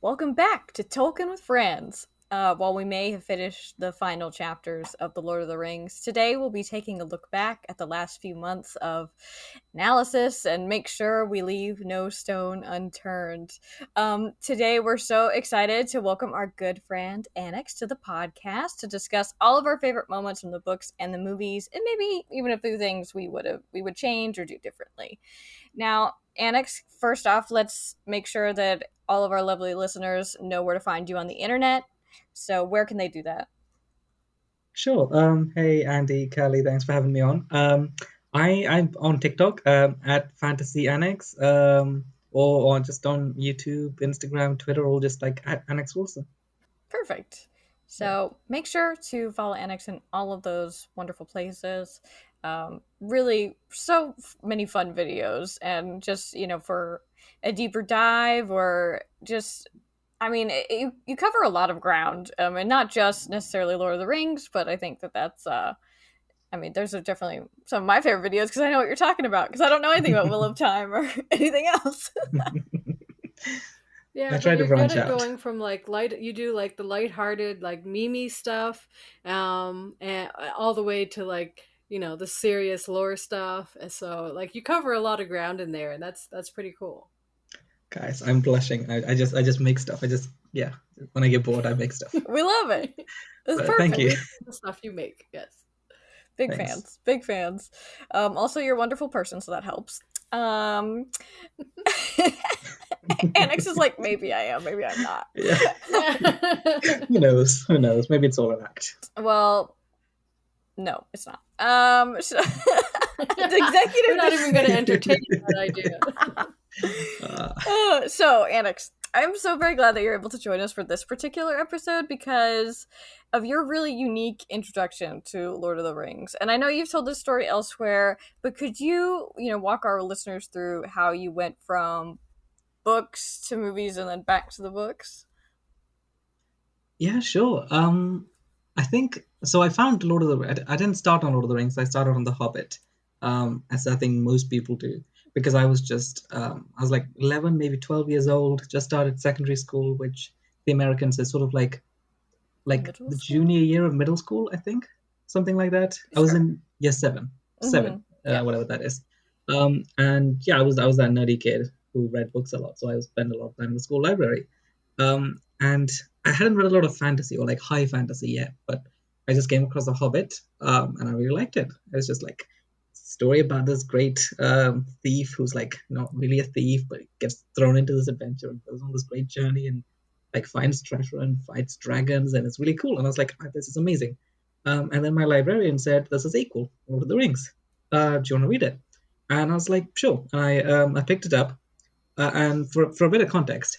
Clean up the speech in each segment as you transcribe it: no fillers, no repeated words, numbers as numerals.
Welcome back to Tolkien with Friends. While we may have finished the final chapters of The Lord of the Rings, today we'll be taking a look back at the last few months of analysis and make sure we leave no stone unturned. Today we're so excited to welcome our good friend Anex to the podcast to discuss all of our favorite moments from the books and the movies, and maybe even a few things we would change or do differently. Now, Annex, first off, let's make sure that all of our lovely listeners know where to find you on the internet. So, where can they do that? Sure. Hey, Andy, Kelly, thanks for having me on. I'm on TikTok at Fantasy Annex, or just on YouTube, Instagram, Twitter, all just like at Annex Wilson. Perfect. Yeah. So, make sure to follow Annex in all of those wonderful places. Really, so many fun videos, and just, for a deeper dive or just you cover a lot of ground, and not just necessarily Lord of the Rings, but I think that's those are definitely some of my favorite videos because I know what you're talking about because I don't know anything about Wheel of Time or anything else. I Yeah, but try to you're good branch at out. going from like light, you do like the lighthearted, like meme stuff, and all the way to like, the serious lore stuff. And so like you cover a lot of ground in there, and that's pretty cool. Guys, I'm blushing. I just make stuff. Yeah, when I get bored, I make stuff. We love it. It's Thank Yeah, you. perfect. we the stuff you make. Yes. Big Thanks. fans. Big fans. Also, you're a wonderful person, so that helps. Annex is like, maybe I am, maybe I'm not. Yeah. Yeah. Who knows? Who knows? Maybe it's all an act. Well, no, it's not. So, the We're executive not even going to entertain that idea. So, Annex, I'm so very glad that you're able to join us for this particular episode because of your really unique introduction to Lord of the Rings. And I know you've told this story elsewhere, but could you, walk our listeners through how you went from books to movies and then back to the books? Yeah, sure. I think so. I found Lord of the. I didn't start on Lord of the Rings. I started on The Hobbit, as I think most people do, because I was like 11, maybe 12 years old. Just started secondary school, which the Americans is sort of like Middle the school? junior year of middle school, I think, something like that. I was Sure. in year seven, Mm-hmm. Yeah. whatever that is. And yeah, I was that nerdy kid who read books a lot, so I would spend a lot of time in the school library. And I hadn't read a lot of fantasy or like high fantasy yet, but I just came across The Hobbit, and I really liked it. It was just like story about this great thief who's like not really a thief, but gets thrown into this adventure and goes on this great journey and like finds treasure and fights dragons, and it's really cool. And I was like, "Ah, this is amazing." And then my librarian said, "There's a sequel, Lord of the Rings. Do you want to read it?" And I was like, "Sure." And I picked it up, and for a bit of context,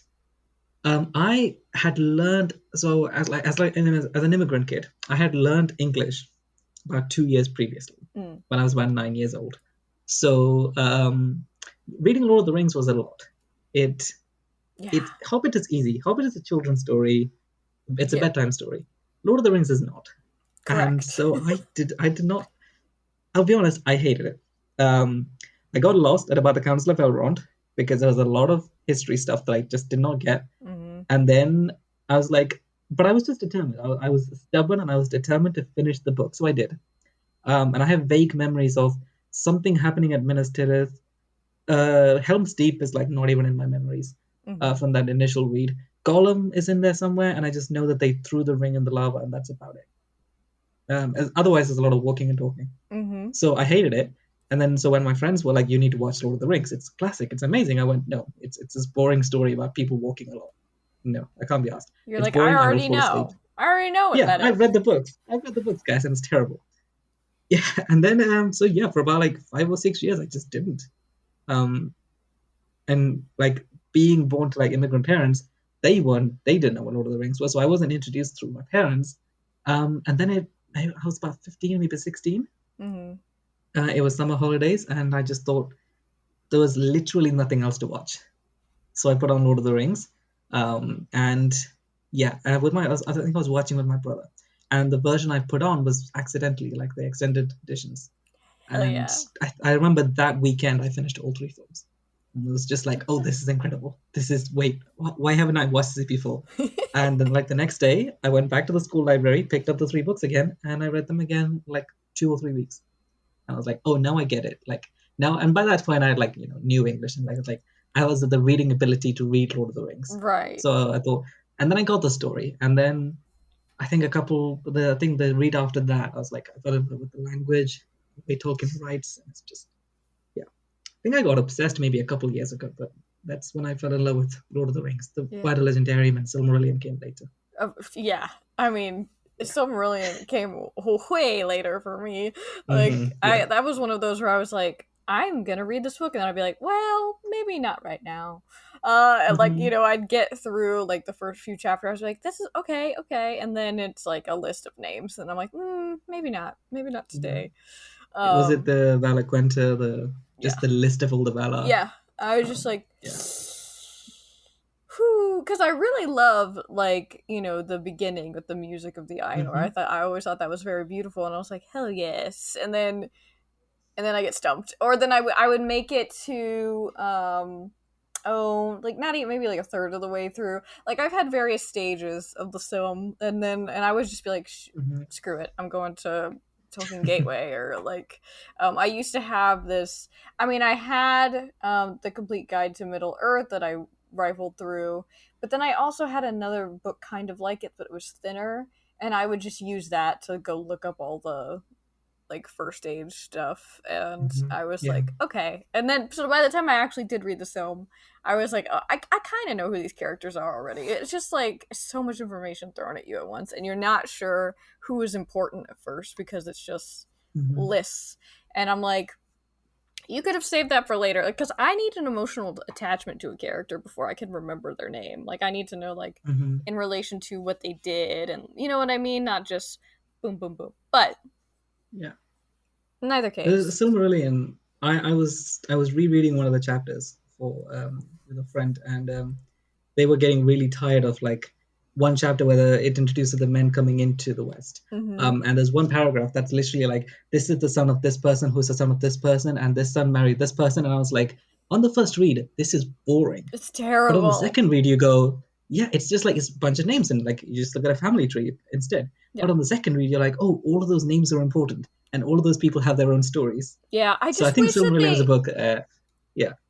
I had learned so as an immigrant kid, I had learned English about 2 years previously Mm. when I was about 9 years old. So reading Lord of the Rings was a lot. It Yeah. it Hobbit is easy. Hobbit is a children's story. It's a Yeah. bedtime story. Lord of the Rings is not. And Correct. so I did not. I'll be honest, I hated it. Um, I got lost at about the Council of Elrond because there was a lot of history stuff that I just did not get. Mm-hmm. And then I was like, but I was just determined. I was stubborn and I was determined to finish the book. So I did. And I have vague memories of something happening at Minas Tirith. Helm's Deep is like not even in my memories Mm-hmm. from that initial read. Gollum is in there somewhere, and I just know that they threw the ring in the lava, and that's about it. Otherwise, there's a lot of walking and talking. Mm-hmm. So I hated it. And then so when my friends were like, "You need to watch Lord of the Rings. It's classic. It's amazing." I went, "No, it's this boring story about people walking a lot. No, I can't be asked. You're It's like, I boring. I will already fall asleep." know. I already know what Yeah, that I've is. read the books. I've read the books, guys, and it's terrible. Yeah, and then so yeah, for about like 5 or 6 years, I just didn't. Um, and like being born to like immigrant parents, they didn't know what Lord of the Rings was, so I wasn't introduced through my parents. And then I was about 15, maybe 16. Mm-hmm. It was summer holidays, and I just thought there was literally nothing else to watch. So I put on Lord of the Rings, and yeah, with I think I was watching with my brother, and the version I put on was accidentally like the extended editions. Hell And yeah. I remember that weekend I finished all three films. and was just like, oh, this is incredible. This is wait, why haven't I watched this before? And then like the next day, I went back to the school library, picked up the three books again, and I read them again like 2 or 3 weeks. And I was like, oh, now I get it. Like now, and by that point, I had like knew English and like I was the reading ability to read Lord of the Rings. Right. So I thought, and then I got the story, and then I think the read after that, I was like, I fell in love with the language, the way Tolkien writes, and it's just, yeah. I think I got obsessed maybe a couple years ago, but that's when I fell in love with Lord of the Rings. The Battle Legendarium and Silmarillion came later. Yeah, I mean, Yeah. Silmarillion came way later for me. Like, that was one of those where I was like, I'm gonna read this book, and then I'd be like, well, maybe not right now. And like, I'd get through like the first few chapters, I was like, this is okay, and then it's like a list of names, and I'm like, maybe not today. Was it the Valaquenta, the list of all the Valar? Yeah, I was just like, because I really love like the beginning with the music of the Ainur. I always thought that was very beautiful, and I was like, hell yes. And then I get stumped, or then I would make it to like not even maybe like a third of the way through. Like I've had various stages of the film, and I would just be like, screw it, I'm going to Tolkien Gateway. Or like I used to have this. I mean, I had the Complete Guide to Middle Earth that I rifled through, but then I also had another book kind of like it, but it was thinner, and I would just use that to go look up all the like first stage stuff, and I was like, okay. And then so by the time I actually did read the film, I was like, oh, I kind of know who these characters are already. It's just like so much information thrown at you at once, and you're not sure who is important at first because it's just lists. And I'm like, you could have saved that for later, because I need an emotional attachment to a character before I can remember their name. Like I need to know like in relation to what they did, and you know what I mean, not just boom boom boom. But yeah, in either case, Silmarillion. I was rereading one of the chapters with a friend, and they were getting really tired of like one chapter where it introduces the men coming into the West. And there's one paragraph that's literally like, this is the son of this person who's the son of this person, and this son married this person. And I was like, on the first read, this is boring. It's terrible. But on the second read, you go, yeah, it's just like it's a bunch of names, and like you just look at a family tree instead. But on the second read, you're like, oh, all of those names are important, and all of those people have their own stories. Yeah, I think Silmarillion is a book.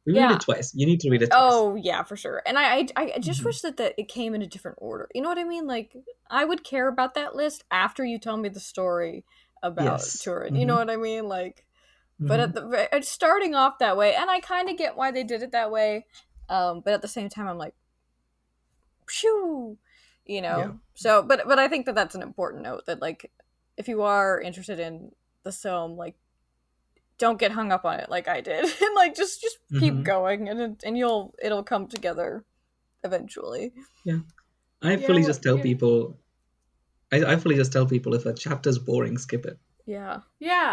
We read it twice. You need to read it twice. Oh, yeah, for sure. And I just wish that it came in a different order. You know what I mean? Like, I would care about that list after you tell me the story about Turin. You know what I mean? Like, but it's starting off that way, and I kind of get why they did it that way. But at the same time, I'm like, phew, So, but I think that that's an important note, that, like, if you are interested in the film, like, don't get hung up on it like I did, and like just keep going, and it'll come together eventually. Yeah, I fully just tell people. I fully just tell people, if a chapter's boring, skip it. Yeah,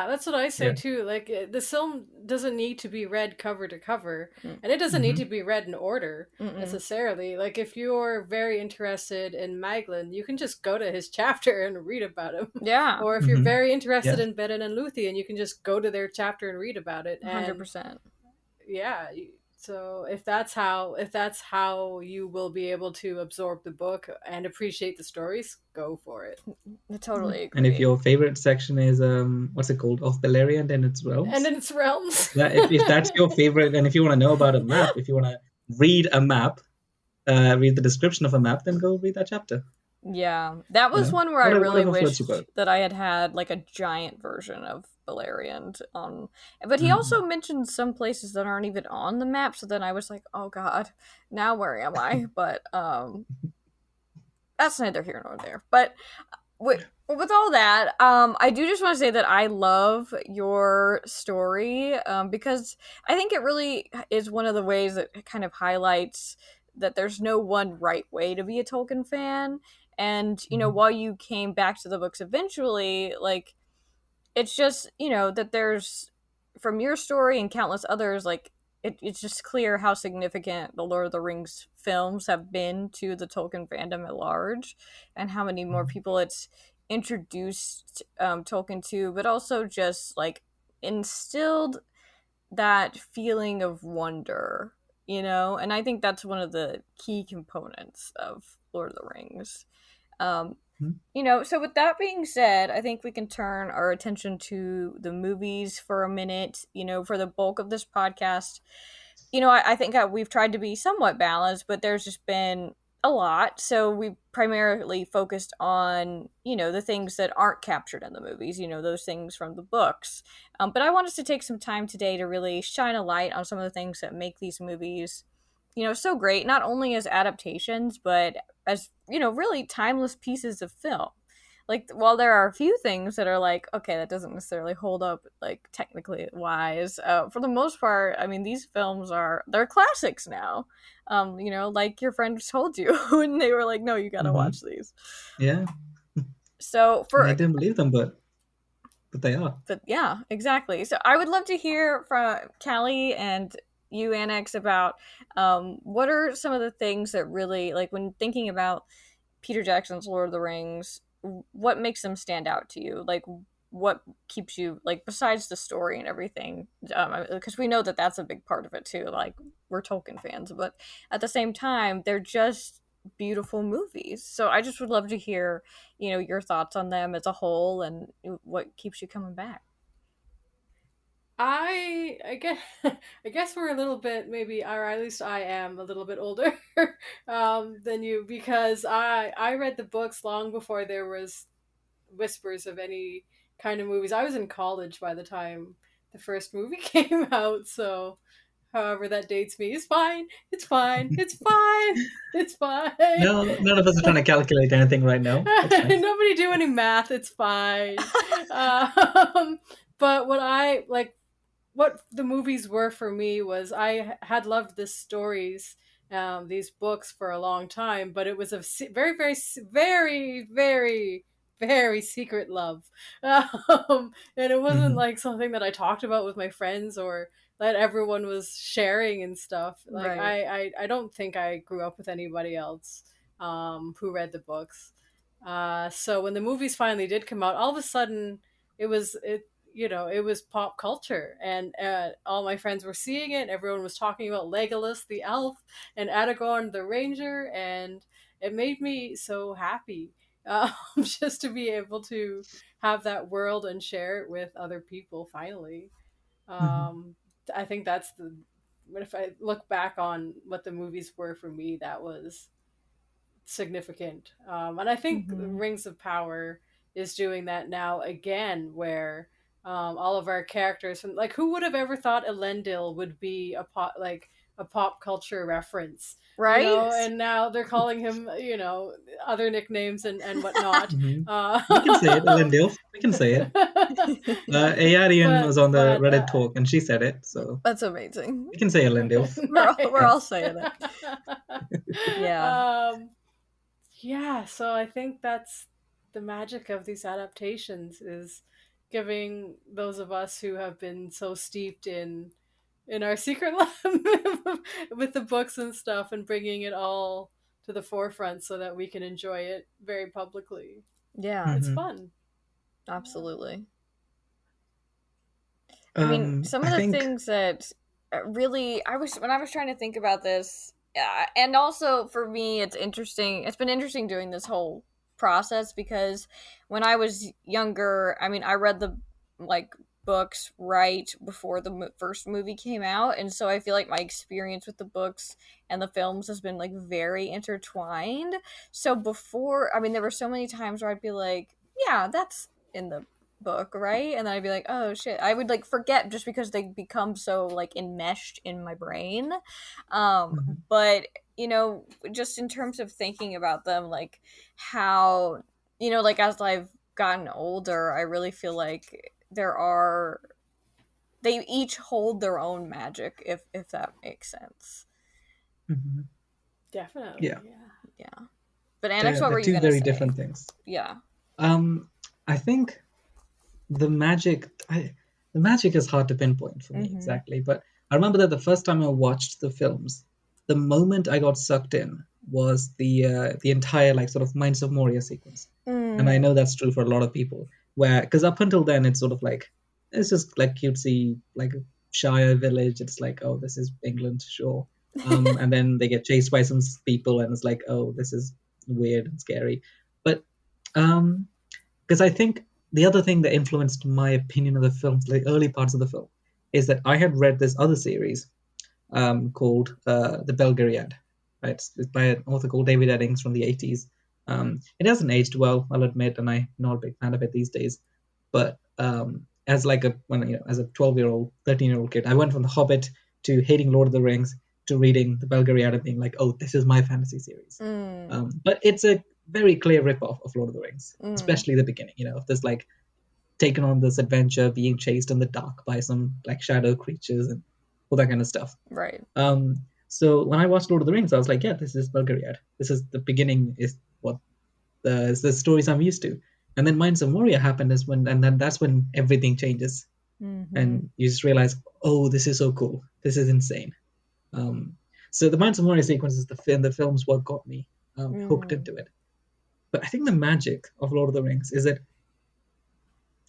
that's what I say too. Like, the film doesn't need to be read cover to cover, and it doesn't need to be read in order necessarily. Like, if you're very interested in Maglin, you can just go to his chapter and read about him. Yeah. Or if you're very interested in Beren and Luthien, you can just go to their chapter and read about it. 100%. Yeah. So if that's how you will be able to absorb the book and appreciate the stories, go for it. I totally agree. And if your favorite section is what's it called, of Beleriand and its realms, if that's your favorite, and if you want to know about a map, if you want to read a map, read the description of a map, then go read that chapter. Yeah, that was one where I really wished that I had like a giant version of Beleriand on. But he also mentioned some places that aren't even on the map, so then I was like, oh god, now where am I? But that's neither here nor there. But with all that, I do just want to say that I love your story, because I think it really is one of the ways that it kind of highlights that there's no one right way to be a Tolkien fan. And, while you came back to the books eventually, like, it's just, that there's, from your story and countless others, like, it's just clear how significant the Lord of the Rings films have been to the Tolkien fandom at large, and how many more people it's introduced Tolkien to, but also just, like, instilled that feeling of wonder and I think that's one of the key components of Lord of the Rings. Um, Mhm. so with that being said, I think we can turn our attention to the movies for a minute. For the bulk of this podcast, I think we've tried to be somewhat balanced, but there's just been a lot. So we primarily focused on, the things that aren't captured in the movies, those things from the books. But I wanted to take some time today to really shine a light on some of the things that make these movies, so great, not only as adaptations, but as, really timeless pieces of film. Like, while there are a few things that are like, okay, that doesn't necessarily hold up, like, technically wise, for the most part, I mean, these films they're classics now. Like your friend told you when they were like, no, you gotta Hmm. watch these. Yeah, So and I for didn't believe them, but they are. But yeah, exactly. So I would love to hear from Callie and you, Annex, about what are some of the things that really, like, when thinking about Peter Jackson's Lord of the Rings, what makes them stand out to you? Like, what keeps you, like, besides the story and everything? Because we know that that's a big part of it too. Like, we're Tolkien fans, but at the same time, they're just beautiful movies. So I just would love to hear, your thoughts on them as a whole and what keeps you coming back. I guess I guess we're a little bit, maybe, or at least I am a little bit older than you, because I read the books long before there was whispers of any kind of movies. I was in college by the time the first movie came out, so however that dates me is fine. It's fine. It's fine. It's fine. No, none of us are trying to calculate anything right now. It's fine. Nobody do any math. It's fine. But what the movies were for me was, I had loved the stories, these books, for a long time, but it was a very, very, very, very, very secret love. And it wasn't Hmm. like something that I talked about with my friends, or that everyone was sharing and stuff. Like, Right. I don't think I grew up with anybody else who read the books. So when the movies finally did come out, all of a sudden it was pop culture, and all my friends were seeing it. Everyone was talking about Legolas the elf and Aragorn the ranger, and it made me so happy, just to be able to have that world and share it with other people finally. Hmm. um, I think that's the if I look back on what the movies were for me, that was significant. And I think Mm-hmm. Rings of Power is doing that now again, where all of our characters, from, like, who would have ever thought Elendil would be a pop culture reference, Right? and now they're calling him, other nicknames and whatnot. Hmm. Uh, We can say it, Elendil. We can say it. Ayarian but was on the but Reddit talk, and she said it, so That's amazing. we can say Elendil. We're all Nice. saying it. Yeah. um, yeah, so I think that's the magic of these adaptations, is giving those of us who have been so steeped in our secret life with the books and stuff, and bringing it all to the forefront so that we can enjoy it very publicly. Yeah, It's Hmm. fun. Yeah. absolutely. I mean, some I of the think. things that really, when I was trying to think about this, and also for me, it's interesting. It's been interesting doing this whole process because when I was younger, I mean, I read the, like, books right before the first movie came out, and so I feel like my experience with the books and the films has been, like, very intertwined. So before, I mean, there were so many times where I'd be like, yeah, that's in the book, right? And then I'd be like, oh shit. I would, like, forget just because they become so, like, enmeshed in my brain. Um, Mhm. but, just in terms of thinking about them, like, how, like, as I've gotten older, I really feel like they each hold their own magic, if that makes sense. Mhm. Definitely, Yeah, yeah. Yeah. But Annex, they're, what they're were you two gonna very say? different things. Yeah. Um, I think the magic, the magic is hard to pinpoint for me Mm-hmm. exactly, but I remember that the first time I watched the films, the moment I got sucked in was the entire, like, sort of Minds of Moria sequence, and Mm. I know that's true for a lot of people. Where, because up until then it's sort of like, it's just like cutesy, like a Shire village. It's like, oh, this is England, sure. And then they get chased by some people, and it's like, oh, this is weird and scary. But because I think the other thing that influenced my opinion of the film, the early parts of the film, is that I had read this other series called The Belgariad. Right, it's by an author called David Eddings from the 80s. It hasn't aged well, I'll admit, and I'm not a big fan of it these days. But as like a when as a 12-year-old, 13-year-old kid, I went from The Hobbit to hating Lord of the Rings to reading The Belgariad and being like, oh, this is my fantasy series. But it's a very clear ripoff of Lord of the Rings, especially the beginning. If there's like taken on this adventure, being chased in the dark by some like shadow creatures and all that kind of stuff. Right. So when I watched Lord of the Rings, I was like, yeah, this is Belgariad. This is the beginning. Is what is the stories I'm used to. And then Minds of Moria happened, and then that's when everything changes, and you just realize, oh, this is so cool. This is insane. So the Minds of Moria sequence is the film's what got me hooked into it. But I think the magic of Lord of the Rings is that,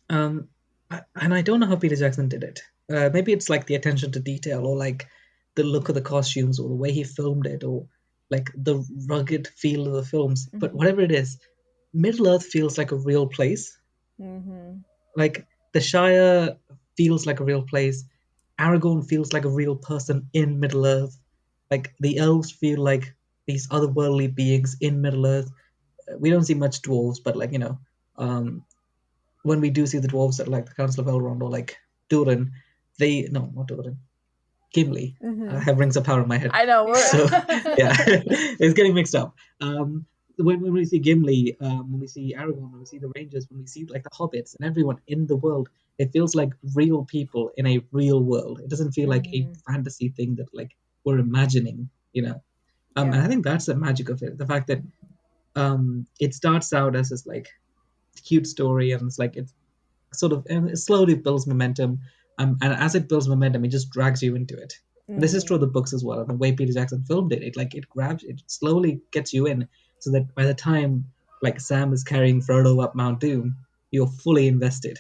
and I don't know how Peter Jackson did it. Maybe it's like the attention to detail, or like the look of the costumes, or the way he filmed it, or like the rugged feel of the films. But whatever it is, Middle Earth feels like a real place. Like the Shire feels like a real place. Aragorn feels like a real person in Middle Earth. Like the elves feel like these otherworldly beings in Middle Earth. We don't see much dwarves, but like when we do see the dwarves at like the Council of Elrond or like Durin, not Durin, Gimli. I have rings of power in my head. I know. So yeah, it's getting mixed up. When we see Gimli, when we see Aragorn, when we see the Rangers, when we see like the hobbits and everyone in the world, it feels like real people in a real world. It doesn't feel like a fantasy thing that like we're imagining, And I think that's the magic of it. The fact that it starts out as this like cute story, and it's like it's sort of, and it slowly builds momentum. And as it builds momentum, it just drags you into it. This is true of the books as well. And the way Peter Jackson filmed it, it slowly gets you in, so that by the time like Sam is carrying Frodo up Mount Doom, you're fully invested.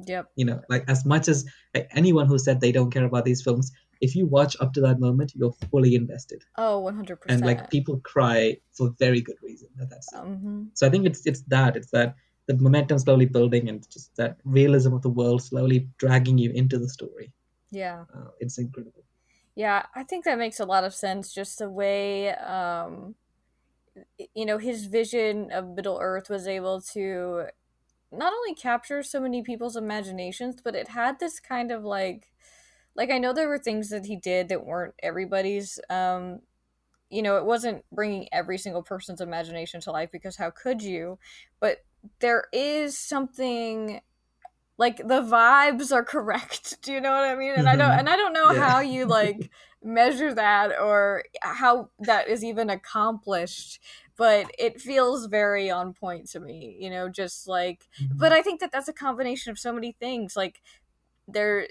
Yep. Like as much as like, anyone who said they don't care about these films, if you watch up to that moment, you're fully invested. Oh, 100%. And like people cry for very good reason at that scene. So I think it's that the momentum slowly building, and just that realism of the world slowly dragging you into the story. Yeah. It's incredible. Yeah, I think that makes a lot of sense. Just the way, his vision of Middle Earth was able to not only capture so many people's imaginations, but it had this kind of like I know there were things that he did that weren't everybody's. It wasn't bringing every single person's imagination to life, because how could you? But there is something like the vibes are correct. Do you know what I mean? And I don't know how you like measure that, or how that is even accomplished, but it feels very on point to me, just like, but I think that that's a combination of so many things. Like there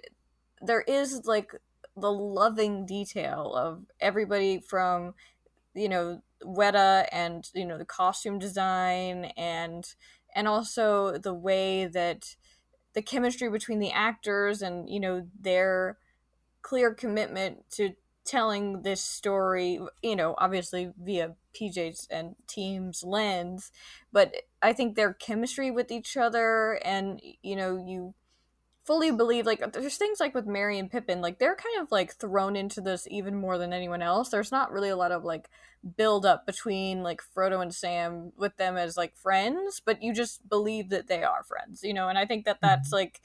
is like the loving detail of everybody from, Weta, and the costume design, and also the way that the chemistry between the actors, and their clear commitment to telling this story, obviously via PJ's and team's lens, but I think their chemistry with each other, and you fully believe, like, there's things like with Merry and Pippin, like they're kind of like thrown into this even more than anyone else. There's not really a lot of like build up between like Frodo and Sam with them as like friends, but you just believe that they are friends, and I think that that's like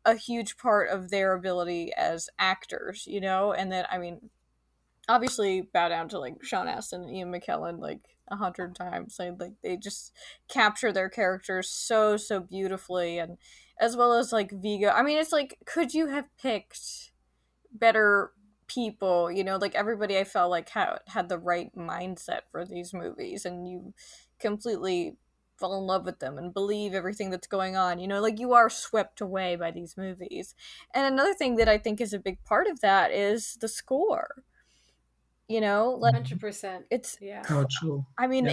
a huge part of their ability as actors, and that, I mean, obviously bow down to like Sean Astin and Ian McKellen like 100 times. Like they just capture their characters so beautifully, and as well as like Vigo. I mean, it's like, could you have picked better people? Like everybody I felt like had the right mindset for these movies, and you completely fall in love with them and believe everything that's going on. Like you are swept away by these movies. And another thing that I think is a big part of that is the score. Like 100%. it's True. I mean,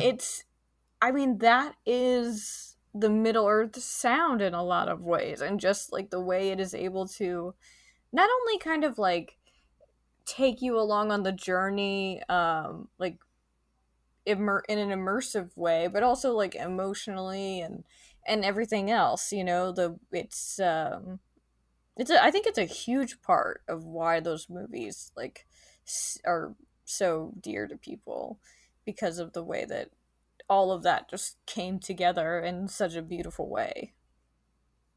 that is the Middle Earth sound in a lot of ways, and just like the way it is able to not only kind of like take you along on the journey, like in an immersive way, but also like emotionally and everything else. You know, I think it's a huge part of why those movies like are so dear to people, because of the way that all of that just came together in such a beautiful way.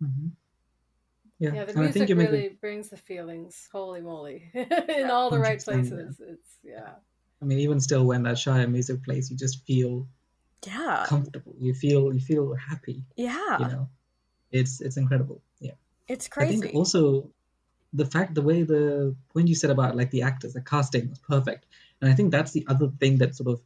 Hmm. Yeah, Yeah, the and I think music you make a really brings the feelings. Holy moly. In Yeah. all the right 100%. Yeah. places. It's, yeah. I mean, even still, when that Shire music plays, you just feel Yeah. comfortable. You feel happy. You Yeah. know, it's incredible. Yeah, It's I think crazy. also the way the point you said about like the actors, the casting was perfect, and I think that's the other thing that sort of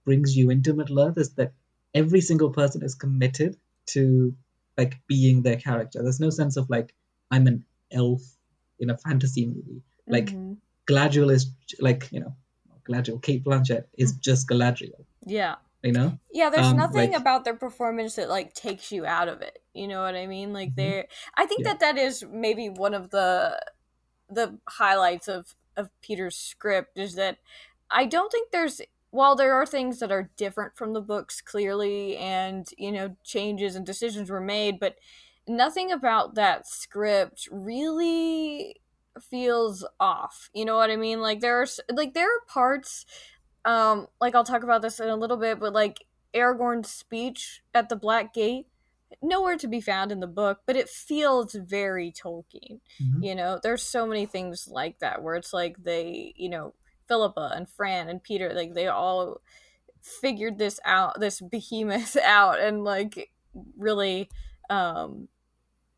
brings you into Middle Earth is that every single person is committed to like being their character. There's no sense of like I'm an elf in a fantasy movie. Like Mm-hmm. Galadriel is like Galadriel. Kate Blanchett is just Galadriel. Yeah. You know, Yeah, there's nothing like about their performance that like takes you out of it. You know what I mean? Like mhm, they I think yeah, that that is maybe one of the highlights of Peter's script, is that I don't think there's, while there are things that are different from the books clearly, and you know, changes and decisions were made, but nothing about that script really feels off. You know what I mean? Like there are parts, like I'll talk about this in a little bit, but like Aragorn's speech at the Black Gate, nowhere to be found in the book, but it feels very Tolkien. mhm, You know, there's so many things like that where it's like they, you know, Philippa and Fran and Peter, like they all figured this out, this behemoth out, and like really, um,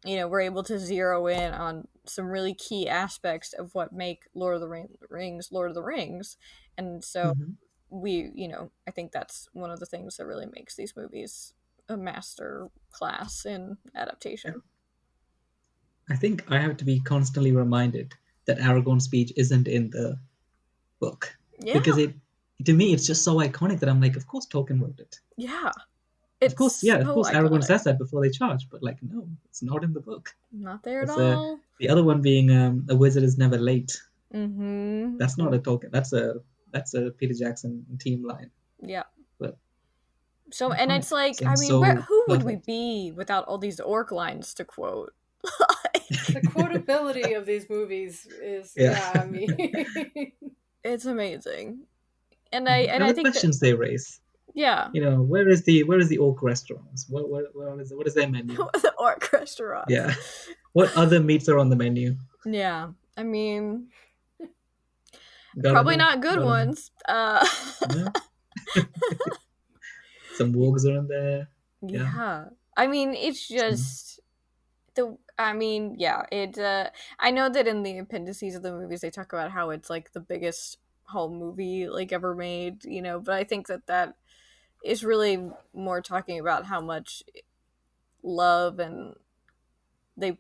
you know, we're able to zero in on some really key aspects of what make Lord of the Rings Lord of the Rings. And so mhm, you know, I think that's one of the things that really makes these movies a master class in yeah. adaptation. I think I have to be constantly reminded that Aragorn's speech isn't in the book because Yeah, it to me it's just so iconic that I'm like, of course Tolkien wrote it. yeah. Of course, It's yeah, of so course Aragorn iconic. says that before they charge, but like no, it's not in the book. Not there at It's all. the other one being a wizard is never late. Mm-hmm. That's not a Tolkien. That's a Peter Jackson team line. Yeah. But So, and iconic it's like, I and mean, so who would we perfect. be without all these orc lines to quote? The Like, quotability of these movies is, Yeah. yeah, I mean. it's amazing. And And I the think that, questions they raise. yeah. Where is the orc restaurants? What is their menu? The orc restaurants. Yeah. What other meats are on the menu? Yeah. I mean, Gotta probably know. not good Gotta know. ones. Yeah. Some wargs are in there. Yeah. Yeah. I mean, it's Some, just I mean, yeah, I know that in the appendices of the movies they talk about how it's like the biggest home movie like ever made, you know, but I think that that is really more talking about how much love and they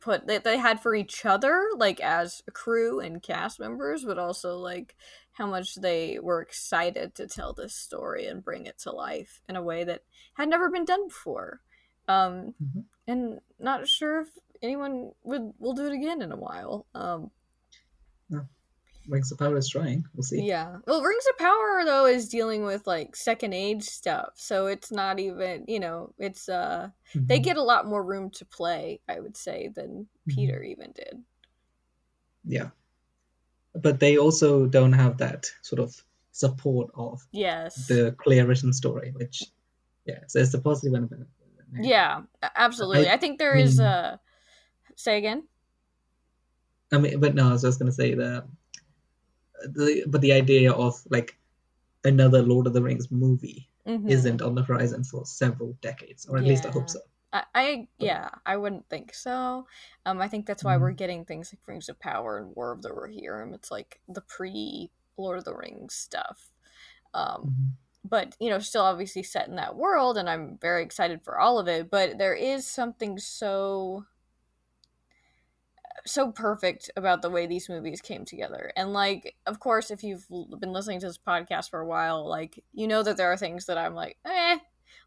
had for each other, like as a crew and cast members, but also like how much they were excited to tell this story and bring it to life in a way that had never been done before. um mhm. and not sure if anyone will do it again in a while. No, Rings of Power is trying. We'll see. Yeah, well, Rings of Power though is dealing with like second age stuff, so it's not even, you know, it's they Hmm. get a lot more room to play, I would say, than Hmm. Peter even did. Yeah. But they also don't have that sort of support of Yes. the clear written story, which yeah, so it's a positive and a negative. Yeah, absolutely. I I think I there is mean a say again. but no, I was just gonna say but the idea of like another Lord of the Rings movie Mm-hmm. isn't on the horizon for several decades, or at least I hope Yeah. so. But Yeah, I wouldn't think so. I think that's why we're mhm, getting things like Rings of Power and War of the Rohirrim. It's like the pre Lord of the Rings stuff. Um, mhm, but you know, still obviously set in that world, and I'm very excited for all of it. But there is something so perfect about the way these movies came together. And like, of course, if you've been listening to this podcast for a while, like you know that there are things that I'm like, eh.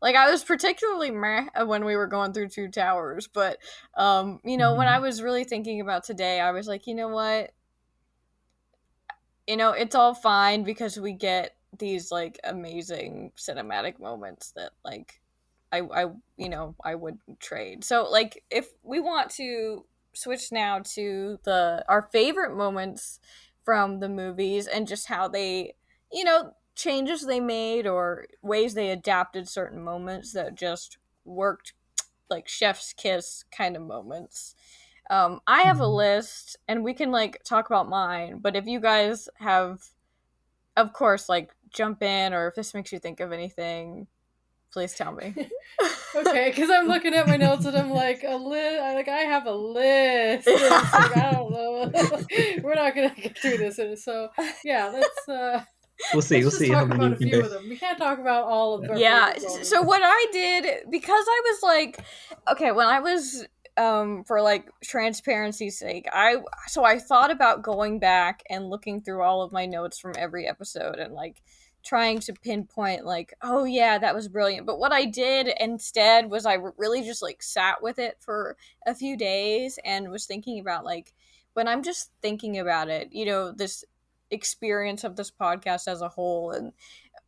Like I was particularly meh when we were going through Two Towers, but you know, when I mhm, was really thinking about today, I was like, you know what? it's all fine because we get these like amazing cinematic moments that like I wouldn't trade. So like if we want to switch now to our favorite moments from the movies and just how they, changes they made or ways they adapted certain moments that just worked, like chef's kiss kind of moments. I have a Mhm. list and we can like talk about mine, but if you guys have, of course, like jump in, or if this makes you think of anything, please tell me. Okay, because I'm looking at my notes and I'm like I have a list, and it's like I don't know, we're not gonna get through this, and so yeah, We'll see. let's We'll just see how talk many about we a can few do. of them. We can't talk about all of Yeah. our Yeah. favorite So moments. what I did, because I was like, okay, when I was for like transparency's sake, I thought about going back and looking through all of my notes from every episode and like trying to pinpoint like, oh yeah, that was brilliant. But what I did instead was I really just like sat with it for a few days and was thinking about like, when I'm just thinking about it, this experience of this podcast as a whole, and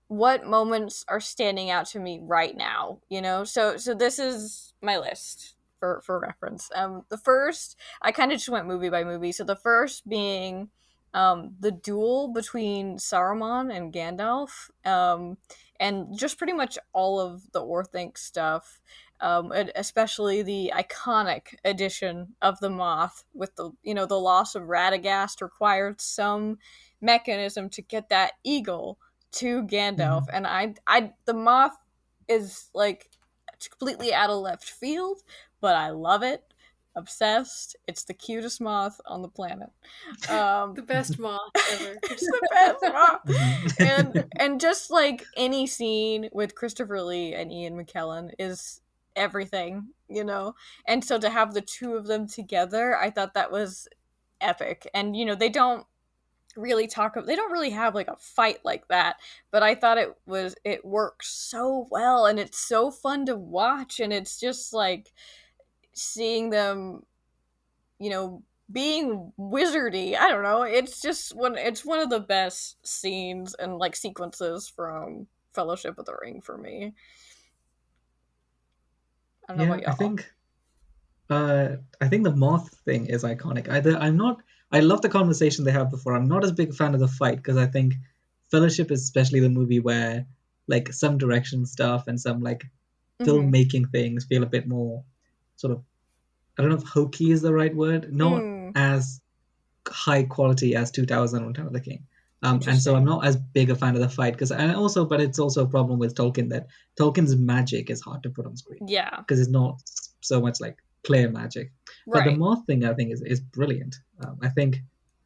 what moments are standing out to me right now, so this is my list for reference. The first, I kind of just went movie by movie, so the first being the duel between Saruman and Gandalf, and just pretty much all of the Orthanc stuff, and especially the iconic addition of the moth with the loss of Radagast required some mechanism to get that eagle to Gandalf, Mhm. and the moth is like completely out of left field, but I love it. Obsessed. It's the cutest moth on the planet. The best moth ever. It's the best moth, and Mhm. and just like any scene with Christopher Lee and Ian McKellen is everything, And so to have the two of them together, I thought that was epic. And they don't really have like a fight like that, but I thought it works so well, and it's so fun to watch, and it's just like seeing them, being wizardy. I don't know, it's one of the best scenes and like sequences from Fellowship of the Ring for me. I don't know Yeah, about y'all. I think the moth thing is iconic. I'm not. I love the conversation they have before. I'm not as big a fan of the fight because I think Fellowship is especially the movie where like some direction stuff and some like Mm-hmm. filmmaking things feel a bit more sort of, I don't know if hokey is the right word, not Mm, as high quality as 2000 Return of the King. And so I'm interesting. not as big a fan of the fight but it's also a problem with Tolkien that Tolkien's magic is hard to put on screen Yeah. because it's not so much like clear magic. But the Right. moth thing I think is brilliant. I think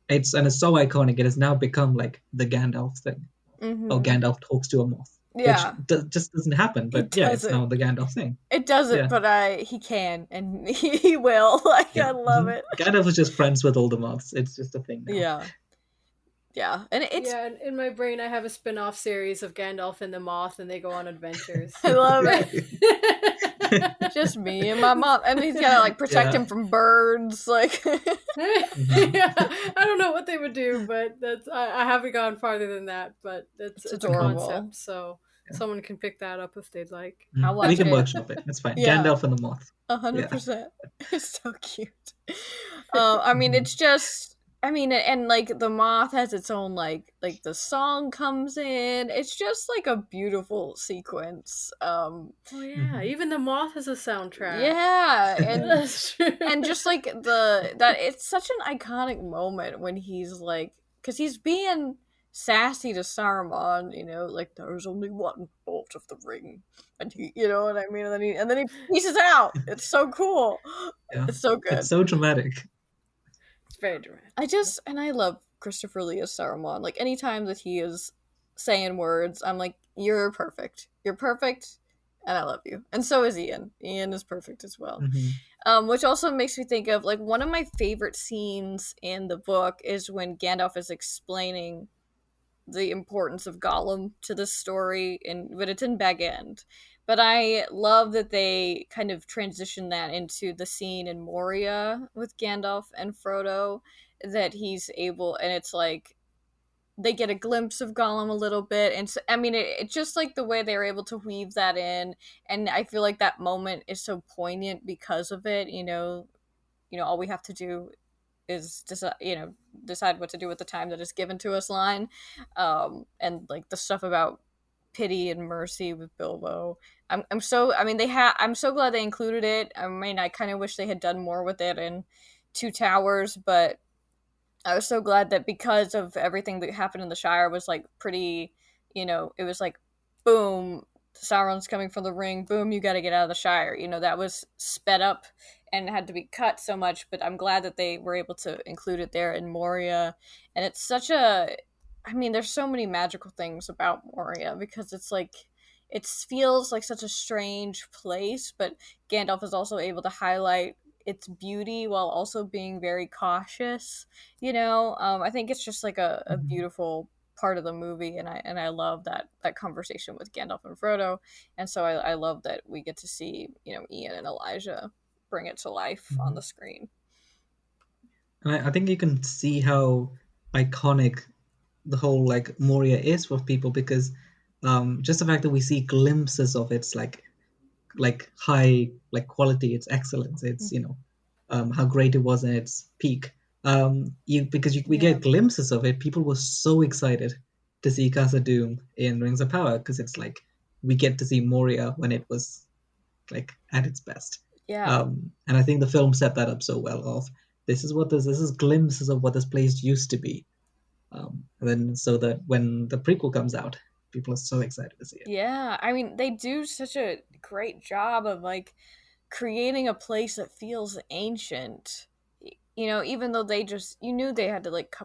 it's so iconic. It has now become like the Gandalf thing. Or Mm-hmm. Gandalf talks to a moth, which Yeah. just doesn't happen. But It yeah, it's doesn't. now the Gandalf thing. It doesn't, Yeah, but he can, and he will. Like, yeah. I love Mhm. it. Gandalf is just friends with all the moths. It's just a thing now. Yeah, yeah, and it's Yeah, in my brain, I have a spin-off series of Gandalf and the Moth, and they go on adventures. I love it. Just me and my mom, and he's gotta like protect Yeah. him from birds. Like, Mhm. Yeah, I don't know what they would do, but I haven't gone farther than that. But it's it's a Mhm. adorable. concept, so Yeah. someone can pick that up if they'd like. I'll We watch can it. workshop it. It's fine. Yeah, Gandalf and the moth. Yeah. 100%. It's so cute. I mean, Mhm. it's just. I mean, and like the moth has its own like the song comes in. It's just like a beautiful sequence. Oh yeah, Mhm. even the Moth has a soundtrack. Yeah, and That's true. and just like that it's such an iconic moment when he's like, because he's being sassy to Saruman, like there's only one bolt of the ring, and he, you know what I mean, and then he pieces out. It's so cool. Yeah. It's so It's good. so dramatic. It's very dramatic. I love Christopher Lee as Saruman. Like anytime that he is saying words, I'm like, you're perfect. You're perfect, and I love you. And so is Ian. Ian is perfect as well. Hmm. Which also makes me think of like one of my favorite scenes in the book is when Gandalf is explaining the importance of Gollum to the story, but it's in Bag End. But I love that they kind of transition that into the scene in Moria with Gandalf and Frodo, that he's able, and it's like they get a glimpse of Gollum a little bit, and so, I mean, it's just like the way they were able to weave that in, and I feel like that moment is so poignant because of it. All we have to do is decide what to do with the time that is given to us line, and like the stuff about pity and mercy with Bilbo. I'm so glad they included it. I mean, I kind of wish they had done more with it in Two Towers, but I was so glad that because of everything that happened in the Shire was like pretty, it was like, boom, Sauron's coming from the ring, boom, you got to get out of the Shire. That was sped up and had to be cut so much, but I'm glad that they were able to include it there in Moria. And it's such a, I mean, there's so many magical things about Moria because it's like, it feels like such a strange place, but Gandalf is also able to highlight its beauty while also being very cautious. I think it's just like a Mhm. beautiful part of the movie, and I love that conversation with Gandalf and Frodo, and so I love that we get to see Ian and Elijah bring it to life on the Mhm. screen. And I think you can see how iconic the whole like Moria is for people because just the fact that we see glimpses of its like high like quality, its excellence, its how great it was in its peak. We Yeah, get glimpses of it. People were so excited to see Casa Doom in Rings of Power because it's like we get to see Moria when it was like at its best. yeah, And I think the film set that up so well. Of this is glimpses of what this place used to be. And then so that when the prequel comes out, people are so excited to see it. yeah. I mean, they do such a great job of like creating a place that feels ancient. Even though you knew they had to like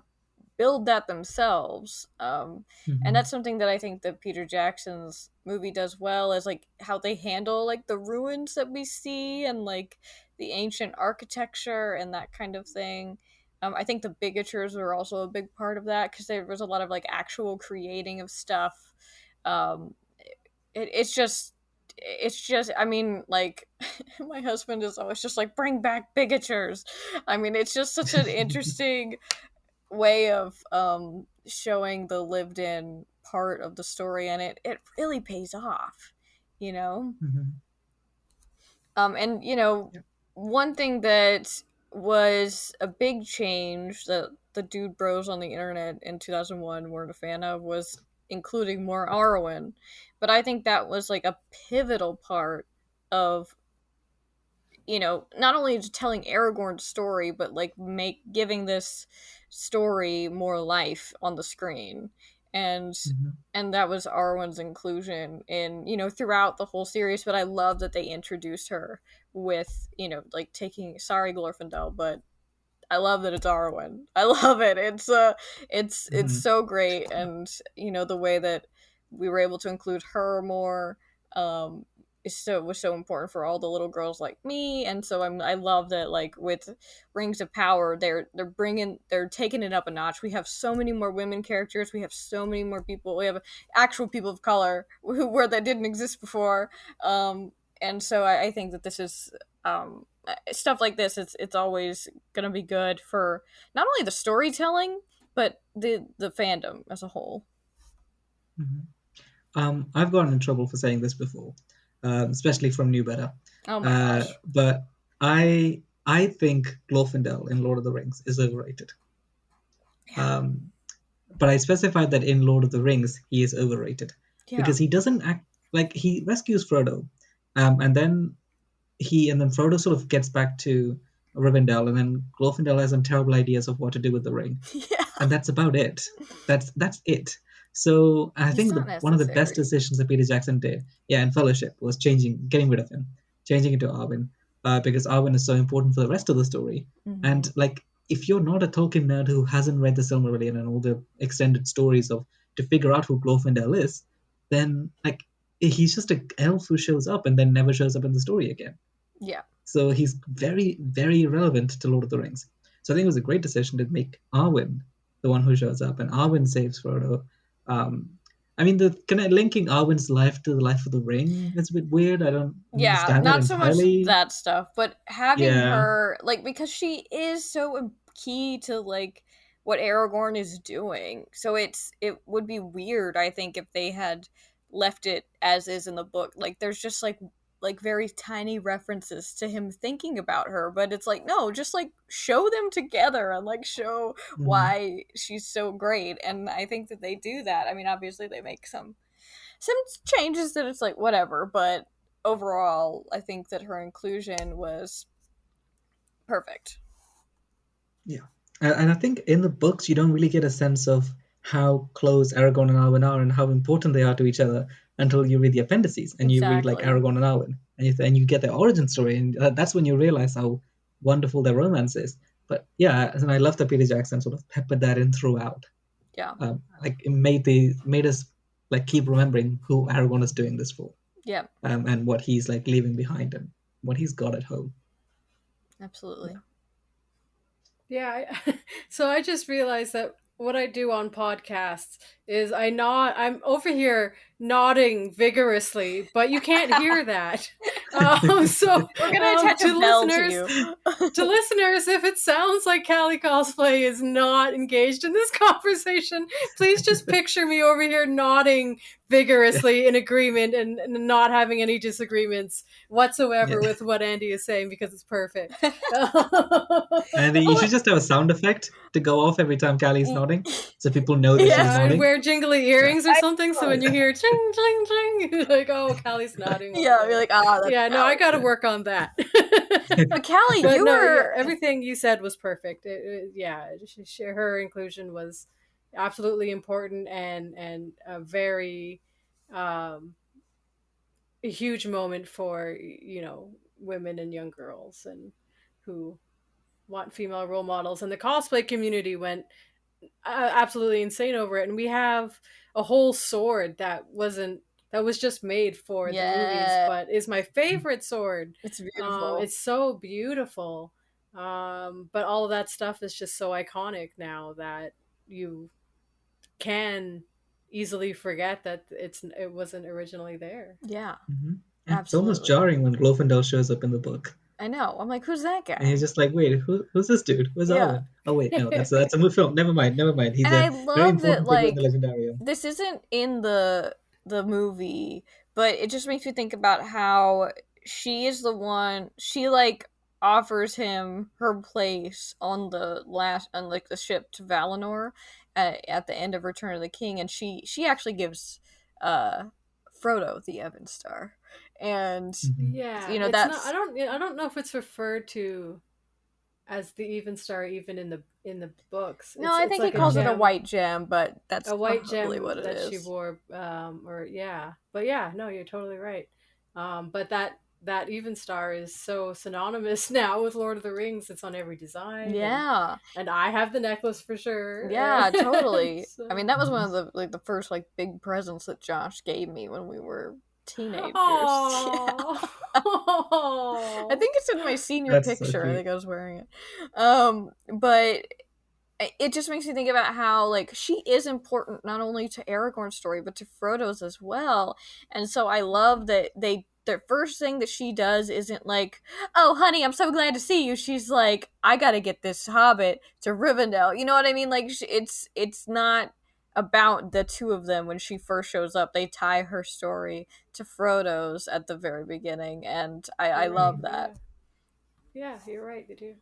build that themselves. And Hmm. that's something that I think that Peter Jackson's movie does well is like how they handle like the ruins that we see and like the ancient architecture and that kind of thing. I think the bigatures were also a big part of that because there was a lot of like actual creating of stuff. Um, it's just I mean like my husband is always just like bring back bigatures. I mean it's just such an interesting way of showing the lived in part of the story, and it really pays off you know Hmm. and Yeah. one thing that was a big change that the dude bros on the internet in 2001 weren't a fan of was including more Arwen, but I think that was like a pivotal part of not only just telling Aragorn's story, but like giving this story more life on the screen. And Hmm. and that was Arwen's inclusion in, throughout the whole series, but I love that they introduced her with, like taking sorry Glorfindel, but I love that it's Arwen. I love it. It's Hmm. so great, and the way that we were able to include her more was so important for all the little girls like me, and so I love that like with Rings of Power they're taking it up a notch. We have so many more women characters. We have so many more people. We have actual people of color where that didn't exist before. And so I think that this is stuff like this. It's always gonna be good for not only the storytelling but the fandom as a whole. Hmm. I've gotten in trouble for saying this before, especially from New Better. Oh my gosh. But I think Glorfindel in Lord of the Rings is overrated. Yeah. Um, but I specified that in Lord of the Rings he is overrated Yeah. because he doesn't act like he rescues Frodo, and then Frodo sort of gets back to Rivendell, and then Glorfindel has some terrible ideas of what to do with the ring, Yeah. and that's about it. That's it. So I It's think not one of the best necessary. decisions that Peter Jackson did, yeah, in Fellowship was getting rid of him, changing it to Arwen, because Arwen is so important for the rest of the story. Hmm. And like, if you're not a Tolkien nerd who hasn't read the Silmarillion and all the extended stories of to figure out who Glorfindel is, then like he's just an elf who shows up and then never shows up in the story again. Yeah. So he's very, very relevant to Lord of the Rings. So I think it was a great decision to make Arwen the one who shows up, and Arwen saves Frodo. Um, I mean, the kind of linking Arwen's life to the life of the ring is a bit weird. I don't Yeah, understand that not so much entirely. that stuff, but having Yeah. her like because she is so key to like what Aragorn is doing. So it would be weird, I think, if they had left it as is in the book. Like there's just like very tiny references to him thinking about her, but it's like no, just like show them together and like show Hmm. why she's so great. And I think that they do that. I mean, obviously they make some changes that it's like whatever, but overall I think that her inclusion was perfect. Yeah, and I think in the books you don't really get a sense of how close Aragorn and Arwen are and how important they are to each other until you read the appendices and you read like Exactly. Aragorn and Arwen, and you get their origin story, and that's when you realize how wonderful their romance is. But yeah, and I love that Peter Jackson sort of peppered that in throughout. Yeah. Like it made us like keep remembering who Aragorn is doing this for, Yeah. and what he's like leaving behind and what he's got at home. Absolutely. Yeah. So I just realized that what I do on podcasts is I'm over here nodding vigorously, but you can't hear that. So We're gonna attach a to bell to listeners, you. if it sounds like Callie Cosplay is not engaged in this conversation, please just picture me over here nodding Yeah, vigorously in agreement and not having any disagreements yeah. whatsoever with what Andy is saying because it's perfect. And you should just have a sound effect to go off every time Callie's nodding, so people know that she's Yeah, Yeah. and nodding. wear jingly Yeah, earrings or I something, so when you hear ching, ching, ching, you're like, oh, Callie's nodding over Yeah, I'd be there. like, ah, that's Yeah, no, I Callie. gotta work on that. But Callie, But you no, yeah, were everything you said was perfect. Yeah, her inclusion was absolutely important and a very um, a huge moment for women and young girls and who want female role models. And the cosplay community went absolutely insane over it, and we have a whole sword that was just made for the movies yeah, but is my favorite sword. it's beautiful. It's so beautiful, but all of that stuff is just so iconic now that you can easily forget that it wasn't originally there. Yeah, hmm and it's almost absolutely. jarring when Glorfindel shows up in the book, I know. I'm like, who's that and you're guy? just like, wait, who's this dude? Who's Yeah. Arwen? Oh wait, no, that's a movie film. Never mind, never mind. He's And a I very love that important figure in the like Legendarium. this isn't in the movie, but it just makes me think about how she is the one she like offers him her place on the last on like the ship to Valinor at the end of Return of the King, and she actually gives uh Frodo the Evan Star. And Hmm. Yeah, you know it's not. that's I don't know if it's referred to as the even star even in the books. no, I It's think he like a calls it Uh, a gem, white gem, but that's a white probably gem what it that she is. wore. Or yeah, but yeah, no, you're totally right. But that even star is so synonymous now with Lord of the Rings. It's on every design, Yeah. and I have the necklace for sure. Yeah, totally. I So, mean, that was one mhm. of the first like big presents that Josh gave me when we were teenagers. oh, Yeah. I think it's in my senior That's so picture. I cute. think I was wearing it. But it just makes me think about how like she is important not only to Aragorn's story but to Frodo's as well. And so I love that the first thing that she does isn't like, "Oh, honey, I'm so glad to see you." She's like, "I got to get this hobbit to Rivendell." You know what I mean? Like it's not about the two of them when she first shows up. They tie her story to Frodo's at the very beginning, and I you're right. love Yeah, that. yeah, you're right. They do.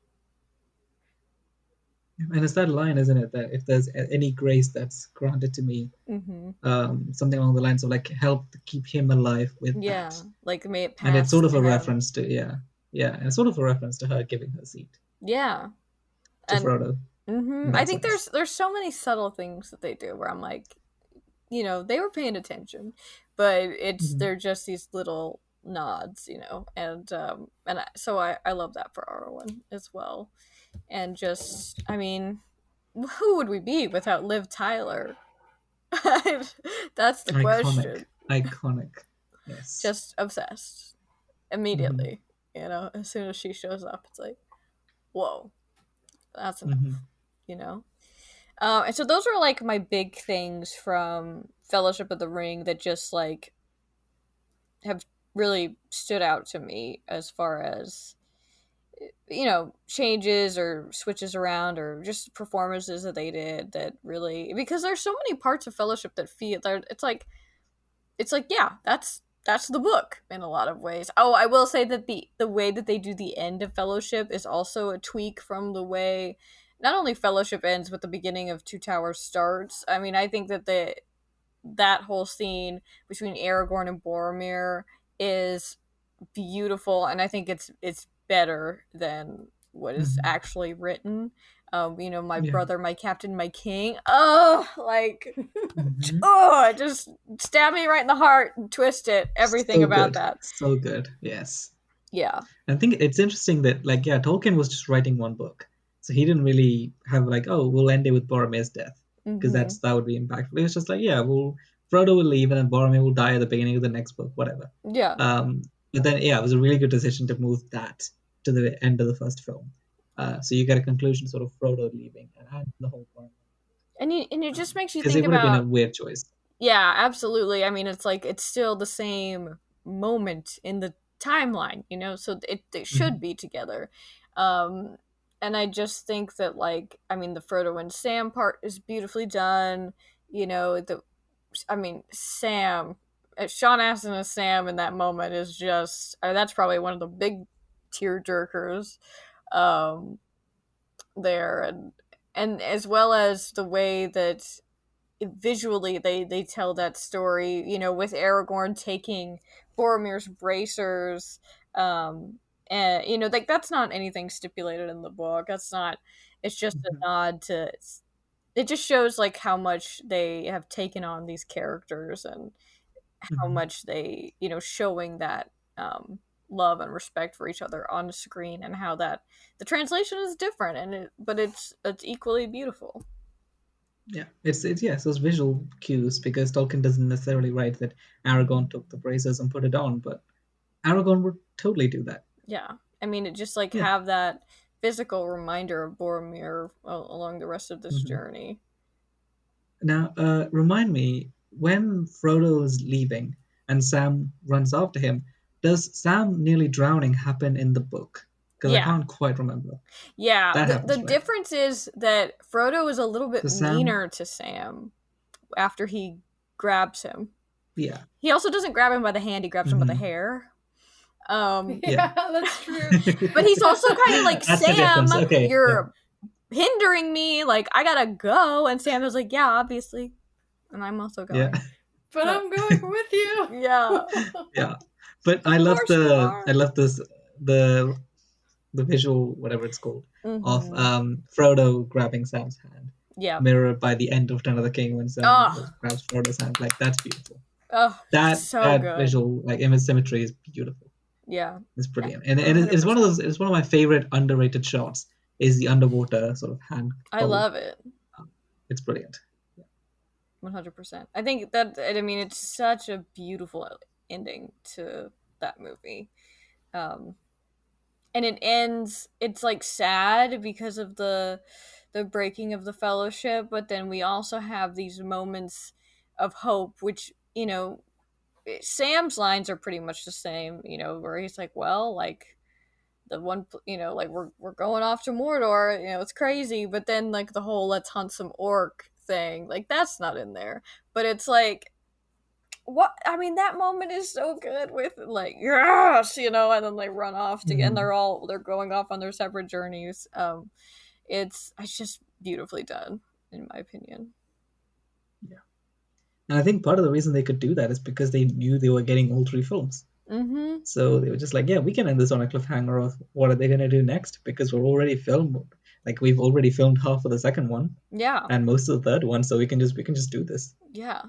And it's that line, isn't it, that if there's any grace that's granted to me, Mm-hmm. something along the lines of like help to keep him alive with that. Yeah, like may it And it's pass sort of to a him. reference to and it's sort of a reference to her giving her seat Yeah, to and Frodo in I that think sense. there's so many subtle things that they do where I'm like, they were paying attention, but Hmm. they're just these little nods, and so I love that for Arwen as well, and just I mean, who would we be without Liv Tyler? That's the Iconic, question. iconic. Yes. Just obsessed Hmm. immediately. As soon as she shows up, it's like, whoa, that's enough. Hmm. You know. And so those are like my big things from Fellowship of the Ring that just like have really stood out to me as far as changes or switches around, or just performances that they did that really, because there's so many parts of Fellowship that feel that it's like yeah, that's the book in a lot of ways. Oh, I will say that the way that they do the end of Fellowship is also a tweak from the way not only Fellowship ends, but the beginning of Two Towers starts. I mean, I think that that whole scene between Aragorn and Boromir is beautiful, and I think it's better than what is Hmm. actually written. My Yeah. brother, my captain, my king. Oh, like, Hmm. just stab me right in the heart and twist it. Everything So about good. that. So good. Yes. Yeah. I think it's interesting that, like, yeah, Tolkien was just writing one book, so he didn't really have like, oh, we'll end it with Boromir's death because Mm-hmm. that would be impactful. It was just like, yeah, Frodo will leave and then Boromir will die at the beginning of the next book, whatever. Yeah. But then, yeah, it was a really good decision to move that to the end of the first film. So you get a conclusion, sort of Frodo leaving and the whole point, And it just makes you because think it would have been a about. weird choice. Yeah, absolutely. I mean, it's like it's still the same moment in the timeline, so it should Hmm. be together. Um, and I just think that, like, I mean, the Frodo and Sam part is beautifully done. I mean, Sean Astin as Sam in that moment is just, that's probably one of the big tear jerkers um, there. And as well as the way that visually they tell that story, with Aragorn taking Boromir's bracers. And like, that's not anything stipulated in the book. That's not. It's just a Hmm. nod to. It just shows like how much they have taken on these characters, and how Hmm. much they, showing that love and respect for each other on the screen, and how that the translation is different, but it's equally beautiful. Yeah, it's yes, those visual cues, because Tolkien doesn't necessarily write that Aragorn took the braces and put it on, but Aragorn would totally do that. Yeah, I mean, it just like Yeah. have that physical reminder of Boromir along the rest of this Hmm. journey. Now, remind me, when Frodo is leaving and Sam runs after him, does Sam nearly drowning happen in the book? Because I Yeah, can't quite remember. yeah. That The happens, right? difference is that Frodo is a little bit So Sam, meaner to Sam after he grabs him. yeah, He also doesn't grab him by the hand; he grabs him by the hmm, hair. Um, yeah. Yeah, that's true. but he's also kind of like, That's the Sam, difference. Okay, yeah, you're hindering me. Like, I gotta go. And Sam is like, yeah, obviously, and I'm also yeah. going. But But I'm going with you. yeah, Yeah, but of course you I are. love this the the visual, whatever it's called, of Mm-hmm. Frodo grabbing Sam's hand, Yeah. mirrored by the end of Return of the King when Sam Oh, grabs Frodo's hand. Like, that's beautiful. oh, so That good. visual, like, image symmetry, is beautiful. Yeah. It's Yeah. brilliant, and it's one of 100%. those. It's one of my favorite underrated shots. Is the underwater sort of hand I hold. love it. It's brilliant. 100%. I think that, I mean, it's such a beautiful ending to that movie. Um, and it ends, it's like sad because of the breaking of the fellowship, but then we also have these moments of hope, which, Sam's lines are pretty much the same, where he's like, well, like, the one, like, we're going off to Mordor, it's crazy, but then like the whole let's hunt some orc thing, like, that's not in there. But it's like, what, I mean, that moment is so good with, like, yes, and then they run off to, and Mhm. they're going off on their separate journeys. It's just beautifully done, in my opinion. Yeah, and I think part of the reason they could do that is because they knew they were getting all three films. Mm-hmm. So they were just like, yeah, we can end this on a cliffhanger of what are they going to do next, because we've already filmed half of the second one Yeah. and most of the third one, so we can just do this, Yeah.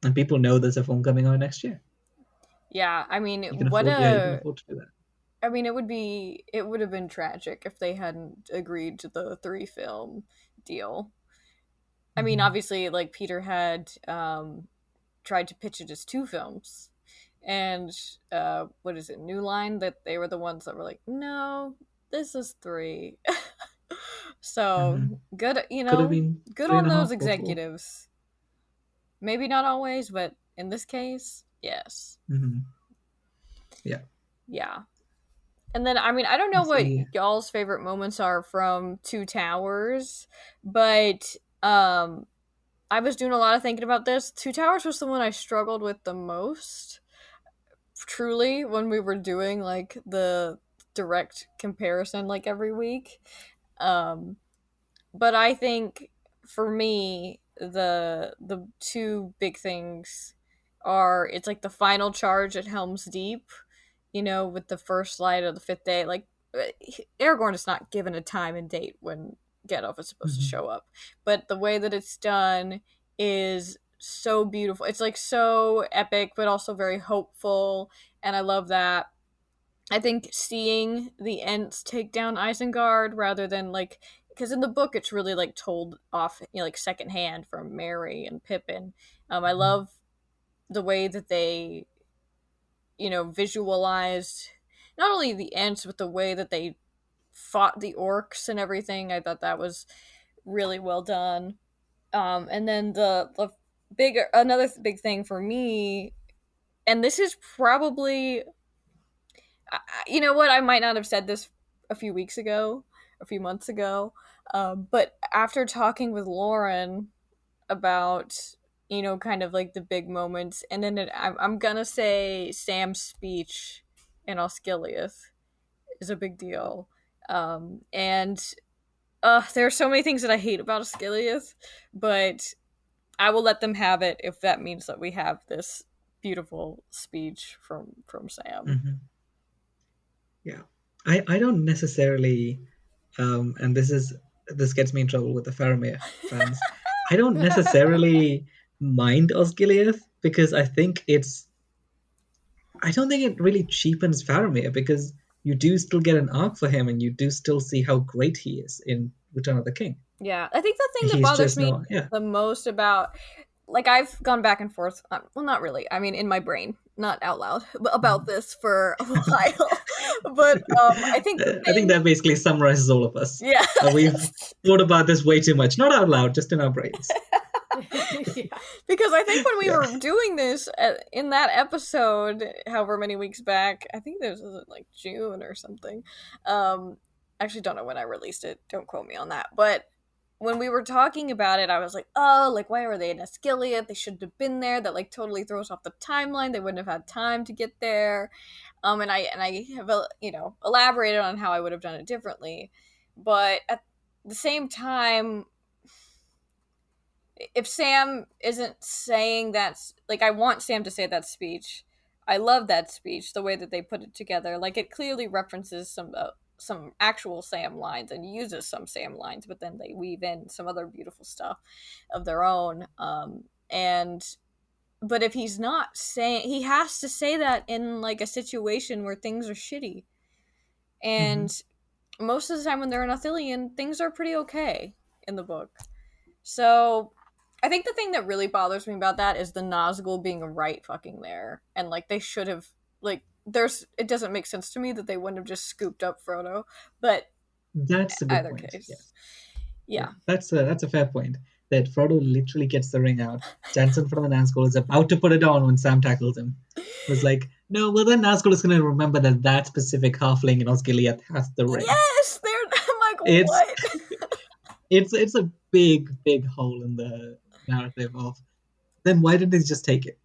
and people know there's a film coming out next year. Yeah. I mean, You can afford, yeah, you can afford to do that. I mean, it would have been tragic if they hadn't agreed to the 3 film deal. I mean, Hmm. obviously, like, Peter had tried to pitch it as 2 films, and what is it, New Line? That they were the ones that were like, no, this is 3. So Hmm. good, Could have been good three on and a those half or 4. executives. Maybe not always, but in this case, yes. Hmm. Yeah. Yeah. And then, I mean, I don't know Let's what see. y'all's favorite moments are from Two Towers, but I was doing a lot of thinking about this. Two Towers was the one I struggled with the most, truly, when we were doing like the direct comparison like every week. Um, but I think for me, the two big things are it's like the final charge at Helm's Deep, with the first light of the fifth day. Like Aragorn is not given a time and date when Gandalf is supposed to Mhm. show up, but the way that it's done is so beautiful. It's like so epic, but also very hopeful, and I love that. I think seeing the Ents take down Isengard rather than like because in the book it's really like told off like secondhand from Merry and Pippin. I love the way that they visualized not only the Ents but the way that they fought the orcs and everything. I thought that was really well done. And then the another big thing for me, and this is probably you know what, I might not have said this a few weeks ago, a few months ago, but after talking with Lauren about kind of like the big moments, and then I'm gonna say Sam's speech in Osgiliath is a big deal, and there are so many things that I hate about Osgiliath, but I will let them have it if that means that we have this beautiful speech from Sam. Mhm. Yeah, I don't necessarily, and this gets me in trouble with the Faramir fans. I don't necessarily mind Osgiliath because I don't think it really cheapens Faramir because you do still get an arc for him and you do still see how great he is in Return of the King. Yeah, I think the thing that He's bothers just me not, yeah. the most about, like, I've gone back and forth, well, not really. I mean, in my brain, not out loud, but about this for a while. But I think the I think thing, that basically summarizes all of us. yeah, We've thought about this way too much, not out loud, just in our brains. Yeah. because I think when we Yeah. were doing this in that episode, however many weeks back, I think this was like June or something. Actually, don't know when I released it. Don't quote me on that. But when we were talking about it, I was like, oh, like, why were they in Asciliad? They shouldn't have been there. That like totally throws off the timeline. They wouldn't have had time to get there. And I have elaborated on how I would have done it differently, but at the same time, if Sam isn't saying that's like, I want Sam to say that speech. I love that speech, the way that they put it together. Like it clearly references some actual Sam lines and uses some Sam lines, but then they weave in some other beautiful stuff of their own. And but if he's not saying, he has to say that in like a situation where things are shitty. Mm-hmm. And most of the time when they're in Athelion, things are pretty okay in the book. So I think the thing that really bothers me about that is the Nazgul being right fucking there. And like they should have like it doesn't make sense to me that they wouldn't have just scooped up Frodo. But That's a good either point. case. Yes. Yeah, Yeah. that's a fair point. That Frodo literally gets the ring out, stands in front of the Nazgul, is about to put it on when Sam tackles him. It was like, no, well then Nazgul is going to remember that specific halfling in Osgiliath has the ring. Yes! I'm like, It's what? it's a big hole in the narrative of then why didn't he just take it?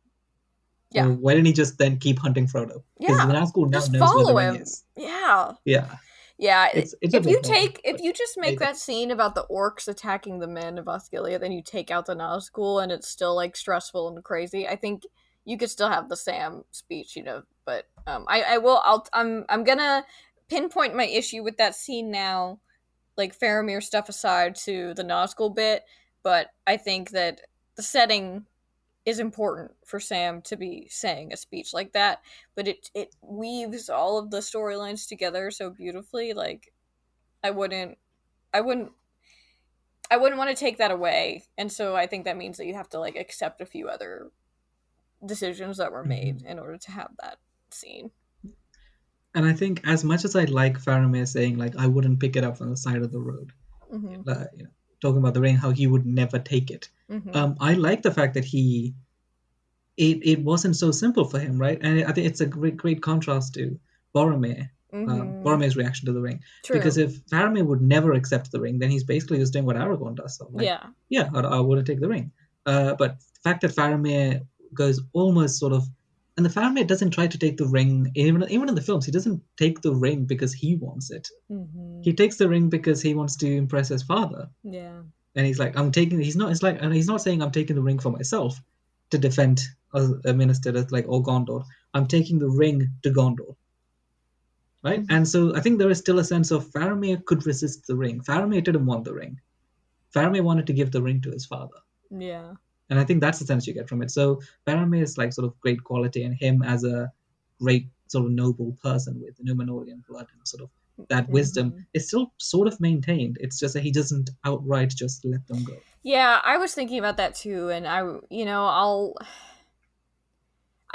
Yeah. Or why didn't he just then keep hunting Frodo? Because the Yeah. Nazgul now Just knows where the follow ring him. is. Yeah. Yeah, Yeah, it's a if you big hole. if you just make that scene about the orcs attacking the men of Osgiliath, then you take out the Nazgul, and it's still like stressful and crazy. I think you could still have the Sam speech, But I will. I'm gonna pinpoint my issue with that scene now, like Faramir stuff aside, to the Nazgul bit. But I think that the setting is important for Sam to be saying a speech like that, but it weaves all of the storylines together so beautifully. Like I wouldn't I wouldn't I wouldn't want to take that away. And so I think that means that you have to like accept a few other decisions that were made Mhm. in order to have that scene. And I think as much as I like Faramir saying like I wouldn't pick it up from the side of the road, Mm-hmm. talking about the ring, how he would never take it. Mm-hmm. I like the fact that it wasn't so simple for him, right? And I think it's a great contrast to Boromir, Mm-hmm. Boromir's reaction to the ring. Because True. if Faramir would never accept the ring, then he's basically just doing what Aragorn does. So, like, Yeah. yeah, I wouldn't take the ring. But the fact that Faramir goes almost sort of, and the Faramir doesn't try to take the ring, even in the films, he doesn't take the ring because he wants it. Mm-hmm. He takes the ring because he wants to impress his father. Yeah. And he's like, I'm taking. He's not. It's like, and he's not saying I'm taking the ring for myself to defend a minister that's like, oh, Gondor. I'm taking the ring to Gondor, right? Mm-hmm. And so I think there is still a sense of Faramir could resist the ring. Faramir didn't want the ring. Faramir wanted to give the ring to his father. Yeah. And I think that's the sense you get from it. So Faramir is like sort of great quality, and him as a great sort of noble person with Numenorian blood and sort of that wisdom Mm-hmm. is still sort of maintained. It's just that he doesn't outright just let them go. Yeah, I was thinking about that too, and I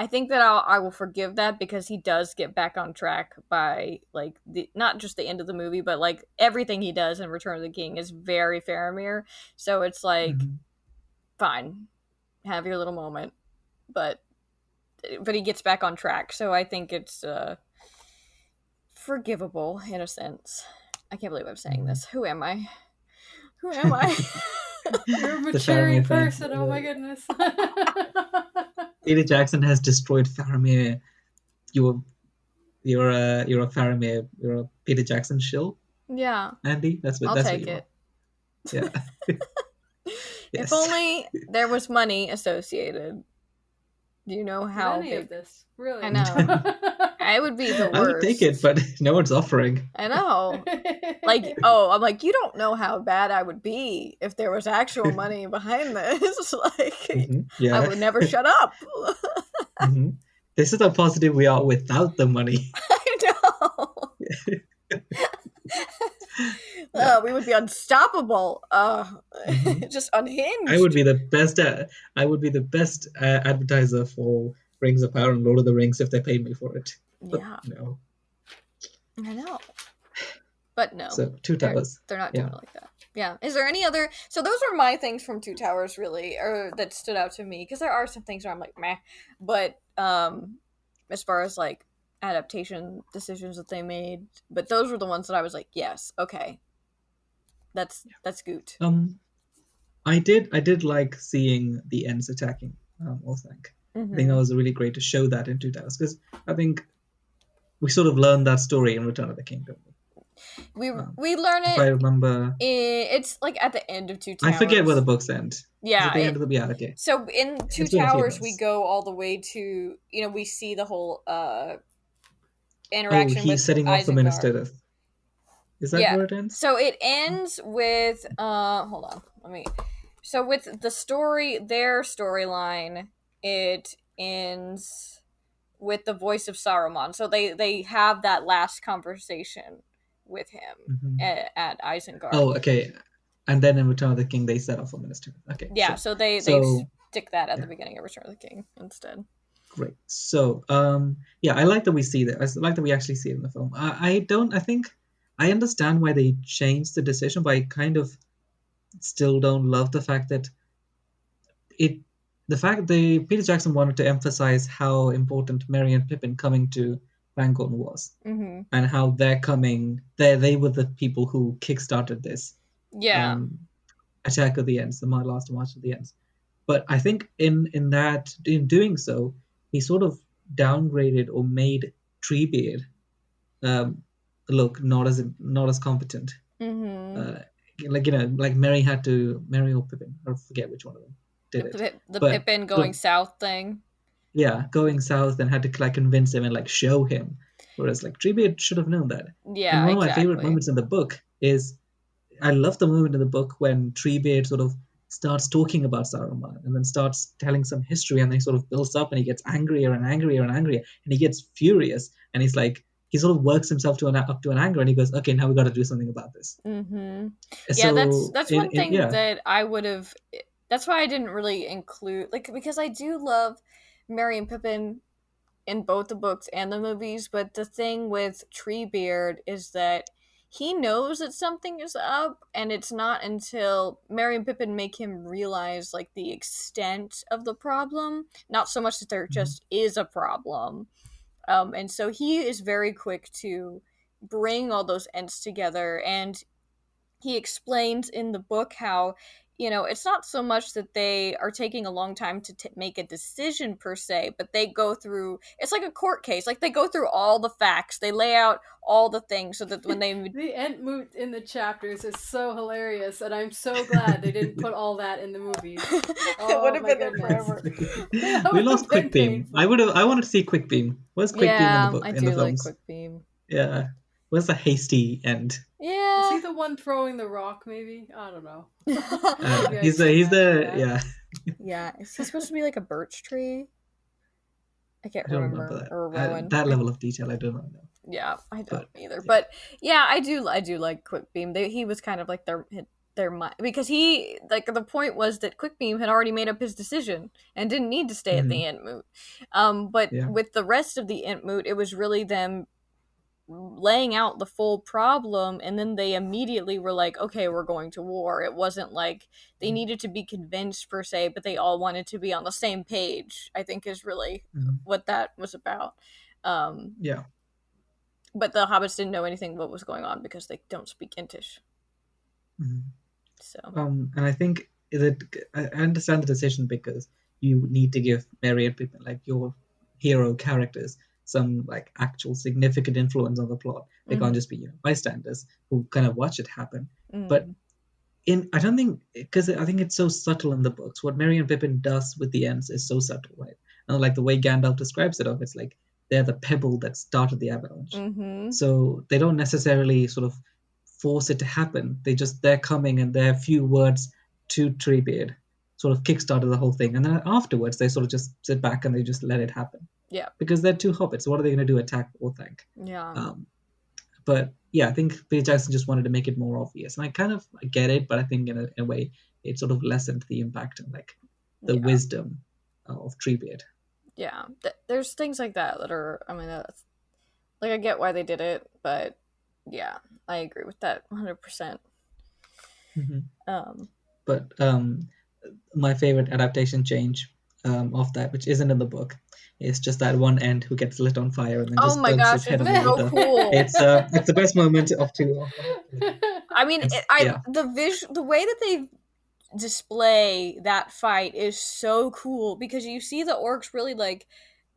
think that I will forgive that because he does get back on track by like not just the end of the movie, but like everything he does in Return of the King is very Faramir. So it's like, Mm-hmm. fine, have your little moment, but he gets back on track. So I think it's forgivable in a sense. I can't believe I'm saying this. Who am I? Who am I? You're a The maturing Faramir fan. person. Oh my goodness. Peter Jackson has destroyed Faramir. You're a Faramir. You're a Peter Jackson shill, Yeah, Andy. That's I'll what take you are. it. Yeah. If Yes. only there was money associated. Do you know how Any of big? this, really? I know. I would be the I would take worst. it, but no one's offering. I know. Like, oh, I'm like, you don't know how bad I would be if there was actual money behind this. Like, I Yeah. would never shut up. hmm This is how positive we are without the money. I know. Yeah. We would be unstoppable. hmm Just I would unhinged. be the best. I would be the best advertiser for Rings of Power and Lord of the Rings if they paid me for it. But Yeah, no. I know. But no, So Two Towers. they're not doing Yeah. it like that. Yeah. Is there any other? So those are my things from Two Towers, really, or that stood out to me because there are some things where I'm like, meh. But as far as like adaptation decisions that they made, but those were the ones that I was like, yes, okay, that's good. I did like seeing the Ents attacking Orthanc. I think that Mm-hmm. was really great to show that in Two Towers because I think we sort of learned that story in Return of the King. We learn If I it. remember, It's like at the end of Two I forget where the Towers. books end. Is it Yeah. the end of the? Yeah, okay. So in Two It's been a few Towers, we months. go all the way to we see the whole Oh, interaction he's with setting off the Isengard. Minister. Is that Yeah. where it ends? So it ends with hold on. Let me. So with the story, their storyline, it ends with the voice of Saruman. So they have that last conversation with him hmm at Isengard. Oh, okay. And then in Return of the King, they set off a Minister. Okay, Yeah. sure. So they So stick that at yeah, the beginning of Return of the King instead. great. So yeah, I like that we see that. I like that we actually see it in the film. I don't. I think I understand why they changed the decision, but I kind of still don't love the fact that it the fact they Peter Jackson wanted to emphasize how important Merry and Pippin coming to Fangorn was, Mm-hmm. and how they're coming. They were the people who kickstarted this Yeah. attack of the Ents, the last march of the Ents. But I think in doing so, he sort of downgraded or made Treebeard um, look not as competent. Mm-hmm. Like Merry or Pippin, I forget which one of them did it. The But Pippin sort going of, south thing. yeah, going south and had to like convince him and like show him. Whereas like Treebeard should have known that. And Yeah, one of my favorite exactly. moments in the book is I love the moment in the book when Treebeard sort of starts talking about Saruman and then starts telling some history and then he sort of builds up and he gets angrier and angrier and angrier and he gets furious and he's like he sort of works himself up to an anger and he goes, okay, now we got to do something about this. Mm-hmm. Yeah, So that's one thing yeah. that I would have. That's why I didn't really include because I do love Merry and Pippin in both the books and the movies, but the thing with Treebeard is that he knows that something is up, and it's not until Merry and Pippin make him realize like the extent of the problem, not so much that there Mhm. just is a problem, And so he is very quick to bring all those ents together, and he explains in the book how, it's not so much that they are taking a long time to make a decision per se, but they go through, it's like a court case. Like, they go through all the facts, they lay out all the things so that when they the Entmoot in the chapters is so hilarious, and I'm so glad they didn't put all that in the movies. It would have been there forever. We lost Quickbeam. I wanted to see Quickbeam. Where's Quickbeam in the book? I in the do like films? Quickbeam. Yeah. Where's the hasty end? Yeah. Is he the one throwing the rock, maybe? I don't know. He's the yeah. Yeah. Is he supposed to be like a birch tree? I can't remember. that. Or Rowan. That level of detail, I don't know. Yeah, I don't either. Yeah. But yeah, I do like Quickbeam. He was kind of like their because he, like, the point was that Quickbeam had already made up his decision and didn't need to stay at the Entmoot. But with the rest of the Entmoot, it was really them laying out the full problem, and then they immediately were like, okay, we're going to war. It wasn't like they needed to be convinced per se, but they all wanted to be on the same page, I think, is really what that was about. Yeah. But the hobbits didn't know anything what was going on because they don't speak Entish. So and I think that I understand the decision because you need to give Merry and Pippin, like your hero characters, some like actual significant influence on the plot. They can't just be bystanders who kind of watch it happen. But I don't think, because I think it's so subtle in the books. What Merry and Pippin does with the Ents is so subtle, right? And like the way Gandalf describes it, it's like they're the pebble that started the avalanche. So they don't necessarily sort of force it to happen. They're coming, and their few words to Treebeard sort of kickstarted the whole thing. And then afterwards, they sort of just sit back and they just let it happen. Yeah. Because they're two hobbits. What are they going to do? Attack or thank? Yeah. But yeah, I think Peter Jackson just wanted to make it more obvious. And I get it, but I think in a way, it sort of lessened the impact and like the wisdom of Treebeard. Yeah. There's things like that are, I mean, that's, like, I get why they did it, but yeah, I agree with that 100%. But my favorite adaptation change of that, which isn't in the book, is just that one Ent who gets lit on fire and then just dunks his head on the water. Cool. It's the best moment of two. I mean, the way that they display that fight is so cool, because you see the orcs really like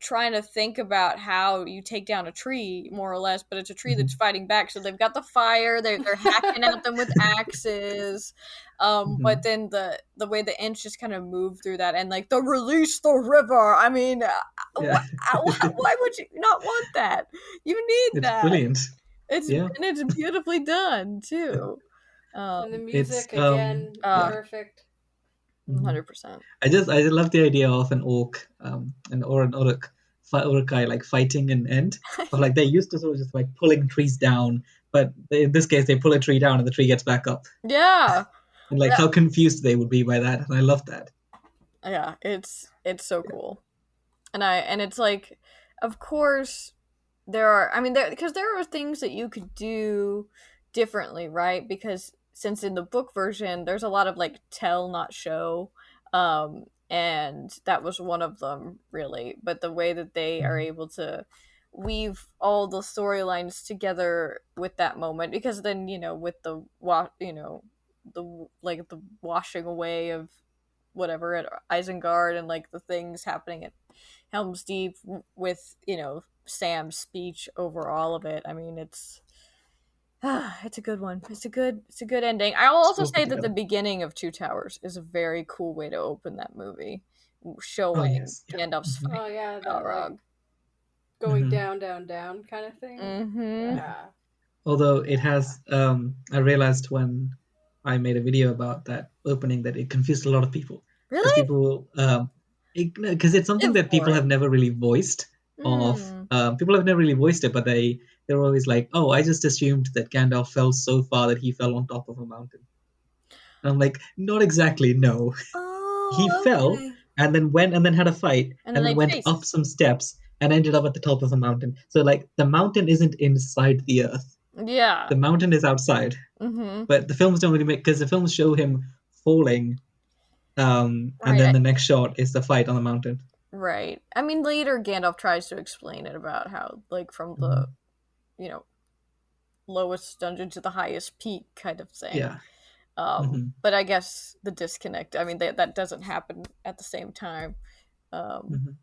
trying to think about how you take down a tree, more or less, but it's a tree that's fighting back. So they've got the fire, they're hacking at them with axes, but then the way the Ents just kind of move through that, and like the release the river. I mean, why would you not want that? You need it's that. Brilliant. And it's beautifully done too. And the music again, perfect. 100%. I just love the idea of an orc, or an Uruk-hai like fighting an Ent. Of like, they used to sort of just like pulling trees down, but in this case they pull a tree down and the tree gets back up. Yeah. And like how confused they would be by that, and I love that. Yeah, it's so cool. And it's like, of course there are things that you could do differently, right? Because since in the book version there's a lot of like tell not show, and that was one of them, really. But the way that they are able to weave all the storylines together with that moment, because then with the washing away of whatever at Isengard, and like the things happening at Helm's Deep with Sam's speech over all of it. I mean, it's a good one. It's a good ending. I'll also say that the beginning of Two Towers is a very cool way to open that movie, showing Gandalf's fight. Oh yeah, that like, going down kind of thing. Yeah. Although it has, I realized when I made a video about that opening that it confused a lot of people. Really? Because people, because it's something that people have never really voiced. People have never really voiced it, but they're always like, oh, I just assumed that Gandalf fell so far that he fell on top of a mountain. And I'm like, not exactly, no. He fell and then went and then had a fight and then went up some steps and ended up at the top of a mountain. So like the mountain isn't inside the earth. Yeah. The mountain is outside. But the films don't really make, because the films show him falling, and then the next shot is the fight on the mountain. Right. I mean, later Gandalf tries to explain it about how, like, from the, Mhm. you know, lowest dungeon to the highest peak kind of thing. Yeah. Hmm. But I guess the disconnect, I mean, that doesn't happen at the same time. Um,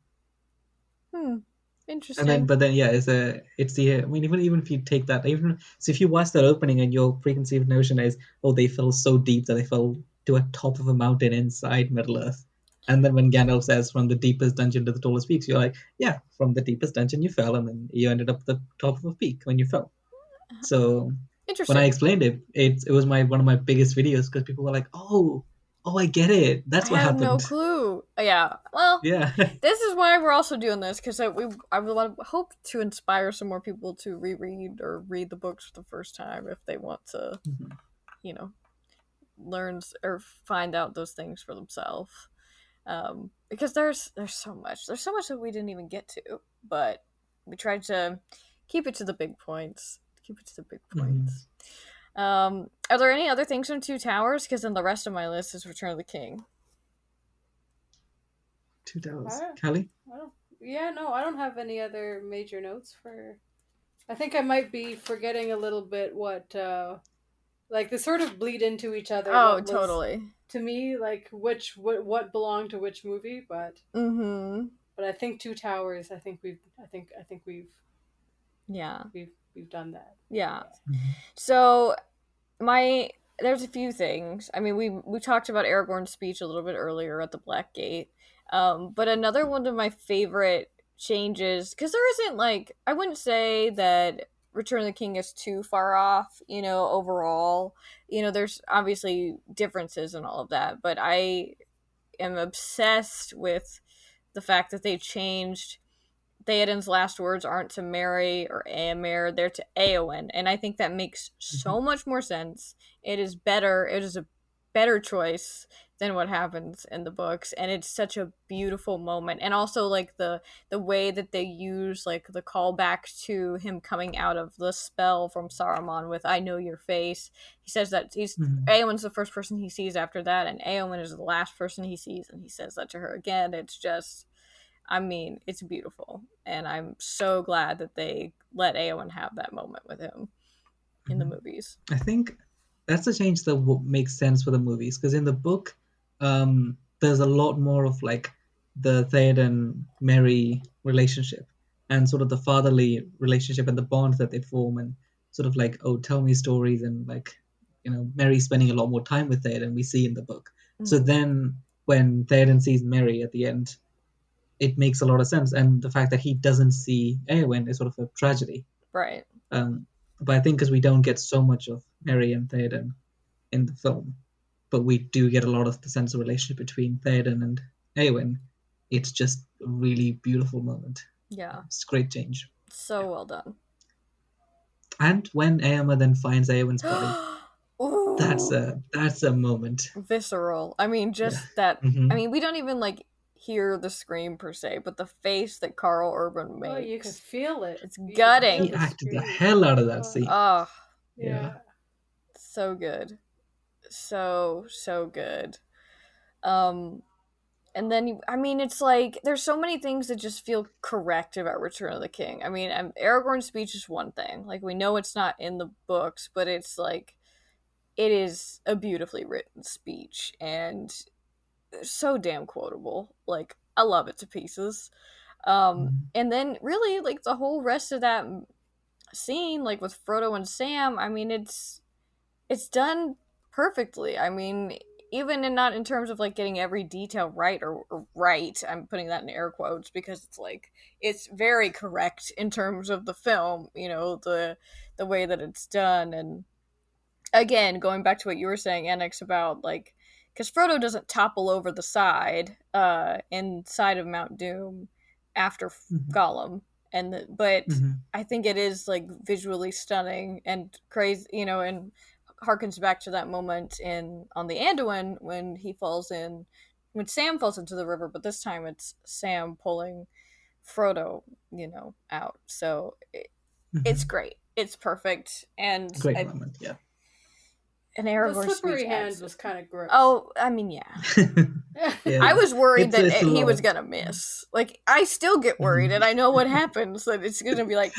Hmm. hmm, And then, interesting. but then, yeah, it's the, I mean, even if you take that, even so, if you watch that opening and your preconceived notion is, oh, they fell so deep that they fell to a top of a mountain inside Middle Earth. And then when Gandalf says from the deepest dungeon to the tallest peaks, you're like, yeah, from the deepest dungeon you fell, and then you ended up at the top of a peak when you fell. So when I Interesting. explained it, it was my one of my biggest videos because people were like, oh, I get it. I That's what had no happened. clue. Yeah. Well, Yeah. this is why we're also doing this because I would hope to inspire some more people to reread or read the books for the first time if they want to, Mhm. you know, learn or find out those things for themselves. Because there's so much. There's so much that we didn't even get to, but we tried to keep it to the big points. Keep it to the big Mhm. points. Are there any other things from Two Towers? Because then the rest of my list is Return of the King. Two I Towers. don't, Callie? I don't, yeah, no, I don't have any other major notes for. I think I might be forgetting a little bit what, like they sort of bleed into each other. Oh, What was totally. to me like what belonged to which movie, Mm-hmm. but I think Two Towers. I think Yeah. we've done that. Yeah. Yeah. Mhm. So my there's a few things. I mean, we talked about Aragorn's speech a little bit earlier at the Black Gate, but another one of my favorite changes because there isn't like I wouldn't say that Return of the King is too far off. Overall, there's obviously differences and all of that, but I am obsessed with the fact that they changed Theoden's last words aren't to Mary or Éomer, they're to Éowyn. And I think that makes Mhm. so much more sense. It is better. It is a better choice than what happens in the books. And it's such a beautiful moment. And also like the way that they use like the callback to him coming out of the spell from Saruman with I know your face. He says that he's Mhm. Éowyn's the first person he sees after that, and Éowyn is the last person he sees, and he says that to her again. It's just I mean, it's beautiful, and I'm so glad that they let Aowen have that moment with him in the Mhm. movies. I think that's a change that makes sense for the movies because in the book, there's a lot more of like the Theoden Merry relationship and sort of the fatherly relationship and the bond that they form and sort of like, oh, tell me stories and like, Merry spending a lot more time with Theoden we see in the book. So Mm, then when Theoden sees Merry at the end, it makes a lot of sense. And the fact that he doesn't see Eowyn is sort of a tragedy. right. Um, but I think because we don't get so much of Merry and Theoden in the film, but we do get a lot of the sense of relationship between Theoden and Eowyn, it's just a really beautiful moment. Yeah. It's a great change. Yeah. So well done. And when Eomer then finds Eowyn's body, that's Ooh, a moment. visceral. I mean, Yeah. just that. I Hmm. mean, we don't even like hear the scream per se, but the face that Carl Urban Oh, you can makes, feel it. it's You can feel He gutting. the acted the scream. hell out of that Oh, scene. Oh, Yeah. yeah. so good. So good. Um, and then I mean it's like there's so many things that just feel correct about Return of the King. I mean, Aragorn's speech is one thing, like we know it's not in the books, but it's like it is a beautifully written speech and so damn quotable. Like I love it to pieces. Mhm. And then really like the whole rest of that scene, like with Frodo and Sam, I mean it's done perfectly. I mean, even in not in terms of like getting every detail right or right. I'm putting that in air quotes because it's like it's very correct in terms of the film. The way that it's done, and again, going back to what you were saying, Annex, about like because Frodo doesn't topple over the side inside of Mount Doom after Mhm. Gollum, but Mhm. I think it is like visually stunning and crazy, and harkens back to that moment in on the Anduin when Sam falls into the river, but this time it's Sam pulling Frodo, out. So it's Mhm. great. It's perfect, and Great moment. Yeah. And The Aragorn's slippery speech hand adds. was kind of gross. Oh, I mean, yeah. Yeah, I was worried that it's a he lot. was gonna miss. Like, I still get worried, Mhm. and I know what happens. That it's gonna be like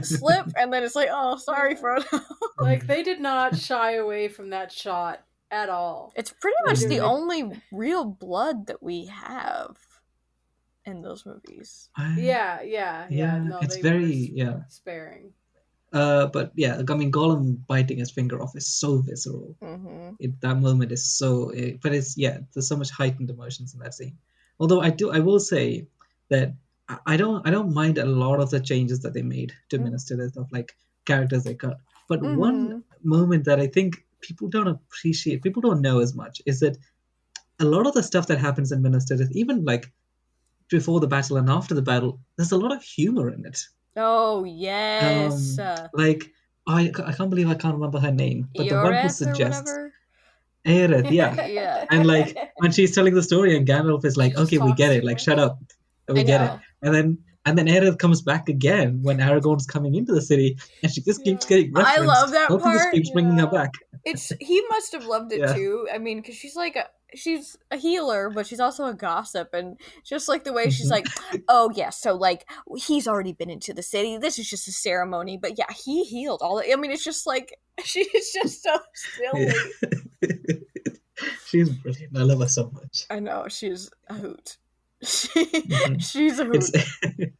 slip, and then it's like, oh, sorry, Yeah. Frodo. Like, they did not shy away from that shot at all. It's pretty They much did the make only real blood that we have in those movies. yeah. No, It's they were very sparing. But yeah, I mean, Gollum biting his finger off is so visceral. Mm-hmm. That moment is so, but it's there's so much heightened emotions in that scene. Although I will say that I don't mind a lot of the changes that they made to Mm-hmm. Minas Tirith of like characters they cut. But one Mm-hmm. moment that I think people don't appreciate, people don't know as much, is that a lot of the stuff that happens in Minas Tirith, even like before the battle and after the battle, there's a lot of humor in it. Oh yes, Like I can't believe I can't remember her name, but the one who Eoreth or suggests whatever. Aerith, yeah. Yeah, And like when she's telling the story and Gandalf is She like, just okay, we talks get too it, like shut much. up. We I get it. know. And then Aerith comes back again when Aragorn's coming into the city and she just keeps Yeah. getting I love referenced. that Tolkien just part. keeps bringing her Yeah. back. He must have loved it Yeah. too. I mean, because she's a healer, but she's also a gossip, and just like the way she's Mhm. like, oh yeah, so like he's already been into the city. This is just a ceremony, but yeah, he healed all. I mean, it's just like she's just so silly. Yeah. She's brilliant. I love her so much. I know she's a hoot. Mhm. She's a It's hoot.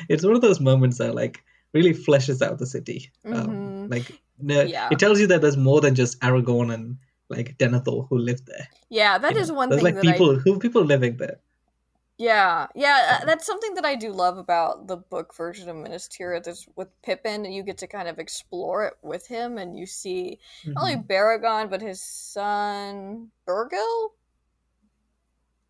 it's one of those moments that like really fleshes out the city. Mm-hmm. Like no, Yeah. it tells you that there's more than just Aragorn and like Denethor who live there. Yeah, that You is know, one there's thing like that I people living there. Yeah, Yeah. that's something that I do love about the book version of Minas Tirith is with Pippin, you get to kind of explore it with him, and you see not only Mhm. Baragon but his son Burgil.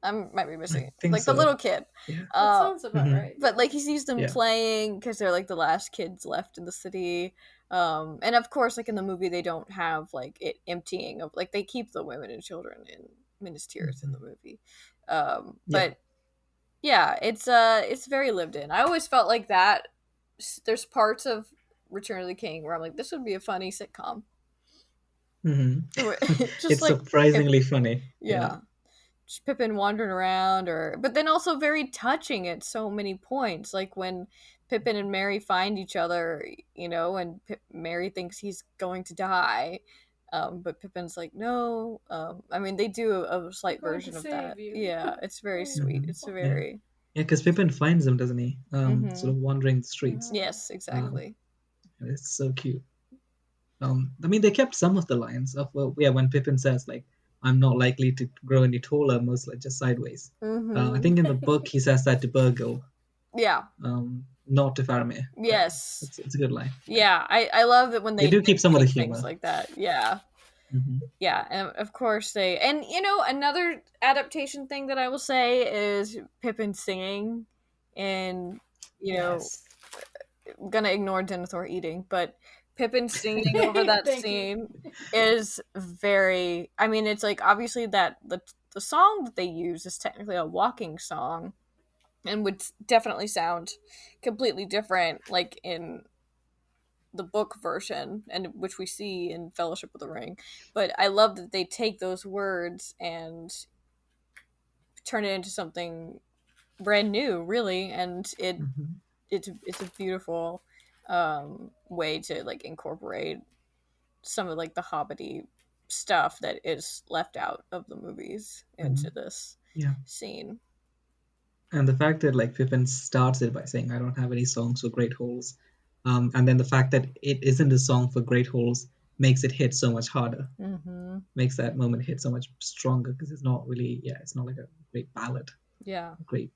I might be I missing it, think like the so. little kid. Yeah. That sounds about Mhm. right. But like he sees them Yeah. playing because they're like the last kids left in the city. And of course, like in the movie, they don't have like it emptying of like they keep the women and children in Minas Tirith in the movie. Yeah. But yeah, it's very lived in. I always felt like that. There's parts of Return of the King where I'm like, this would be a funny sitcom. Mhm. Just It's like surprisingly funny. Yeah. yeah, just Pippin wandering around, or but then also very touching at so many points. Like when Pippin and Merry find each other, and Merry thinks he's going to die. But Pippin's like, no. I mean, they do a slight Going to version of save that. you. Yeah, it's very Oh. sweet. Mhm. It's a Yeah. very Yeah, because Pippin finds him, doesn't he? Sort Mhm. of wandering the streets. Yes, exactly. And it's so cute. I mean, they kept some of the lines of when Pippin says like, "I'm not likely to grow any taller, most like just sideways." I Mm-hmm. think in the book he says that to Burgle, Yeah. not to Faramir. But Yes. it's a good line. Yeah. I love it when They they do keep some of the take things humor. like that. Yeah. Mhm. Yeah. And of course another adaptation thing that I will say is Pippin singing, and Yes. gonna ignore Denethor eating, but Pippin singing over that Thank scene is very. I mean, it's like obviously that the song that they use is technically a walking song, and would definitely sound completely different, like in the book version, and which we see in Fellowship of the Ring. But I love that they take those words and turn it into something brand new, really, and Mhm. it's a beautiful way to like incorporate some of like the hobbity stuff that is left out of the movies into Mhm. this Yeah. scene. And the fact that like Pippin starts it by saying, "I don't have any songs for Great Halls," and then the fact that it isn't a song for Great Halls makes it hit so much harder. Mm-hmm. Makes that moment hit so much stronger because it's not really, it's not like a great ballad, Yeah. a great,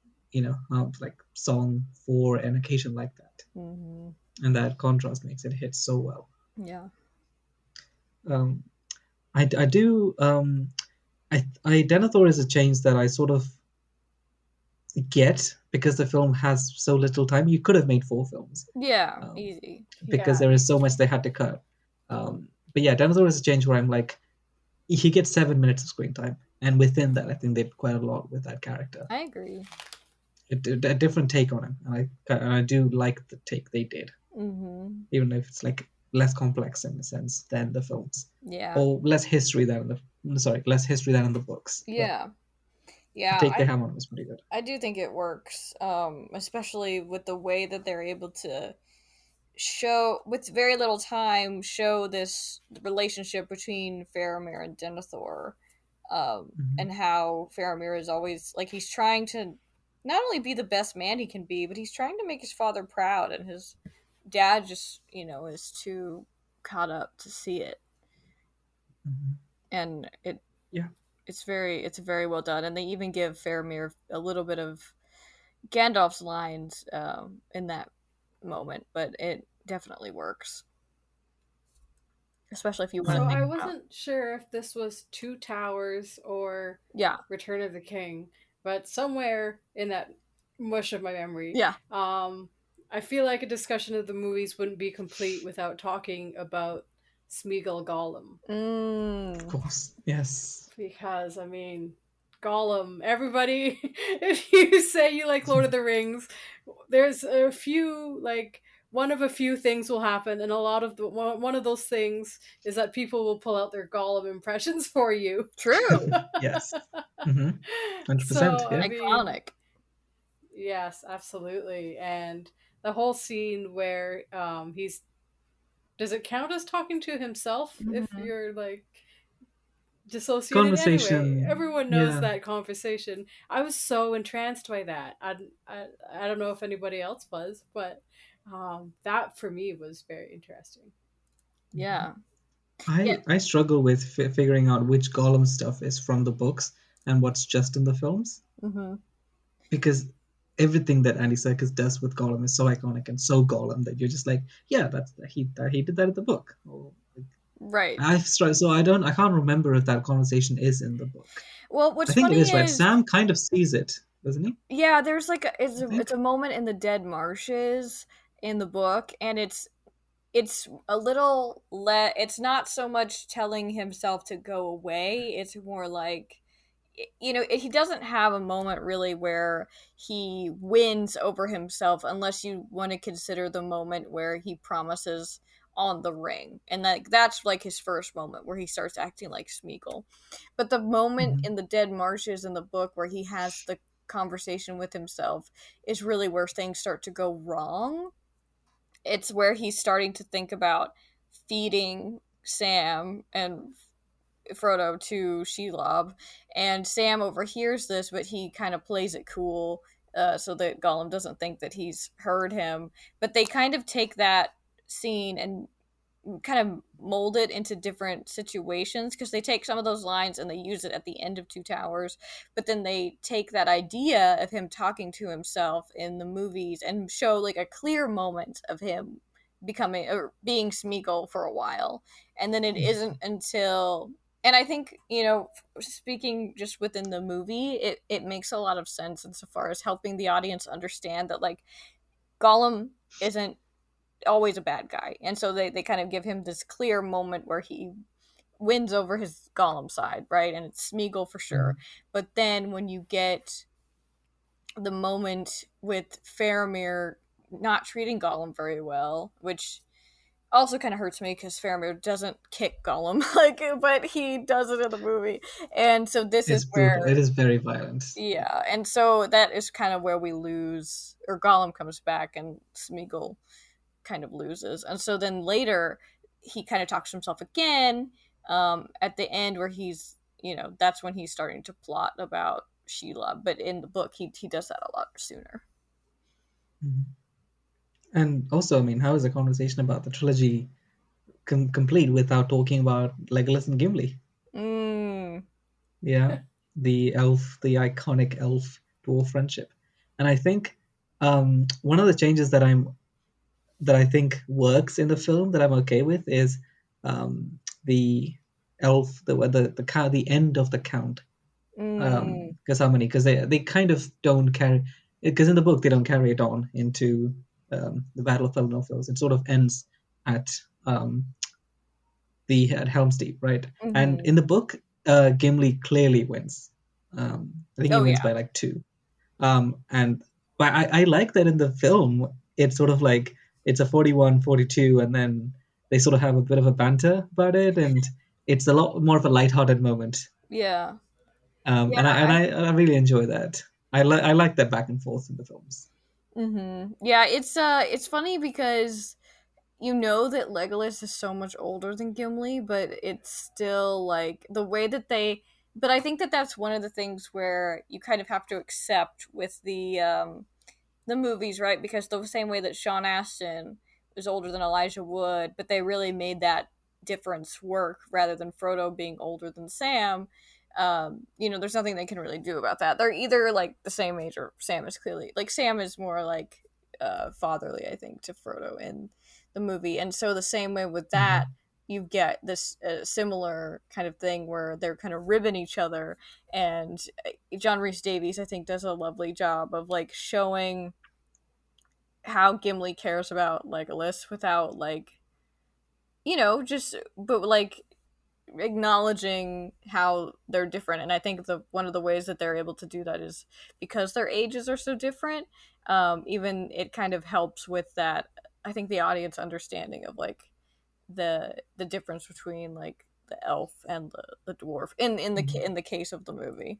like song for an occasion like that. Mm-hmm. And that contrast makes it hit so well. Yeah. Um, I do, Denethor is a change that I sort of get because the film has so little time. You could have made 4 films. Yeah. Easy. Because Yeah. there is so much they had to cut. But yeah, Denethor is a change where I'm like, he gets 7 minutes of screen time, and within that, I think they did quite a lot with that character. I agree. A different take on him, and I do like the take they did, Mm-hmm. even if it's like less complex in a sense than the films. Yeah. or less history than in the less history than in the books. But Yeah. the Yeah, take they have on it was pretty good. I do think it works, especially with the way that they're able to show, with very little time, show this relationship between Faramir and Denethor, Hmm. and how Faramir is always like he's trying to not only be the best man he can be, but he's trying to make his father proud, and his dad just is too caught up to see it, Hmm. and Yeah. it's very well done, and they even give Faramir a little bit of Gandalf's lines in that moment, but it definitely works, especially if you want to So think I about. wasn't sure if this was Two Towers or Yeah, Return of the King, but somewhere in that mush of my memory, yeah. I feel like a discussion of the movies wouldn't be complete without talking about Smeagol Gollum. Of Mm, course. Yes. Because, I mean, Gollum, everybody, if you say you like Lord of the Rings, there's a few, like, one of a few things will happen, and a lot of one of those things is that people will pull out their Gollum impressions for you. true. Yes. Hmm. 100%. So, I Yeah. mean, Iconic. yes, absolutely. And the whole scene where he's does it count as talking to himself if Hmm. you're like dissociated? Anyway, Conversation. everyone knows Yeah. that conversation. I was so entranced by that. I don't know if anybody else was, but that for me was very interesting. Mhm. Yeah, yeah. I struggle with figuring out which Gollum stuff is from the books and what's just in the films, Hmm. because everything that Andy Serkis does with Gollum is so iconic and so Gollum that you're just like, yeah, he did that in the book. Or, like, Right. so I can't remember if that conversation is in the book. Well, I what's think it funny is, right. is, Sam kind of sees it, doesn't he? yeah, there's like I it's think. a moment in the Dead Marshes in the book, and it's a little it's not so much telling himself to go away, it's more like he doesn't have a moment really where he wins over himself, unless you want to consider the moment where he promises on the ring, and like that's like his first moment where he starts acting like Smeagol. But the moment Hmm. in the Dead Marshes in the book where he has the conversation with himself is really where things start to go wrong. It's where he's starting to think about feeding Sam and Frodo to Shelob, and Sam overhears this, but he kind of plays it cool, so that Gollum doesn't think that he's heard him. But they kind of take that scene and kind of mold it into different situations, because they take some of those lines and they use it at the end of Two Towers, but then they take that idea of him talking to himself in the movies and show like a clear moment of him becoming or being Smeagol for a while, and then it isn't until, and I think speaking just within the movie, it makes a lot of sense insofar as helping the audience understand that like Gollum isn't always a bad guy, and so they kind of give him this clear moment where he wins over his Gollum side, right? And it's Smeagol for sure. But then when you get the moment with Faramir not treating Gollum very well, which also kind of hurts me because Faramir doesn't kick Gollum, like, but he does it in the movie, and so this is It's brutal. It where, is very violent. yeah, and so that is kind of where we lose, or Gollum comes back and Smeagol kind of loses. And so then later he kind of talks to himself again, at the end where he's, that's when he's starting to plot about Sheila. But in the book, he does that a lot sooner. Mhm. And also, I mean, how is a conversation about the trilogy complete without talking about Legolas and Gimli? Mm. Yeah, the iconic elf dwarf friendship. And I think one of the changes that I think works in the film that I'm okay with is the elf the end of the count. Mm. Because how many? Because they kind of don't carry, because in the book they don't carry it on into the Battle of Feldenfels. It sort of ends at at Helm's Deep, right? And Mm-hmm. in the book, Gimli clearly wins. I think he Oh wins yeah. by like two. And but I like that in the film. It's sort of like it's a 41-42, and then they sort of have a bit of a banter about it, and it's a lot more of a lighthearted moment. Yeah. And Yeah. I really enjoy that. I like that back and forth in the films. Yeah, it's funny because you know that Legolas is so much older than Gimli, but it's still like the way that they. But I think that that's one of the things where you kind of have to accept with the movies, right? Because the same way that Sean Astin is older than Elijah Wood, but they really made that difference work rather than Frodo being older than Sam. There's nothing they can really do about that. They're either like the same age or Sam is clearly like Sam is more like fatherly, I think, to Frodo in the movie. And so the same way with that, Hmm. you get this similar kind of thing where they're kind of ribbing each other. And John Rhys Davies, I think, does a lovely job of like showing how Gimli cares about Legolas without like just but like acknowledging how they're different. And I think the one of the ways that they're able to do that is because their ages are so different. Even it kind of helps with that. I think the audience understanding of like the difference between like the elf and the dwarf Hmm. in the case of the movie.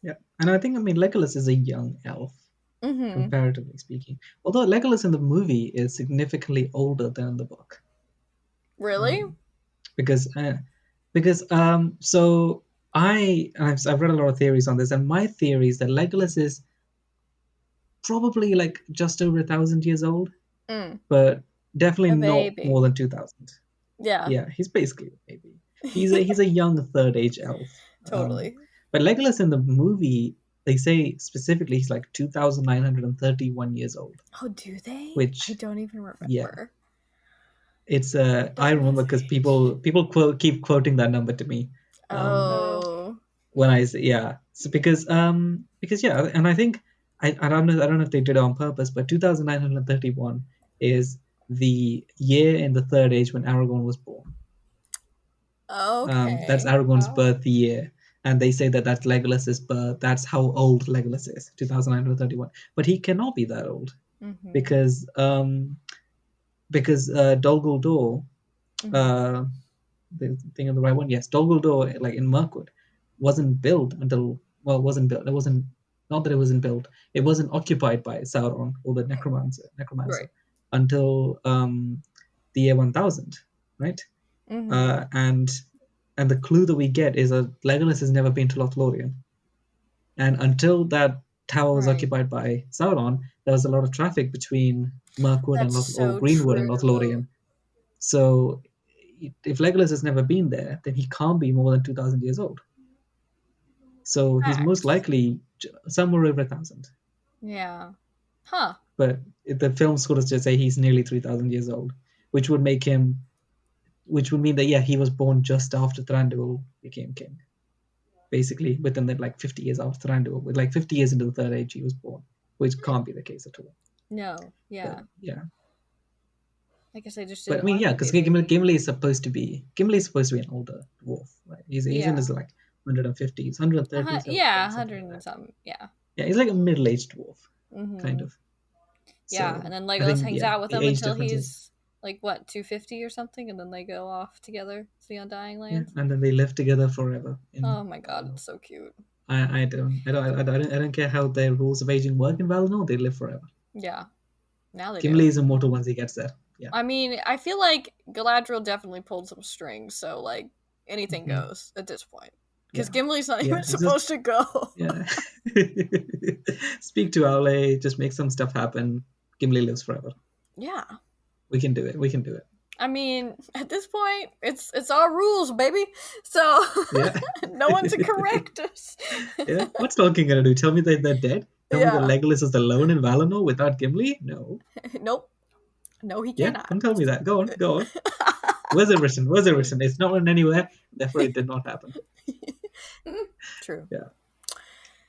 Yeah, and I think, I mean, Legolas is a young elf, Mm-hmm. comparatively speaking. Although Legolas in the movie is significantly older than in the book, Really? um, because so I've read a lot of theories on this, and my theory is that Legolas is probably like just over 1,000 years old, Mm, but definitely a not more baby. than 2,000. Yeah. Yeah, he's basically a baby. He's a young third age elf. Um, Totally. but Legolas in the movie, they say specifically he's like 2,931 years old, Oh, do they? I which, don't even yeah, remember. it's I I don't know remember their because age. people keep quoting that number to me, um, Oh. Oh, when I say, yeah, so because yeah, and I think I don't know if they did it on purpose, but 2,931 is the year in the third age when Aragorn was born. That's okay. Aragorn's Oh. birth year, and they say that that's Legolas's birth. That's how old Legolas is, 2,931. But he cannot be that old Mm-hmm. because Dol Guldur, Mm-hmm. uh, the thing of the right one, yes, Dol Guldur, like in Mirkwood, wasn't built until, well, it wasn't built. It wasn't, not that it wasn't built. It wasn't occupied by Sauron or the necromancer Right. until the year 1,000, right? Mm-hmm. Uh, and and the clue that we get is that Legolas has never been to Lothlorien, and until that tower was Right. occupied by Sauron, there was a lot of traffic between Mirkwood and That's or so Greenwood and true. Lothlorien. So if Legolas has never been there, then he can't be more than 2,000 years old. So he's most Facts. likely somewhere over 1,000. Yeah. Huh. But the film sort of just say he's nearly 3,000 years old, which would make him, which would mean that, yeah, he was born just after Thranduil became king. Basically, within the like 50 years after Thranduil, with like 50 years into the third age, he was born, which can't be the case at all. No. But Yeah. yeah, I guess I just but I didn't mean, want him yeah, to be because a baby. Gimli is supposed to be an older dwarf, right? He's in Yeah. his like 150s, 130s, I would Yeah. say, something like 100 and that. something. Yeah. Yeah, he's like a middle-aged dwarf, kind Mm-hmm. of. Yeah. And So then I Legolas think, hangs yeah, out with the him age until difference is, he's like what 250 or something, and then they go off together to the Undying yeah, Lands. and then they live together forever in Oh my god, Valinor. it's so cute. I don't care how their rules of aging work in Valinor. They live forever. Yeah. Now they Gimli do. is immortal once he gets there. Yeah. I mean, I feel like Galadriel definitely pulled some strings, so like anything Hmm. goes at this point. Because Yeah. Gimli's not Yeah. even It's just, supposed to go. yeah. Speak to Aule, just make some stuff happen. Gimli lives forever. Yeah. We can do it. We can do it. I mean, at this point, it's our rules, baby. So Yeah. no one to correct us. Yeah. What's Tolkien gonna do? Tell me that they're dead? Tell me that Yeah. Legolas is alone in Valinor without Gimli? No. Nope. No, he Yeah, cannot. don't tell me that. Go on, go on. Where's it written? Where's it written? It's not written anywhere, therefore it did not happen. True. Yeah,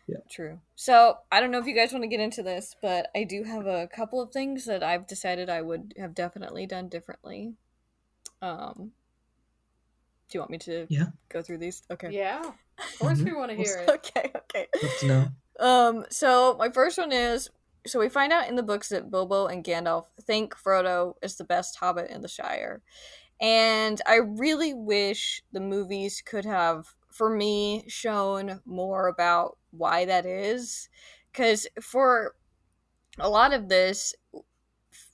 yeah. True. So I don't know if you guys want to get into this, but I do have a couple of things that I've decided I would have definitely done differently. Do you want me to Yeah. go through these? Okay. Yeah. Of course Mm-hmm. we want to hear Let's it. Okay, okay. love to know. So my first one is so we find out in the books that Bilbo and Gandalf think Frodo is the best hobbit in the Shire. And I really wish the movies could have, for me, shown more about why that is. Because for a lot of this,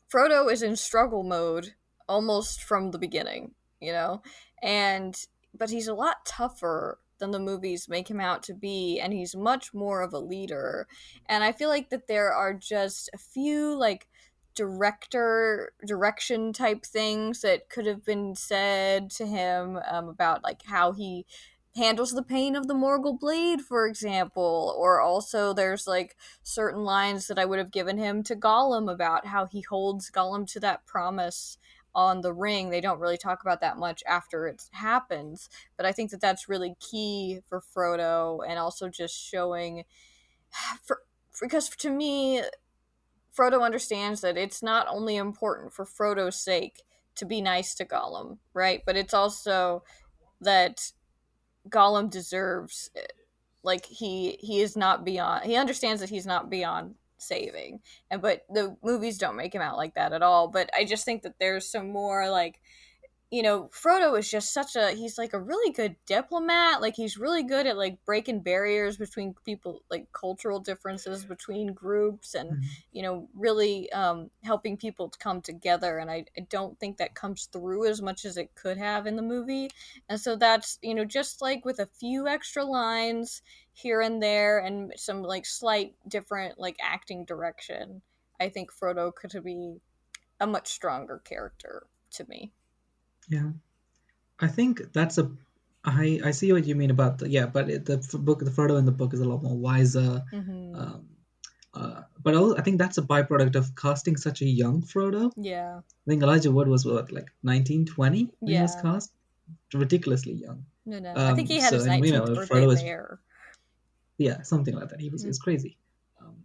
Frodo is in struggle mode almost from the beginning, you know? And but he's a lot tougher than the movies make him out to be, and he's much more of a leader. And I feel like that there are just a few like direction type things that could have been said to him, about like how he handles the pain of the Morgul blade, for example. Or also there's like certain lines that I would have given him to Gollum about how he holds Gollum to that promise on the ring. They don't really talk about that much after it happens, but I think that that's really key for Frodo, and also just showing for because to me Frodo understands that it's not only important for Frodo's sake to be nice to Gollum, right? But it's also that Gollum deserves it. Like he is not beyond. He understands that he's not beyond saving, and but the movies don't make him out like that at all. But I just think that there's some more like, Frodo is just he's like a really good diplomat. Like he's really good at like breaking barriers between people, like cultural differences between groups, and Mhm. really helping people to come together. And I don't think that comes through as much as it could have in the movie. And so that's, just like with a few extra lines here and there and some like slight different like acting direction, I think Frodo could be a much stronger character to me. Yeah, I think that's a. I see what you mean about but the Frodo in the book is a lot more wiser. Mm-hmm. Um, but also, I think that's a byproduct of casting such a young Frodo. Yeah. I think Elijah Wood was what, like 1920 when he was Yeah. cast, ridiculously young. No. I think he had So his and 19th birthday Frodo was, there. yeah, something like that. He was Mm-hmm. crazy. Um,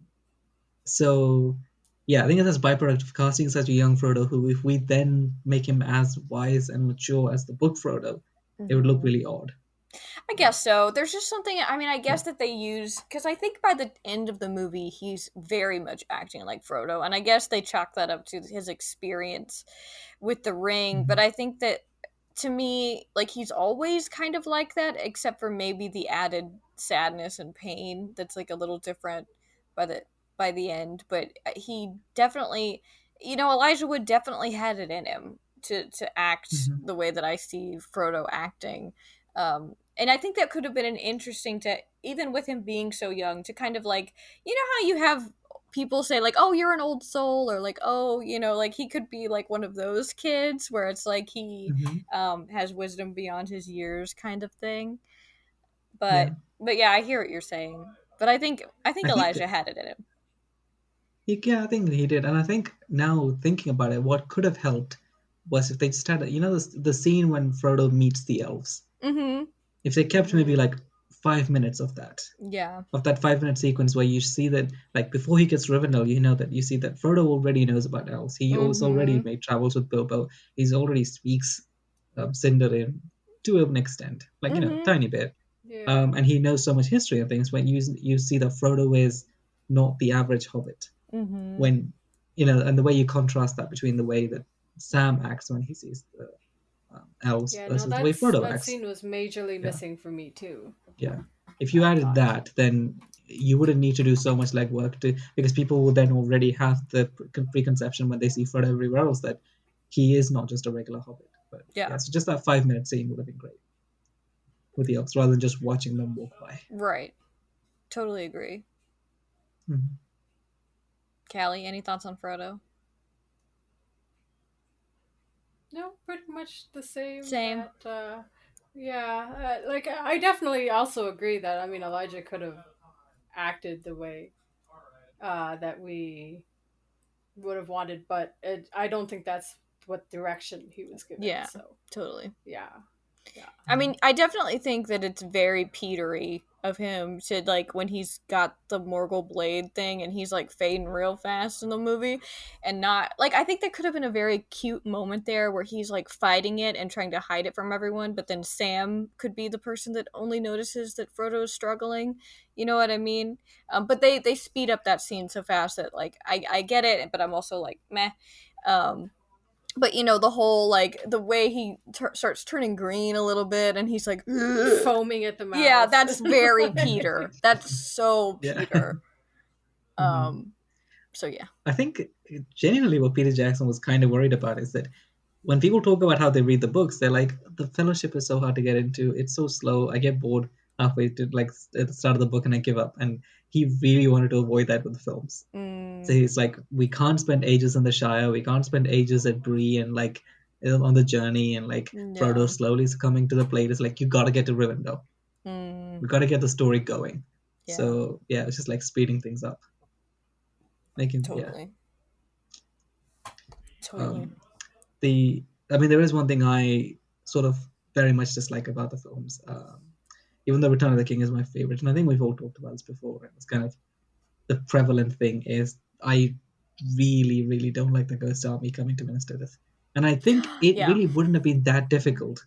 so yeah, I think that's a byproduct of casting such a young Frodo. Who, if we then make him as wise and mature as the book Frodo, it would look Mm-hmm. really odd. I guess so. There's just something, I mean, I Yeah. guess that they use, because I think by the end of the movie, he's very much acting like Frodo. And I guess they chalk that up to his experience with the ring. Mhm. But I think that to me, like, he's always kind of like that, except for maybe the added sadness and pain that's like a little different by the end. But he definitely, Elijah Wood definitely had it in him to act Mhm. the way that I see Frodo acting. And I think that could have been an interesting to, even with him being so young, to kind of like, how you have people say like, oh, you're an old soul, or like, oh, like he could be like one of those kids where it's like he Mhm. has wisdom beyond his years kind of thing. Yeah, But yeah, I hear what you're saying. But I think I think Elijah had it in him. yeah, I think he did, and I think now thinking about it, what could have helped was if they just had, the scene when Frodo meets the elves. Mm-hmm. If they kept maybe Mm-hmm. like 5 minutes Yeah. of that 5 minute sequence where you see that, like, before he gets Rivendell, that you see that Frodo already knows about elves. He also already Mm-hmm. made travels with Bilbo. He's already speaks Sindarin to an extent, like, Mm-hmm. tiny bit. Yeah. And he knows so much history and things. When you see that Frodo is not the average hobbit, Mm-hmm. when and the way you contrast that between the way that Sam acts when he sees the elves Yeah, no, versus the way Frodo that acts. scene was majorly Yeah, missing for me too. yeah. If you I added thought. that, then you wouldn't need to do so much legwork because people will then already have the preconception when they see Frodo everywhere else that he is not just a regular hobbit. But Yeah. yeah, so just that 5 minute scene would have been great with the elves rather than just watching them walk by. Right. Totally agree. Mhm. Callie, any thoughts on Frodo? No, pretty much the same. Same. That yeah, like I definitely also agree that I mean Elijah could have acted the way that we would have wanted, but I don't think that's what direction he was given. Yeah, So totally. yeah, yeah, I mean, I definitely think that it's very Petery of him to like when he's got the Morgul blade thing and he's like fading real fast in the movie, and not like I think there could have been a very cute moment there where he's like fighting it and trying to hide it from everyone, but then Sam could be the person that only notices that Frodo is struggling. You know what I mean? But they speed up that scene so fast that like I get it, but I'm also like meh. Um, but the whole like the way he starts turning green a little bit, and he's like, "Ugh." Foaming at the Yeah, mouth. that's very Peter. That's so Yeah. Peter. Mhm. So yeah. I think genuinely what Peter Jackson was kind of worried about is that when people talk about how they read the books, they're like, the Fellowship is so hard to get into. It's so slow. I get bored halfway to like at the start of the book and I give up. And he really wanted to avoid that with the films. So Mm, he's like, we can't spend ages in the Shire. We can't spend ages at Bree and like on the journey and like Frodo yeah. slowly coming to the plate. It's like, you got to get to Rivendell. Mm, We got to get the story going. yeah. So yeah, it's just like speeding things up. Making, yeah. Totally. Totally. Um, the I mean, there is one thing I sort of very much dislike about the films. Even though Return of the King is my favorite, and I think we've all talked about this before, and it's kind of the prevalent thing is I really, really don't like the Ghost Army coming to Minas Tirith, and I think it Yeah. really wouldn't have been that difficult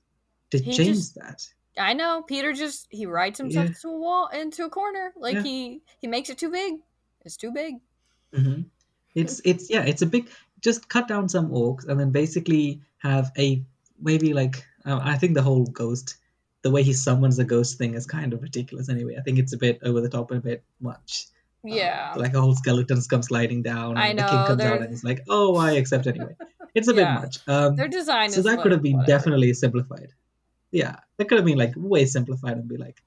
to He change just that. I know Peter just he writes himself Yeah, to a wall into a corner. Like yeah. he makes it too big. It's too big. Hmm. It's yeah, it's a big. Just cut down some orcs and then basically have a maybe like I think the whole ghost, the way he summons the ghost thing is kind of ridiculous. Anyway, I think it's a bit over the top and a bit much. Yeah. Like a whole skeletons come sliding down I and the king know. comes out and he's like, "Oh, I accept anyway." It's a bit Yeah. much. Their design So is that could like have been whatever. definitely simplified. Yeah, that could have been like way simplified and be like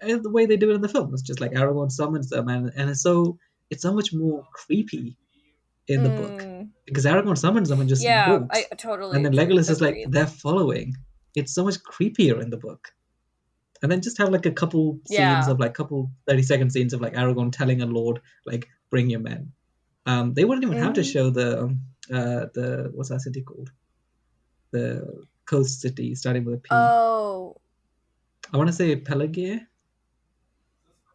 the way they do it in the film. It's just like Aragorn summons them and it's so much more creepy in the book Mm, because Aragorn summons them and just yeah, I walks, and totally then Legolas is like agreed. they're following. It's so much creepier in the book, and then just have like a couple scenes Yeah. of like couple 30-second scenes of like Aragorn telling a lord like bring your men. They wouldn't even have to Hmm. show the what's that city called? The coast city starting with a P. Oh. I want to say Pelagir,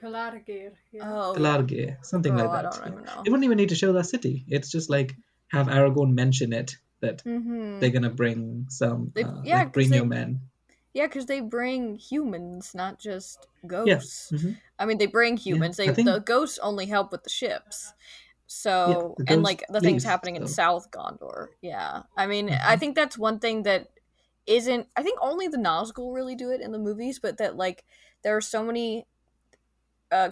Pelargir, yeah. Oh yeah. Pelargir, something Girl, like I that. don't Yeah, even they know. wouldn't even need to show that city. It's just like have Aragorn mention it that they're Mm-hmm. gonna bring some They yeah, like because bring your they men. yeah, because they bring humans, not just Yeah. ghosts. Hmm. I mean, they bring Yeah. humans. I The think ghosts only help with the ships. yeah, So the and ghost like the things leave. happening in So South Gondor. Yeah, I mean, I hmm think that's one thing that isn't. I think only the Nazgul really do it in the movies, but that like there are so many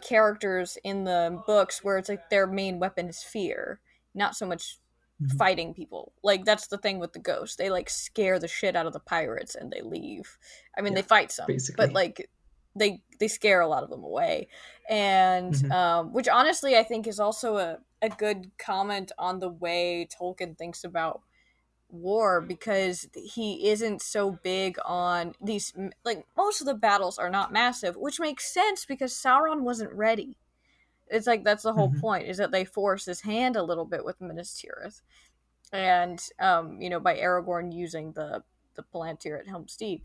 characters in the books where it's like their main weapon is fear, not so much hmm fighting people. Like that's the thing with the ghosts. They like scare the shit out of the pirates and they leave. I mean, they yeah, fight some, but basically. like they scare a lot of them away. And Hmm which honestly I think is also a good comment on the way Tolkien thinks about war, because he isn't so big on these, like most of the battles are not massive, which makes sense because Sauron wasn't ready. It's like that's the whole hmm point, is that they force his hand a little bit with Minas Tirith, and by Aragorn using the Palantir at Helm's Deep.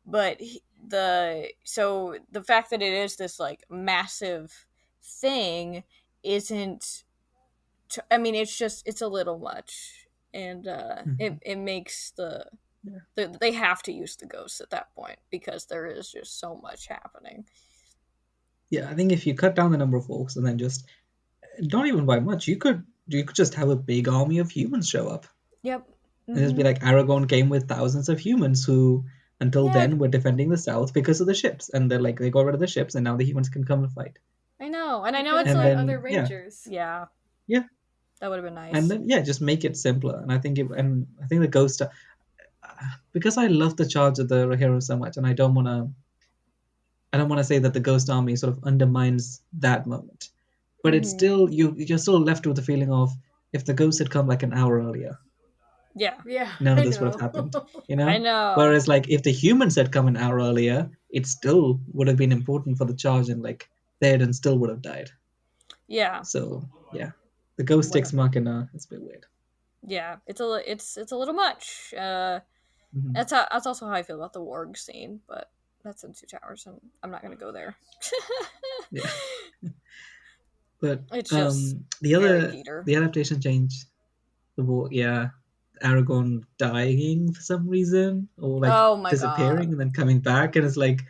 But the fact that it is this like massive thing isn't I mean, it's a little much, and hmm it makes Yeah. they have to use the ghosts at that point because there is just so much happening. Yeah, I think if you cut down the number of orcs and then just not even by much, you could just have a big army of humans show up Yep. and just be Mm-hmm. like Aragorn came with thousands of humans who until Yeah, then were defending the south because of the ships, and they're like they got rid of the ships and now the humans can come and fight. I know, and I You know could it's have And had like other then yeah, rangers. yeah, yeah, that would have been and nice. then yeah, just make it simpler. And I think the ghost because I love the charge of the hero so much, and I don't want to say that the ghost army sort of undermines that moment, but it's Mm-hmm. still you're still left with the feeling of if the ghost had come like an hour earlier, Yeah, Yeah, none of I this would have know. happened, you I know. know. Whereas like if the humans had come an hour earlier, it still would have been important for the charge, and like Theoden still would have died. Yeah, So yeah, the ghost ex whatever. machina is a bit weird. Yeah, it's a little much. Hmm. That's also how I feel about the warg scene, but that's in Two Towers, and I'm not gonna go there. Yeah, but It's just the very other Peter. the adaptation change the war, yeah, Aragorn dying for some reason or like Oh my disappearing god! and then coming back, and it's like,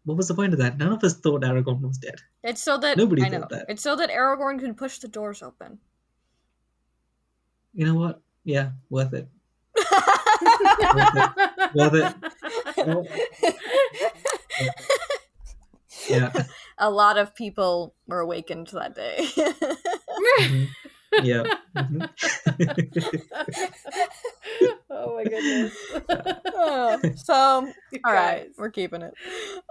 what was the point of that? None of us thought Aragorn was dead. It's so that Nobody I thought know that. it's so that Aragorn can push the doors open. You know what? Yeah, worth it. Worth it. Worth it. Oh, worth it. Yeah. A lot of people were awakened that day. Hmm. Yeah. Hmm. Oh my goodness. So, You all right, guys. we're keeping it.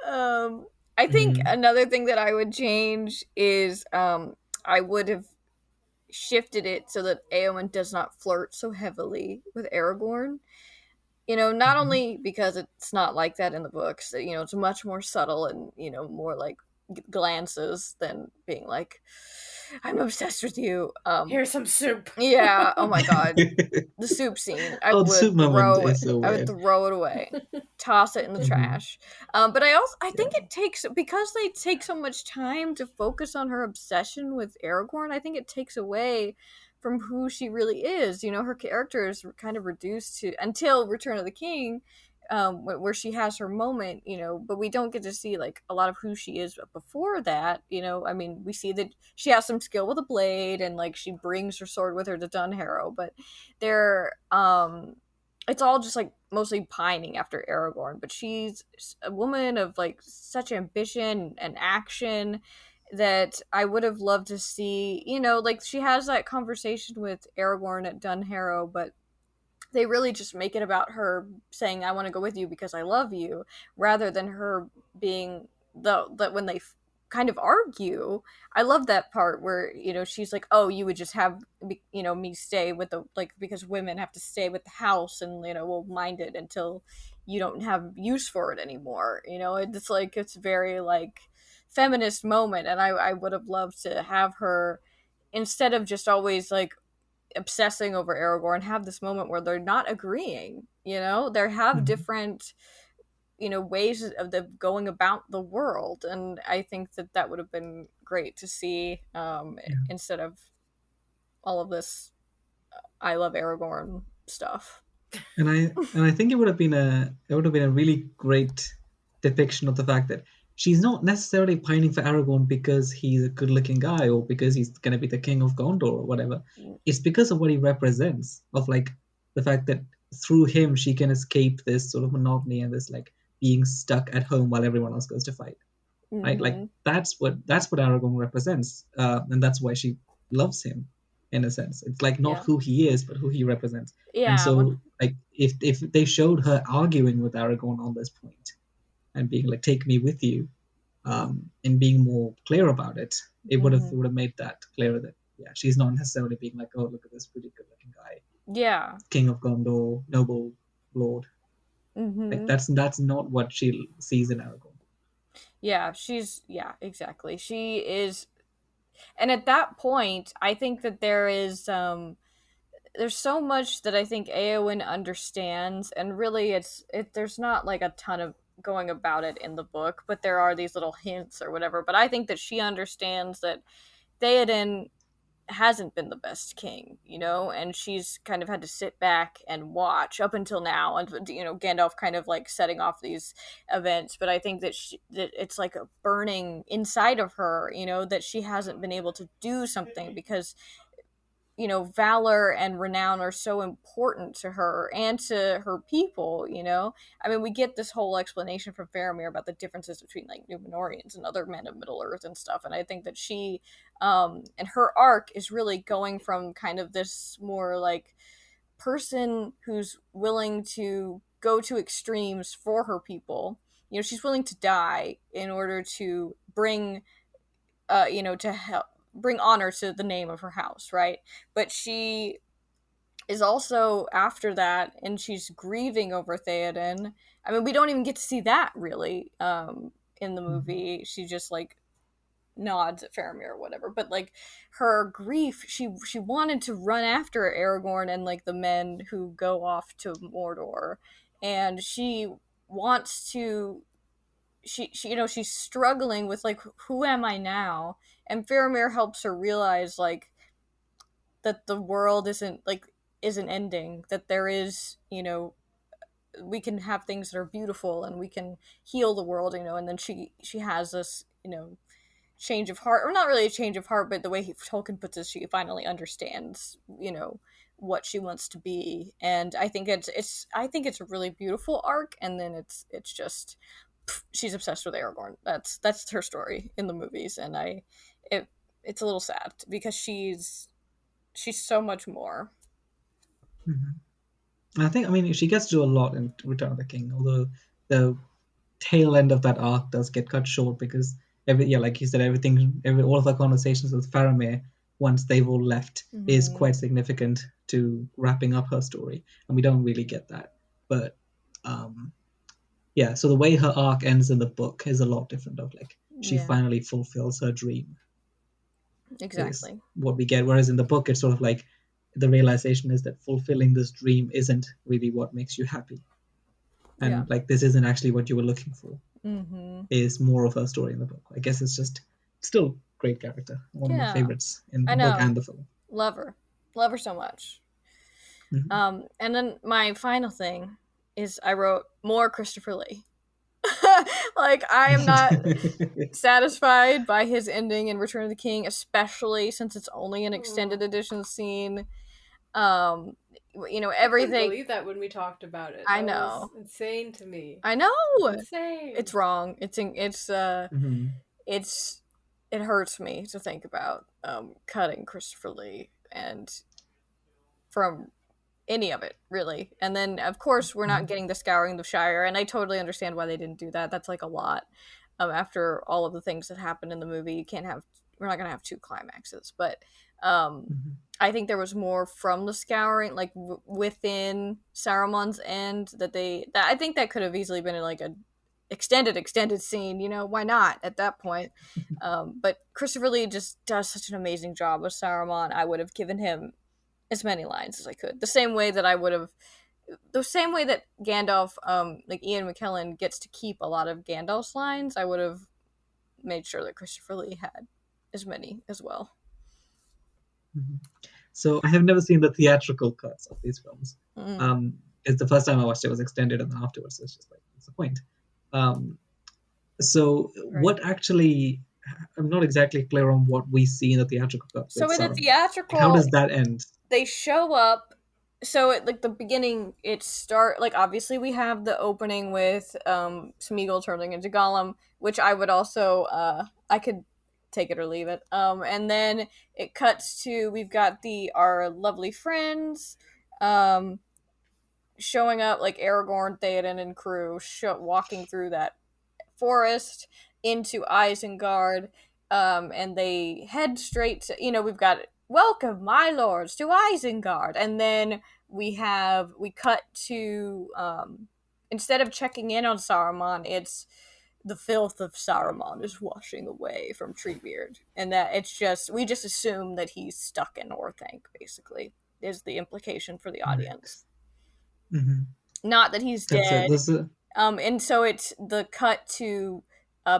I think Hmm. another thing that I would change is I would have shifted it so that Eowyn does not flirt so heavily with Aragorn. Not Hmm. only because it's not like that in the books, it's much more subtle and, more like glances than being like, I'm obsessed with you. Here's some soup. Yeah, oh my god. The soup scene, Oh, the soup moment is so I would weird. throw it away, toss it in the Hmm. trash. But I Yeah. think it takes, because they take so much time to focus on her obsession with Aragorn. I think it takes away from who she really is. Her character is kind of reduced to, until Return of the King, where she has her moment. But we don't get to see like a lot of who she is before that. I mean, we see that she has some skill with a blade, and like she brings her sword with her to Dunharrow, but they're it's all just like mostly pining after Aragorn. But she's a woman of like such ambition and action that I would have loved to see. Like she has that conversation with Aragorn at Dunharrow, but they really just make it about her saying, I want to go with you because I love you, rather than her being that when they kind of argue. I love that part where she's like, oh, you would just have me stay with the, like, because women have to stay with the house, and we'll mind it until you don't have use for it anymore. It's like, it's very like feminist moment, and I would have loved to have her, instead of just always like obsessing over Aragorn, have this moment where they're not agreeing. They have Hmm. different ways of the going about the world, and I think that that would have been great to see, Yeah. instead of all of this I love Aragorn stuff. And I think it would have been a really great depiction of the fact that she's not necessarily pining for Aragorn because he's a good-looking guy or because he's going to be the king of Gondor or whatever. It's because of what he represents, of like the fact that through him she can escape this sort of monotony and this like being stuck at home while everyone else goes to fight. Right? Like Mm-hmm. that's what Aragorn represents, and that's why she loves him in a sense. It's like not Yeah. who he is, but who he represents. And Yeah. so, like, if they showed her arguing with Aragorn on this point and being like, "Take me with you," and being more clear about it, Mm-hmm. it would have made that clearer that yeah, she's not necessarily being like, "Oh, look at this pretty good-looking guy, Yeah. king of Gondor, noble lord." Like Mm-hmm. that's not what she sees in Aragorn. Yeah, yeah, exactly. She is, and at that point, I think that there's so much that I think Eowyn understands, and really, there's not like a ton of going about it in the book, but there are these little hints or whatever. But I think that she understands that Theoden hasn't been the best king, and she's kind of had to sit back and watch up until now, and Gandalf kind of like setting off these events. But I think that it's like a burning inside of her, that she hasn't been able to do something because valor and renown are so important to her and to her people. I mean, we get this whole explanation from Faramir about the differences between like Numenorians and other men of Middle Earth and stuff, and I think that she and her arc is really going from kind of this more like person who's willing to go to extremes for her people. She's willing to die in order to bring to help bring honor to the name of her house, right? But she is also after that, and she's grieving over Theoden. I mean, we don't even get to see that really in the Mhm. movie. She just like nods at Faramir or whatever. But like her grief, she wanted to run after Aragorn and like the men who go off to Mordor, and she wants to she she's struggling with like, who am I now? And Faramir helps her realize like that the world isn't ending, that there is, we can have things that are beautiful and we can heal the world, and then she has this, change of heart, or not really a change of heart, but the way Tolkien puts it, she finally understands, what she wants to be. And I think it's a really beautiful arc. And then it's just she's obsessed with Aragorn. That's her story in the movies, and it it's a little sad because she's so much more. Mhm. I think, I mean, she gets to do a lot in Return of the King, although the tail end of that arc does get cut short because yeah, like you said, all of our conversations with Faramir, once they've all left, is Mm-hmm. quite significant to wrapping up her story, and we don't really get that. But um, yeah, so the way her arc ends in the book is a lot different. Of like she Yeah, finally fulfills her dream is exactly. what we get, whereas in the book it's sort of like the realization is that fulfilling this dream isn't really what makes you happy, Yeah. and like this isn't actually what you were looking for, Mm-hmm. is more of her story in the book. I guess it's just still great character, one of my Yeah, favorites in I the book know. and the film. Love her so much. Mhm. And then my final thing is I wrote more Christopher Lee. Like I am not satisfied by his ending in Return of the King, especially since it's only an extended Oh, edition scene. Um, I couldn't everything. believe that when we talked about it. I That was know. insane to me. I know. Insane. It's wrong. Mhm. It's it hurts me to think about cutting Christopher Lee and from any of it really. And then of course we're not Mhm. getting the Scouring the Shire, and I totally understand why they didn't do that. That's like a lot. After all of the things that happened in the movie, you can't have we're not gonna have two climaxes, but um Mhm. I think there was more from the Scouring, like within Saruman's end, that I think that could have easily been like a extended scene. Why not at that point? But Christopher Lee just does such an amazing job with Saruman. I would have given him as many lines as I could. The same way that Gandalf, like Ian McKellen, gets to keep a lot of Gandalf's lines. I would have made sure that Christopher Lee had as many as well. Mhm. So I have never seen the theatrical cuts of these films. Mm, It's the first time I watched it was extended, and then afterwards it's just like, what's the point? Um, so right. what actually? I'm not exactly clear on what we see in the theatrical cut with So in the Saruman. Like, how theatrical, does that end? they show up. So at like the beginning, it start like obviously we have the opening with Smeagol turning into Gollum, which I would also I could take it or leave it. And then it cuts to we've got the our lovely friends um showing up, like Aragorn, Theoden, and crew walking through that forest into Isengard, and they head straight to, we've got welcome, my lords, to Isengard, and then we cut to instead of checking in on Saruman, it's the filth of Saruman is washing away from Treebeard, and that it's just we just assume that he's stuck in Orthanc. Basically, is the implication for the Right. audience, Hmm. not that he's That's it. dead. There's a And so it's the cut to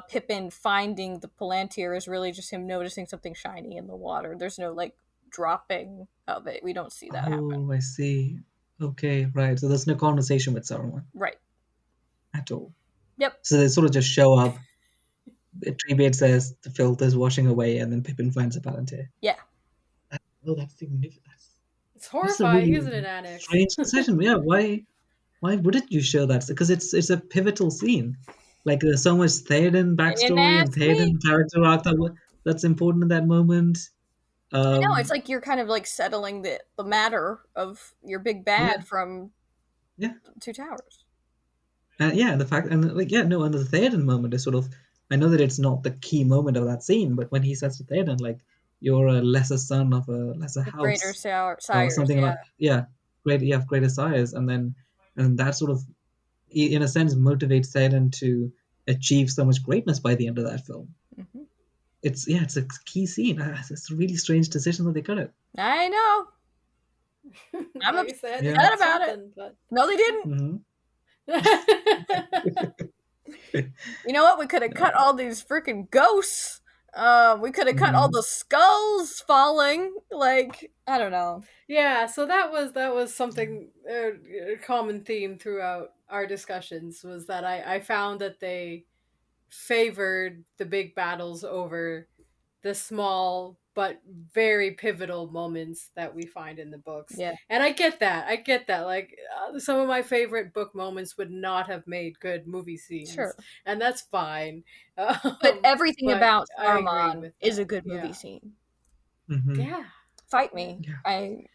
Pippin finding the Palantir is really just him noticing something shiny in the water. There's no like dropping of it. We don't see that happen. Oh, I see. Okay, right. So there's no conversation with Saruman Right. at all. Yep. So they sort of just show up. Treebeard says the filth is washing away, and then Pippin finds a Palantir. Yeah. Oh, that's significant. It's That's a horrifying, really isn't it, Anex? strange decision. Yeah, why wouldn't you show that? Because it's a pivotal scene. Like there's so much Theoden You didn't backstory and ask me. Theoden character arc that's important in that moment. I know it's Um, like you're kind of like settling the matter of your big yeah, bad from yeah. Two Towers. Yeah, the fact and like yeah, no, and the Theoden moment is sort of I know that it's not the key moment of that scene, but when he says to Theoden like you're a lesser son of a lesser The greater house or sires. something Yeah. like yeah, great you have greater sires, and that sort of in a sense motivates Theoden to achieve so much greatness by the end of that film. Hmm. It's a key scene. It's a really strange decision that they got it. I know. I'm Like I said, they Yeah. upset did about it. something, but No, they didn't. Hmm. You know what? We could have cut all these freaking ghosts. We could have cut all Hmm. the skulls falling. Like, I don't know. yeah. So that was something a common theme throughout our discussions was that I found that they favored the big battles over the small but very pivotal moments that we find in the books. Yeah, And I get that. I get that. Like some of my favorite book moments would not have made good movie scenes, sure. and that's fine. But everything But about I agree Saruman with is a that. good movie Yeah. scene. Hmm. Yeah. Fight Yeah. me. Yeah. I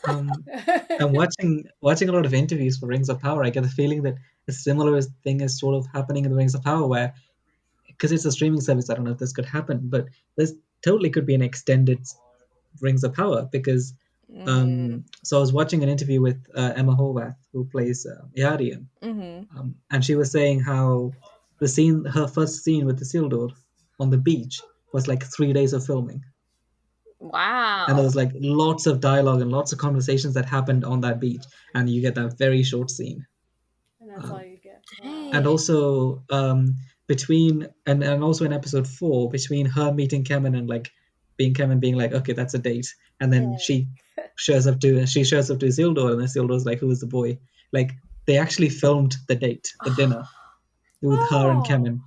And watching a lot of interviews for Rings of Power, I get the feeling that a similar thing is sort of happening in the Rings of Power, where because it's a streaming service, I don't know if this could happen, but this totally could be an extended Rings of Power because. mm, So I was watching an interview with Emma Horvath, who plays Earian, mhm. and she was saying how her first scene with the Isildur on the beach was like 3 days of filming, and there Wow. was like lots of dialogue and lots of conversations that happened on that beach, and you get that very short scene. And that's all Um, you get. Wow. and Dang. also between and also in episode 4, between her meeting Kemen and like being Kemen being like, okay, that's a date, and then she shows up to Isildur, and Isildur's like, who is the boy? Like they actually filmed the date, the dinner with her and Oh. Kemen.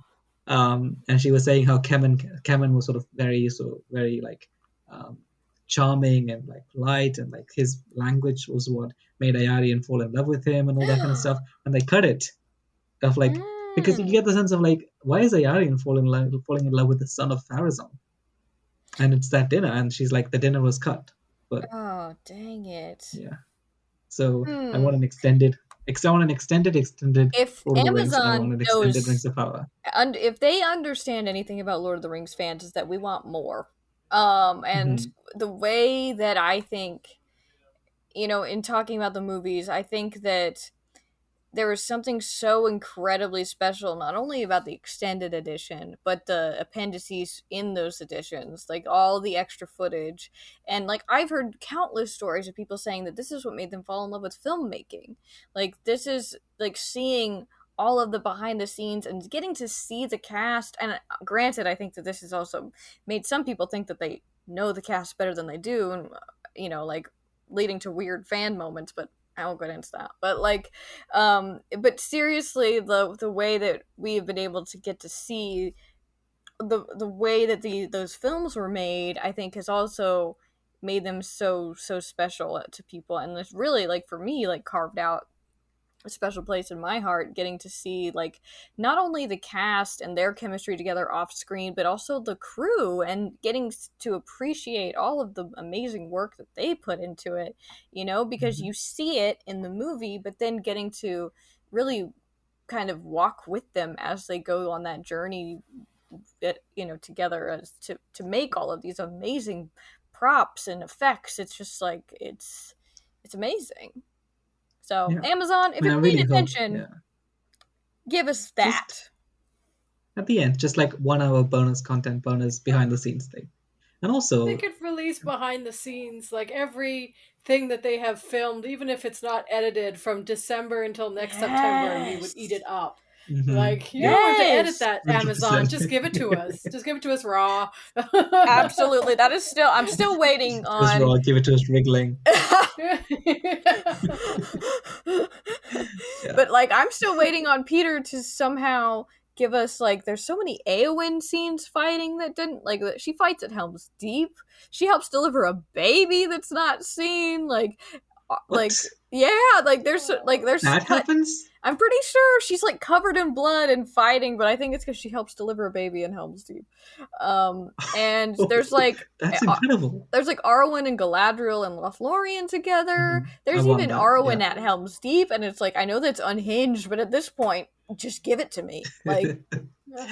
And she was saying how Kemen was very like um, charming and like polite, and like his language was what made Ayarian fall in love with him and all that kind of stuff. And they cut it of like because you Mm. get the sense of like why is Ayarian falling in love with the son of Pharazôn? And it's that dinner, and she's like the dinner was cut, but Oh, dang it. yeah. So I Hmm. want an extended If Lord of the Rings, and I want Amazon an extended Rings knows, of Power. and if they understand anything about Lord of the Rings fans, is that we want more. And Hmm. the way that I think, in talking about the movies, I think that there was something so incredibly special, not only about the extended edition, but the appendices in those editions, like all the extra footage. And like I've heard countless stories of people saying that this is what made them fall in love with filmmaking. Like this is like seeing all of the behind the scenes and getting to see the cast. And granted, I think that this has also made some people think that they know the cast better than they do, and like leading to weird fan moments, but I won't get into that. But like but seriously, the way that we have been able to get to see the way that those films were made, I think has also made them so special to people, and it's really like for me like carved out a special place in my heart, getting to see like not only the cast and their chemistry together off screen, but also the crew, and getting to appreciate all of the amazing work that they put into it, because Hmm. you see it in the movie, but then getting to really kind of walk with them as they go on that journey, together, as to make all of these amazing props and effects. It's just like it's amazing. So, Yeah. Amazon, I if mean, you're I paying really hope, attention, yeah. give us Just that. at the end, just like 1 hour bonus content, bonus behind the scenes thing. And They also, could release behind the scenes, like everything that they have filmed, even if it's not edited, from December until next September, and we would eat Yes. it up. mhm, Like, you yeah, don't have to edit Yes. that, Amazon. 100%. Just give it to us. Just give it to us raw. Absolutely. That is still I'm still waiting Give us on raw, give it to us wriggling. Yeah. but like I'm still waiting on Peter to somehow give us like there's so many Eowyn scenes fighting that didn't like she fights at Helm's Deep. She helps deliver a baby that's not seen like What? yeah, like there's That cut. happens? I'm pretty sure she's like covered in blood and fighting, but I think it's because she helps deliver a baby in Helm's Deep. And That's incredible. there's like Arwen and Galadriel and Lothlorien together. I There's want even that. Arwen Yeah. at Helm's Deep, and it's like I know that's unhinged, but at this point, just give it to me. Like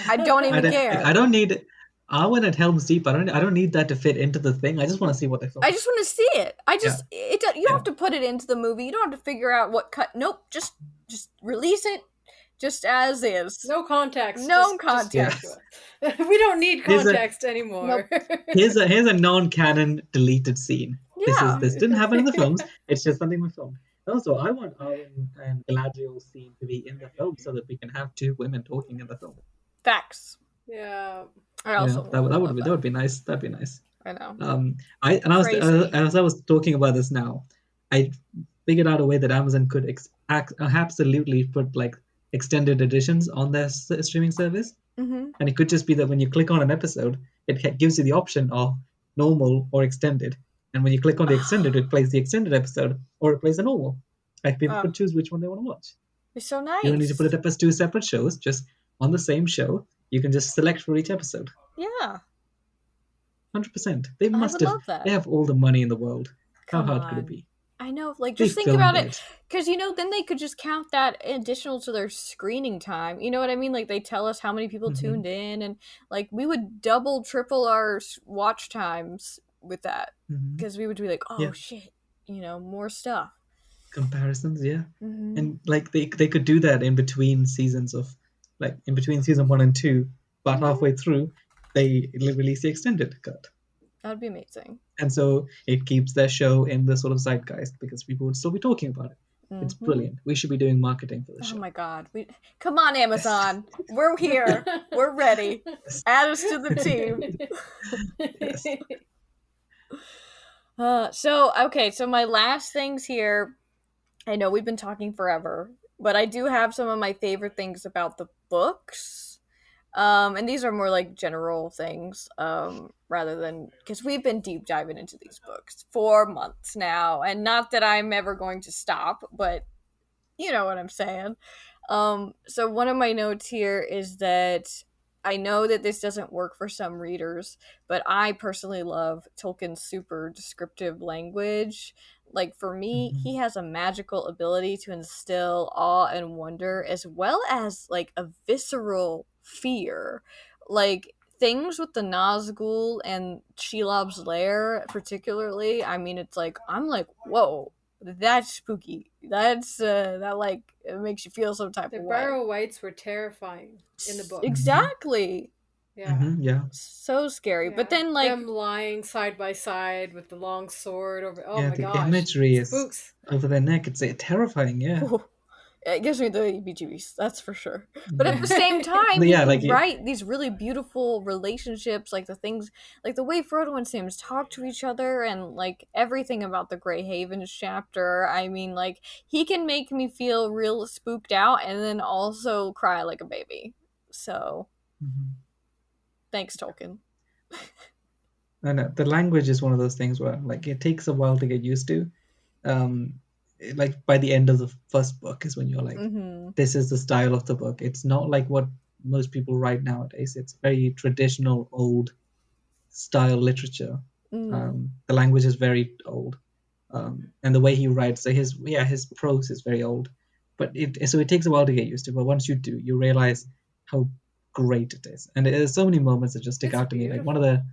I don't I even don't, like, care. I don't need Arwen at Helm's Deep. I don't need that to fit into the thing. I just want to see what they I filmed. just want to see it. Yeah. You don't Yeah. have to put it into the movie. You don't have to figure out what cut. Nope, just release it just as is. No context. No Just give it to context. us. We don't need Here's a context Nope. anymore. here's a non-canon deleted scene. Yeah. This didn't happen in the films. It's just something we filmed. Also, I want Arwen and Galadriel's scene to be in the film so that we can have two women talking in the film. Facts. Yeah. I Yeah, also that would love that would be nice. That'd be nice. I know. I was Crazy. as I was talking about this now, I figured out a way that Amazon could absolutely put like extended editions on their streaming service, Mm-hmm. and it could just be that when you click on an episode, it gives you the option of normal or extended. And when you click on the extended, it plays the extended episode or it plays the normal. Like people Oh, could choose which one they want to watch. it's so You don't need to put nice. it up as two separate shows, just on the same show. You can just select for each episode. Yeah, 100%. They I must would have. love that. They have all the money in the world. How Come hard could it on. be? I know, like, They just think filmed about it. it. Because, then they could just count that additional to their screening time. You know what I mean? Like, they tell us how many people Mm-hmm. tuned in, and, like, we would double, triple our watch times with that. Mm-hmm. Because we would be like, oh, Yeah. shit, more stuff. Comparisons, yeah. Mm-hmm. And like they could do that in between seasons of, like in between season 1 and 2, but Mm-hmm. halfway through they release the extended cut. That would be amazing. And so it keeps their show in the sort of zeitgeist because people would still be talking about it. It's Mm-hmm. brilliant. We should be doing marketing for the show. Oh my god. Come on, Amazon. We're here. We're ready. Add us to the team. Yes. So my last things here, I know we've been talking forever, but I do have some of my favorite things about the books. And these are more like general things, rather than, because we've been deep diving into these books for months now, and not that I'm ever going to stop, but you know what I'm saying. So one of my notes here is that I know that this doesn't work for some readers, but I personally love Tolkien's super descriptive language. Like, for me, Mhm. he has a magical ability to instill awe and wonder, as well as like a visceral fear. Like, things with the Nazgul and Shelob's lair, particularly. I mean, it's like, I'm like, whoa, that's spooky. That, like, it makes you feel some type The of way. Barrow Whites were terrifying in the book. Exactly. Yeah. Mm-hmm, yeah. So scary. Yeah. But then, like, them lying side by side with the long sword over. Oh Yeah, my the gosh! imagery is Spooks. over their neck. It's terrifying, yeah. it gives me the EBGBs, that's for sure. But at the same time, Yeah, he like can write these really beautiful relationships, like the things, like the way Frodo and Sam talk to each other, and like everything about the Grey Havens chapter. I mean, like, he can make me feel real spooked out and then also cry like a baby. So, Mhm. thanks, Tolkien. I know the language is one of those things where like it takes a while to get used to. Like by the end of the first book is when you're like, Mm-hmm. this is the style of the book. It's not like what most people write nowadays. It's very traditional, old style literature. The language is very old, and the way he writes, so his prose is very old. But it takes a while to get used to. But once you do, you realize how great it is, and there's so many moments that just stick It's out to me. Like one of beautiful.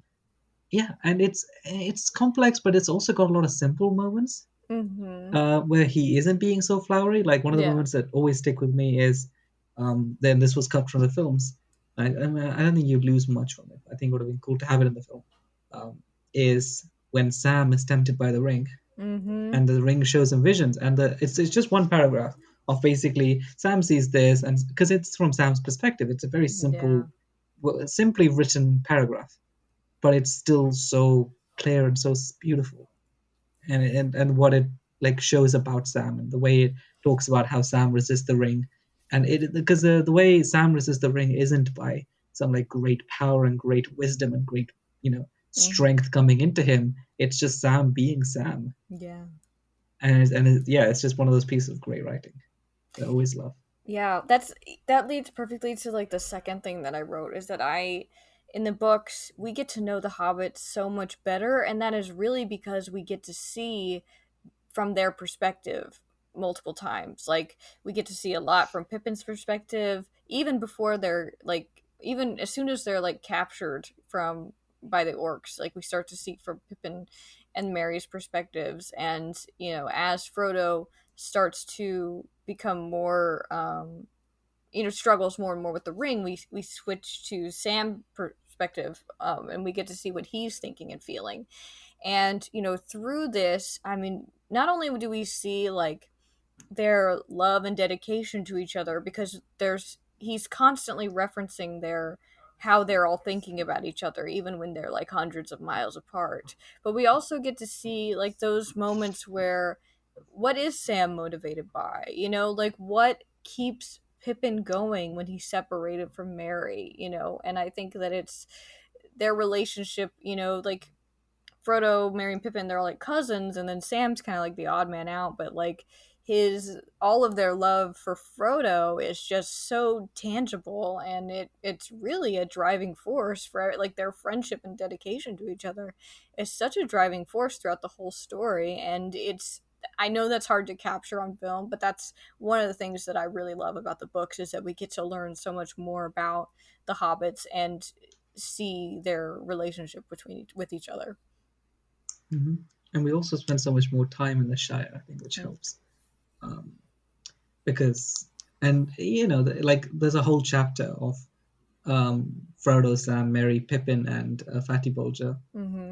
the and it's complex, but it's also got a lot of simple moments Mm-hmm. where he isn't being so flowery. Like one of the Yeah. moments that always stick with me is, then this was cut from the films. I don't think you'd lose much from it. I think it would have been cool to have it in the film. Is when Sam is tempted by the ring, Mm-hmm. and the ring shows him visions, and it's just one paragraph of basically Sam sees this, and because it's from Sam's perspective, it's a very simple, simply written paragraph, but it's still so clear and so beautiful, and what it like shows about Sam and the way it talks about how Sam resists the ring, and it because the way Sam resists the ring isn't by some like great power and great wisdom and great strength coming into him. It's just Sam being Sam, Yeah. yeah, it's just one of those pieces of great writing that I always love. Yeah, that leads perfectly to like the second thing that I wrote, is that in the books we get to know the hobbits so much better, and that is really because we get to see from their perspective multiple times. Like, we get to see a lot from Pippin's perspective, even before they're like, even as soon as they're like captured from by the orcs, like we start to see from Pippin and Mary's perspectives. And as Frodo starts to become more struggles more and more with the ring, we switch to Sam perspective, and we get to see what he's thinking and feeling. And through this, I mean, not only do we see like their love and dedication to each other, because he's constantly referencing how they're all thinking about each other, even when they're like hundreds of miles apart. But we also get to see like those moments where, what is Sam motivated by? Like, what keeps Pippin going when he's separated from Mary? And I think that it's their relationship, like, Frodo, Merry, and Pippin, they're all like cousins, and then Sam's kind of like the odd man out, but like his all of their love for Frodo is just so tangible, and it's really a driving force for like their friendship and dedication to each other is such a driving force throughout the whole story. And it's, I know that's hard to capture on film, but that's one of the things that I really love about the books is that we get to learn so much more about the hobbits and see their relationship with each other. Mm-hmm. And we also spend so much more time in the Shire, I think, which helps. Because, and like there's a whole chapter of Frodo, Sam, Merry, Pippin, and Fatty Bolger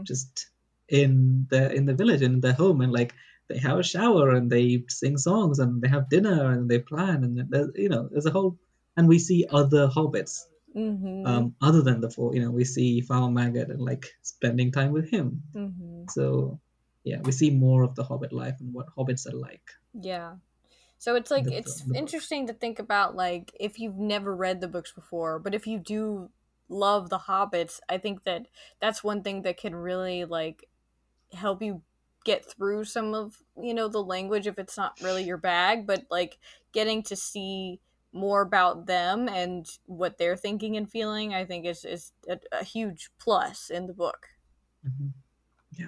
just in the village, in their home, and like they have a shower and they sing songs and they have dinner and they plan, and there's a whole, and we see other hobbits other than the four. We see Farmer Maggot and like spending time with him. So yeah, we see more of the hobbit life and what hobbits are like. Yeah. So it's like it's interesting to think about, like, if you've never read the books before, but if you do love the hobbits, I think that that's one thing that can really like help you get through some of the language if it's not really your bag, but like getting to see more about them and what they're thinking and feeling, I think is a huge plus in the book. Yeah.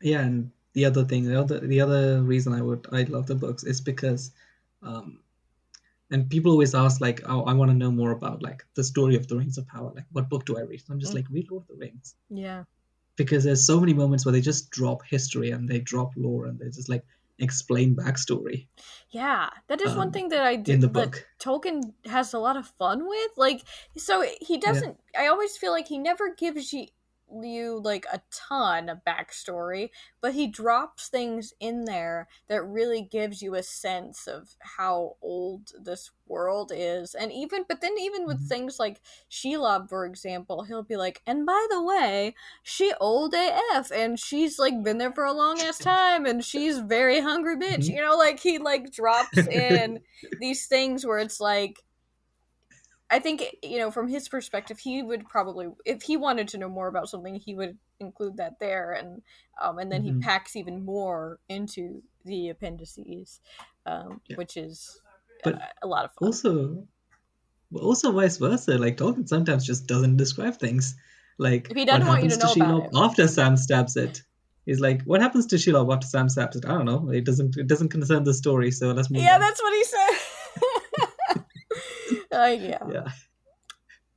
Yeah, and the other thing, the other reason I love the books is because, and people always ask like, oh, I want to know more about like the story of the Rings of Power. Like, what book do I read? So I'm just like, read Lord of the Rings. Yeah. Because there's so many moments where they just drop history and they drop lore and they just like explain backstory. Yeah, that is one thing that I do in the book. Tolkien has a lot of fun with. Like, so he doesn't. Yeah. I always feel like he never gives you like a ton of backstory, but he drops things in there that really gives you a sense of how old this world is. And even with things like Shelob, for example, he'll be like, and by the way, she old AF and she's like been there for a long ass time and she's very hungry bitch. Like he like drops in these things where it's like, I think, from his perspective, he would probably, if he wanted to know more about something, he would include that there, and then he packs even more into the appendices, which is a lot of fun. Also vice versa. Like Tolkien sometimes just doesn't describe things. Like if he doesn't want you to know Shelob after Sam stabs it. He's like, what happens to Shelob after Sam stabs it? I don't know. It doesn't concern the story, so let's move on. Yeah, that's what he said. Yeah.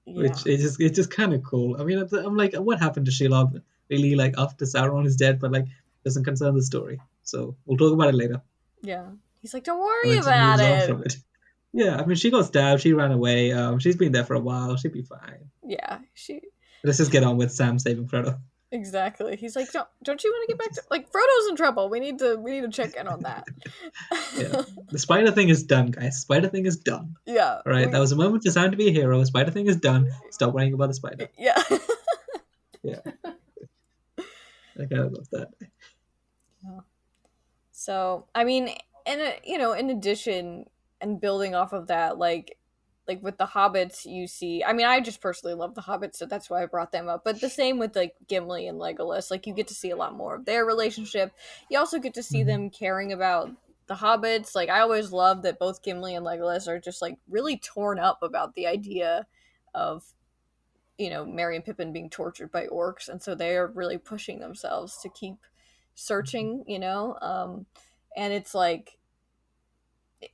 Which it's just kind of cool. I mean, I'm like, what happened to Shelob? Really, like after Sauron is dead, but like doesn't concern the story. So we'll talk about it later. Yeah, he's like, don't worry about it. Yeah, I mean, she got stabbed. She ran away. She's been there for a while. She'll be fine. Yeah, Let's just get on with Sam saving Frodo. Exactly. He's like, don't you want to get back to, like, Frodo's in trouble. We need to check in on that. Yeah. The spider thing is done, guys. Spider thing is done. Yeah. All right. That was a moment for Sam to be a hero. Spider thing is done. Stop worrying about the spider. Yeah. Yeah. I kind of love that. Yeah. So, I mean, in addition and building off of that, like with the hobbits, you see, I mean, I just personally love the hobbits, so that's why I brought them up, but the same with like Gimli and Legolas. Like, you get to see a lot more of their relationship. You also get to see them caring about the hobbits. Like, I always love that both Gimli and Legolas are just like really torn up about the idea of Merry and Pippin being tortured by orcs, and so they are really pushing themselves to keep searching, and it's like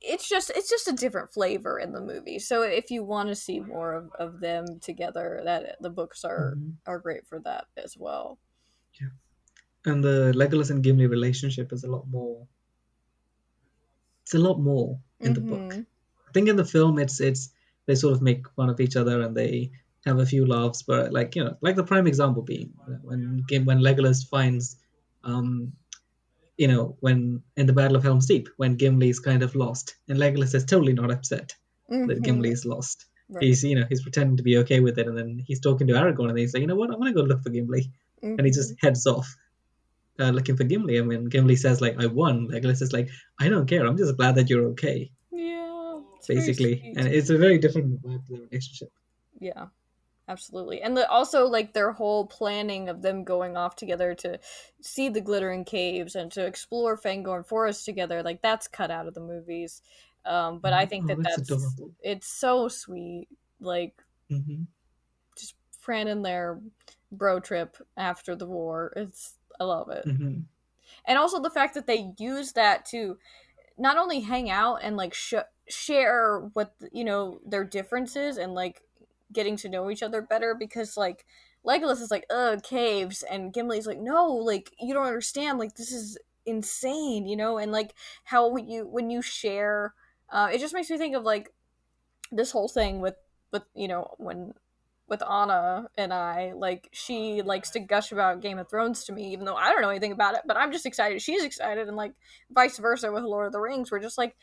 it's just a different flavor in the movie. So if you want to see more of them together, that the books are great for that as well. Yeah. And the Legolas and Gimli relationship is a lot more in the book. I think in the film it's they sort of make fun of each other and they have a few laughs, but like the prime example being when Legolas finds when in the Battle of Helm's Deep, when Gimli's kind of lost, and Legolas is totally not upset that Gimli is lost. Right. He's pretending to be okay with it, and then he's talking to Aragorn, and he's like, you know what, I'm gonna go look for Gimli, and he just heads off looking for Gimli. And when Gimli says like, I won, Legolas is like, I don't care, I'm just glad that you're okay. Yeah, basically, and it's a very different vibe to the relationship. Yeah. Absolutely. And also like their whole planning of them going off together to see the glittering caves and to explore Fangorn Forest together, like that's cut out of the movies. But I think Oh, that that's adorable. it's so sweet. Like Hmm. just Fran and their bro trip after the war. I love it. Hmm. And also the fact that they use that to not only hang out and like share what their differences and like getting to know each other better, because like Legolas is like caves and Gimli's like no, like you don't understand, like this is insane, and like how when you share, it just makes me think of like this whole thing with when with Anna and I, like she likes to gush about Game of Thrones to me, even though I don't know anything about it, but I'm just excited. She's excited, and like vice versa with Lord of the Rings. We're just like,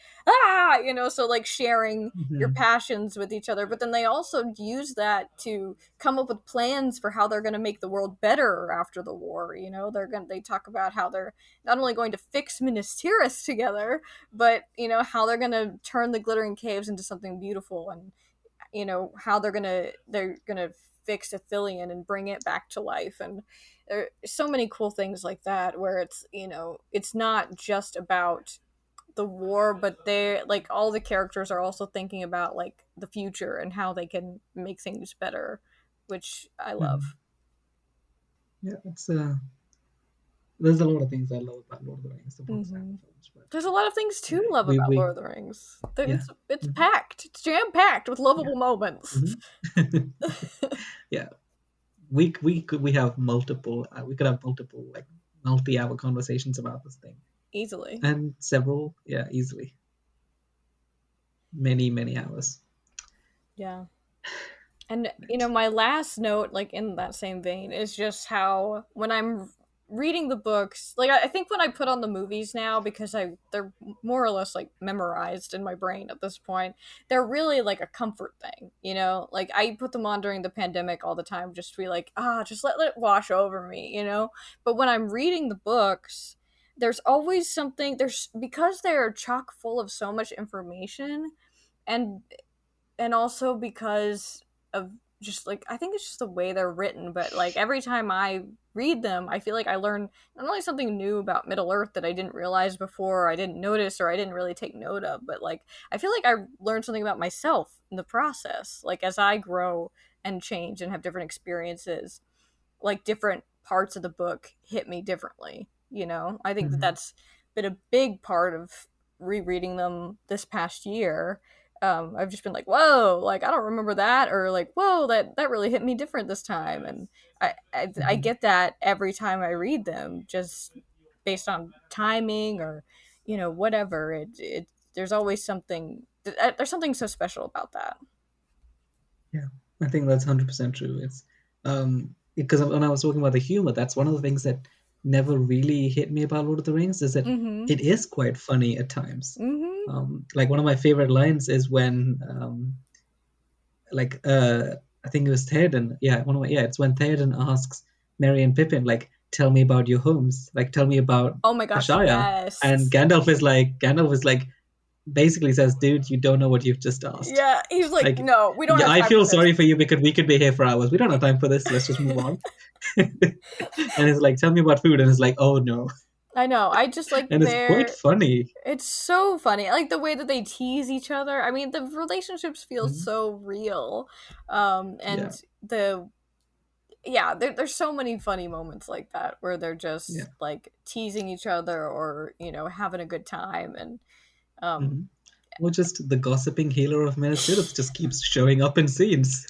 so like sharing your Hmm. passions with each other. But then they also use that to come up with plans for how they're gonna make the world better after the war. They talk about how they're not only going to fix Minas Tirith together, but how they're gonna turn the Glittering Caves into something beautiful, and how they're gonna fix Athelion and bring it back to life. And there's so many cool things like that where it's not just about the war, but they like all the characters are also thinking about like the future and how they can make things better, which I love. Hmm. Yeah, it's there's a lot of things I love about Lord of the Rings, the books and Hmm. the films, but There's a lot of things yeah, to love about Lord we of the Rings. yeah. It's Hmm. packed. It's jam packed with Yeah. lovable moments. Hmm. Yeah, we have multiple we could have multiple like multi-hour conversations about this thing, Easily. and several, yeah, easily many hours. Yeah. And Right. my last note, like in that same vein, is just how when I'm reading the books, like I think when I put on the movies now, because they're more or less like memorized in my brain at this point, they're really like a comfort thing, Like I put them on during the pandemic all the time, just to be like, just let it wash over me. But when I'm reading the books, there's always something there's because they're chock full of so much information, and also because of just like I think it's just the way they're written, but like every time I read them, I feel like I learn not only something new about Middle Earth that I didn't realize before, or I didn't notice, or I didn't really take note of, but like I feel like I learned something about myself in the process, like as I grow and change and have different experiences, like different parts of the book hit me differently. I think that Hmm. that's been a big part of rereading them this past year. I've just been like, whoa, like I don't remember that, or like, whoa, that really hit me different this time, and I Hmm. get that every time I read them, just based on timing or whatever. It there's always something. There's something so special about that. Yeah, I think that's 100% true. It's because when I was talking about the humor, that's one of the things that never really hit me about Lord of the Rings is that Mm-hmm. it is quite funny at times. Mm-hmm. Like one of my favorite lines is when like I think it was Theoden. Yeah, it's when Theoden asks Merry and Pippin like, "Tell me about your homes. Like, tell me about Oh my the gosh, Shire." And yes. Gandalf is like basically says, "Dude, you don't know what you've just asked." Yeah, he's like, Like, no, we don't yeah, have I time for feel this. sorry for you because we could be here for hours. We don't have time for this. Let's just move on. And it's like, tell me about food, and it's like, oh no, I know. I just like and it's quite funny. it's so funny. I like the way that they tease each other. I mean, the relationships feel Mhm. so real. And Yeah, there's so many funny moments like that where they're yeah. just like teasing each other or, having a good time. And um Hmm. Or just the gossiping healer of Minas Tirith just keeps showing up in scenes.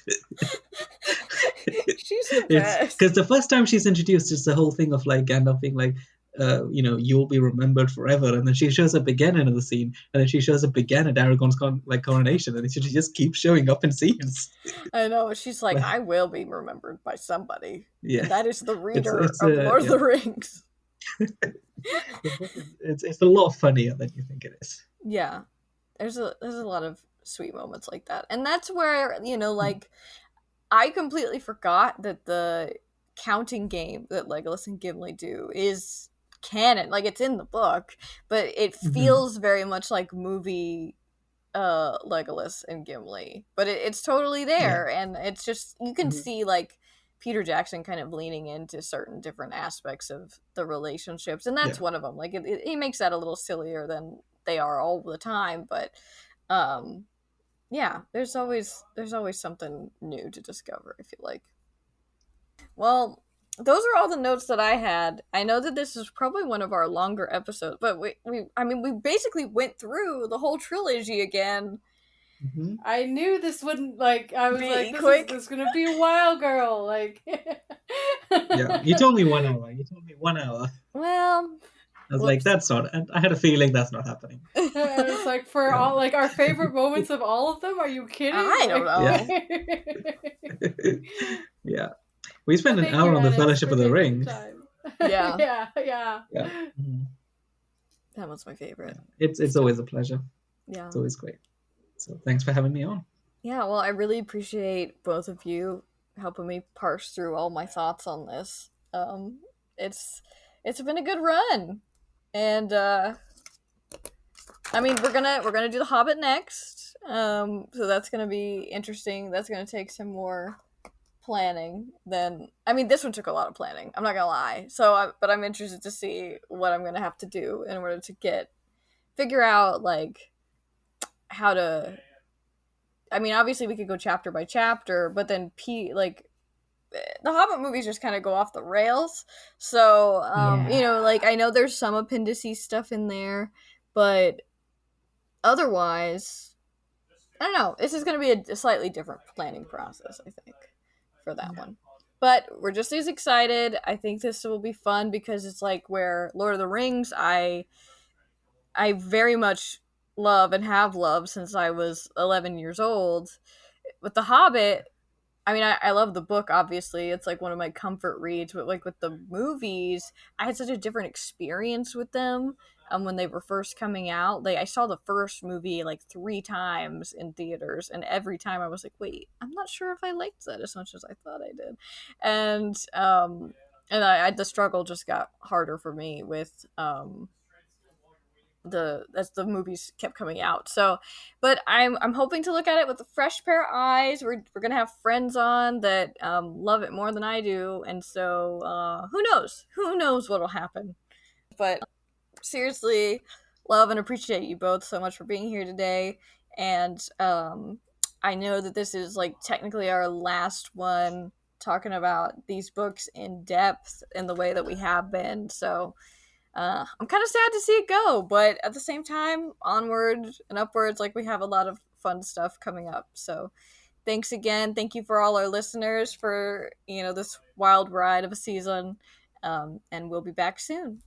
she's the It's because best. the first time she's introduced, it's the whole thing of like Gandalf being like, you'll be remembered forever, and then she shows up again in the scene, and then she shows up again at Aragorn's coronation, and she just keeps showing up in scenes. I know. She's like, Like, I will be remembered by somebody. And yeah, that is the it's reader it's of Lord of yeah, the Rings. the book is it's a lot funnier than you think it is. Yeah. There's a lot of sweet moments like that. And that's where, like I completely forgot that the counting game that Legolas and Gimli do is canon. Like it's in the book, but it Mm-hmm. feels very much like movie Legolas and Gimli, but it's totally Yeah. there, and it's just you can Mhm. see like Peter Jackson kind of leaning into certain different aspects of the relationships, and that's Yeah. one of them. Like he makes that a little sillier than they are all the time, but um, yeah, there's always something new to discover. I feel like. Well, those are all the notes that I had. I know that this is probably one of our longer episodes, but we basically went through the whole trilogy again. Hmm. I knew this wouldn't like. I was like, Be this is quick. this is gonna be a while, girl. Like, Yeah. You told me 1 hour. You told me 1 hour. Well, I was like, whoops. that's not. And I had a feeling that's not happening. and it's like for Yeah. all like our favorite moments of all of them. Are you kidding? I don't Like, Yeah. know. Yeah. We spent but an thank you, hour on the Annex, Fellowship for of the taking the Ring. time. Yeah, Yeah, yeah. Yeah. Mhm. that was my favorite. Yeah. It's always a pleasure. Yeah. It's always great. So thanks for having me on. Yeah, well, I really appreciate both of you helping me parse through all my thoughts on this. It's it's been a good run. And I mean, we're gonna do the Hobbit next. So that's gonna be interesting. That's gonna take some more planning than I mean. This one took a lot of planning. I'm not gonna lie. But I'm interested to see what I'm gonna have to do in order to figure out like how to. I mean, obviously we could go chapter by chapter, but then the Hobbit movies just kind of go off the rails. So, Yeah. like I know there's some appendices stuff in there, but otherwise, I don't know. This is going to be a slightly different planning process, I think, for that Yeah. one. But we're just as excited. I think this will be fun because it's like where Lord of the Rings, I very much love and have loved since I was 11 years old. With The Hobbit, I mean, I love the book, obviously. It's like one of my comfort reads, but like with the movies, I had such a different experience with them when they were first coming out. Like, I saw the first movie like 3 times in theaters, and every time I was like, wait, I'm not sure if I liked that as much as I thought I did. And the struggle just got harder for me with the as the movies kept coming out. So, but I'm hoping to look at it with a fresh pair of eyes. We're gonna have friends on that love it more than I do, and so who knows what'll happen. But seriously, love and appreciate you both so much for being here today, and I know that this is like technically our last one talking about these books in depth in the way that we have been. So I'm kind of sad to see it go, but at the same time, onward and upwards, like we have a lot of fun stuff coming up. So thanks again. Thank you for all our listeners for this wild ride of a season. And we'll be back soon.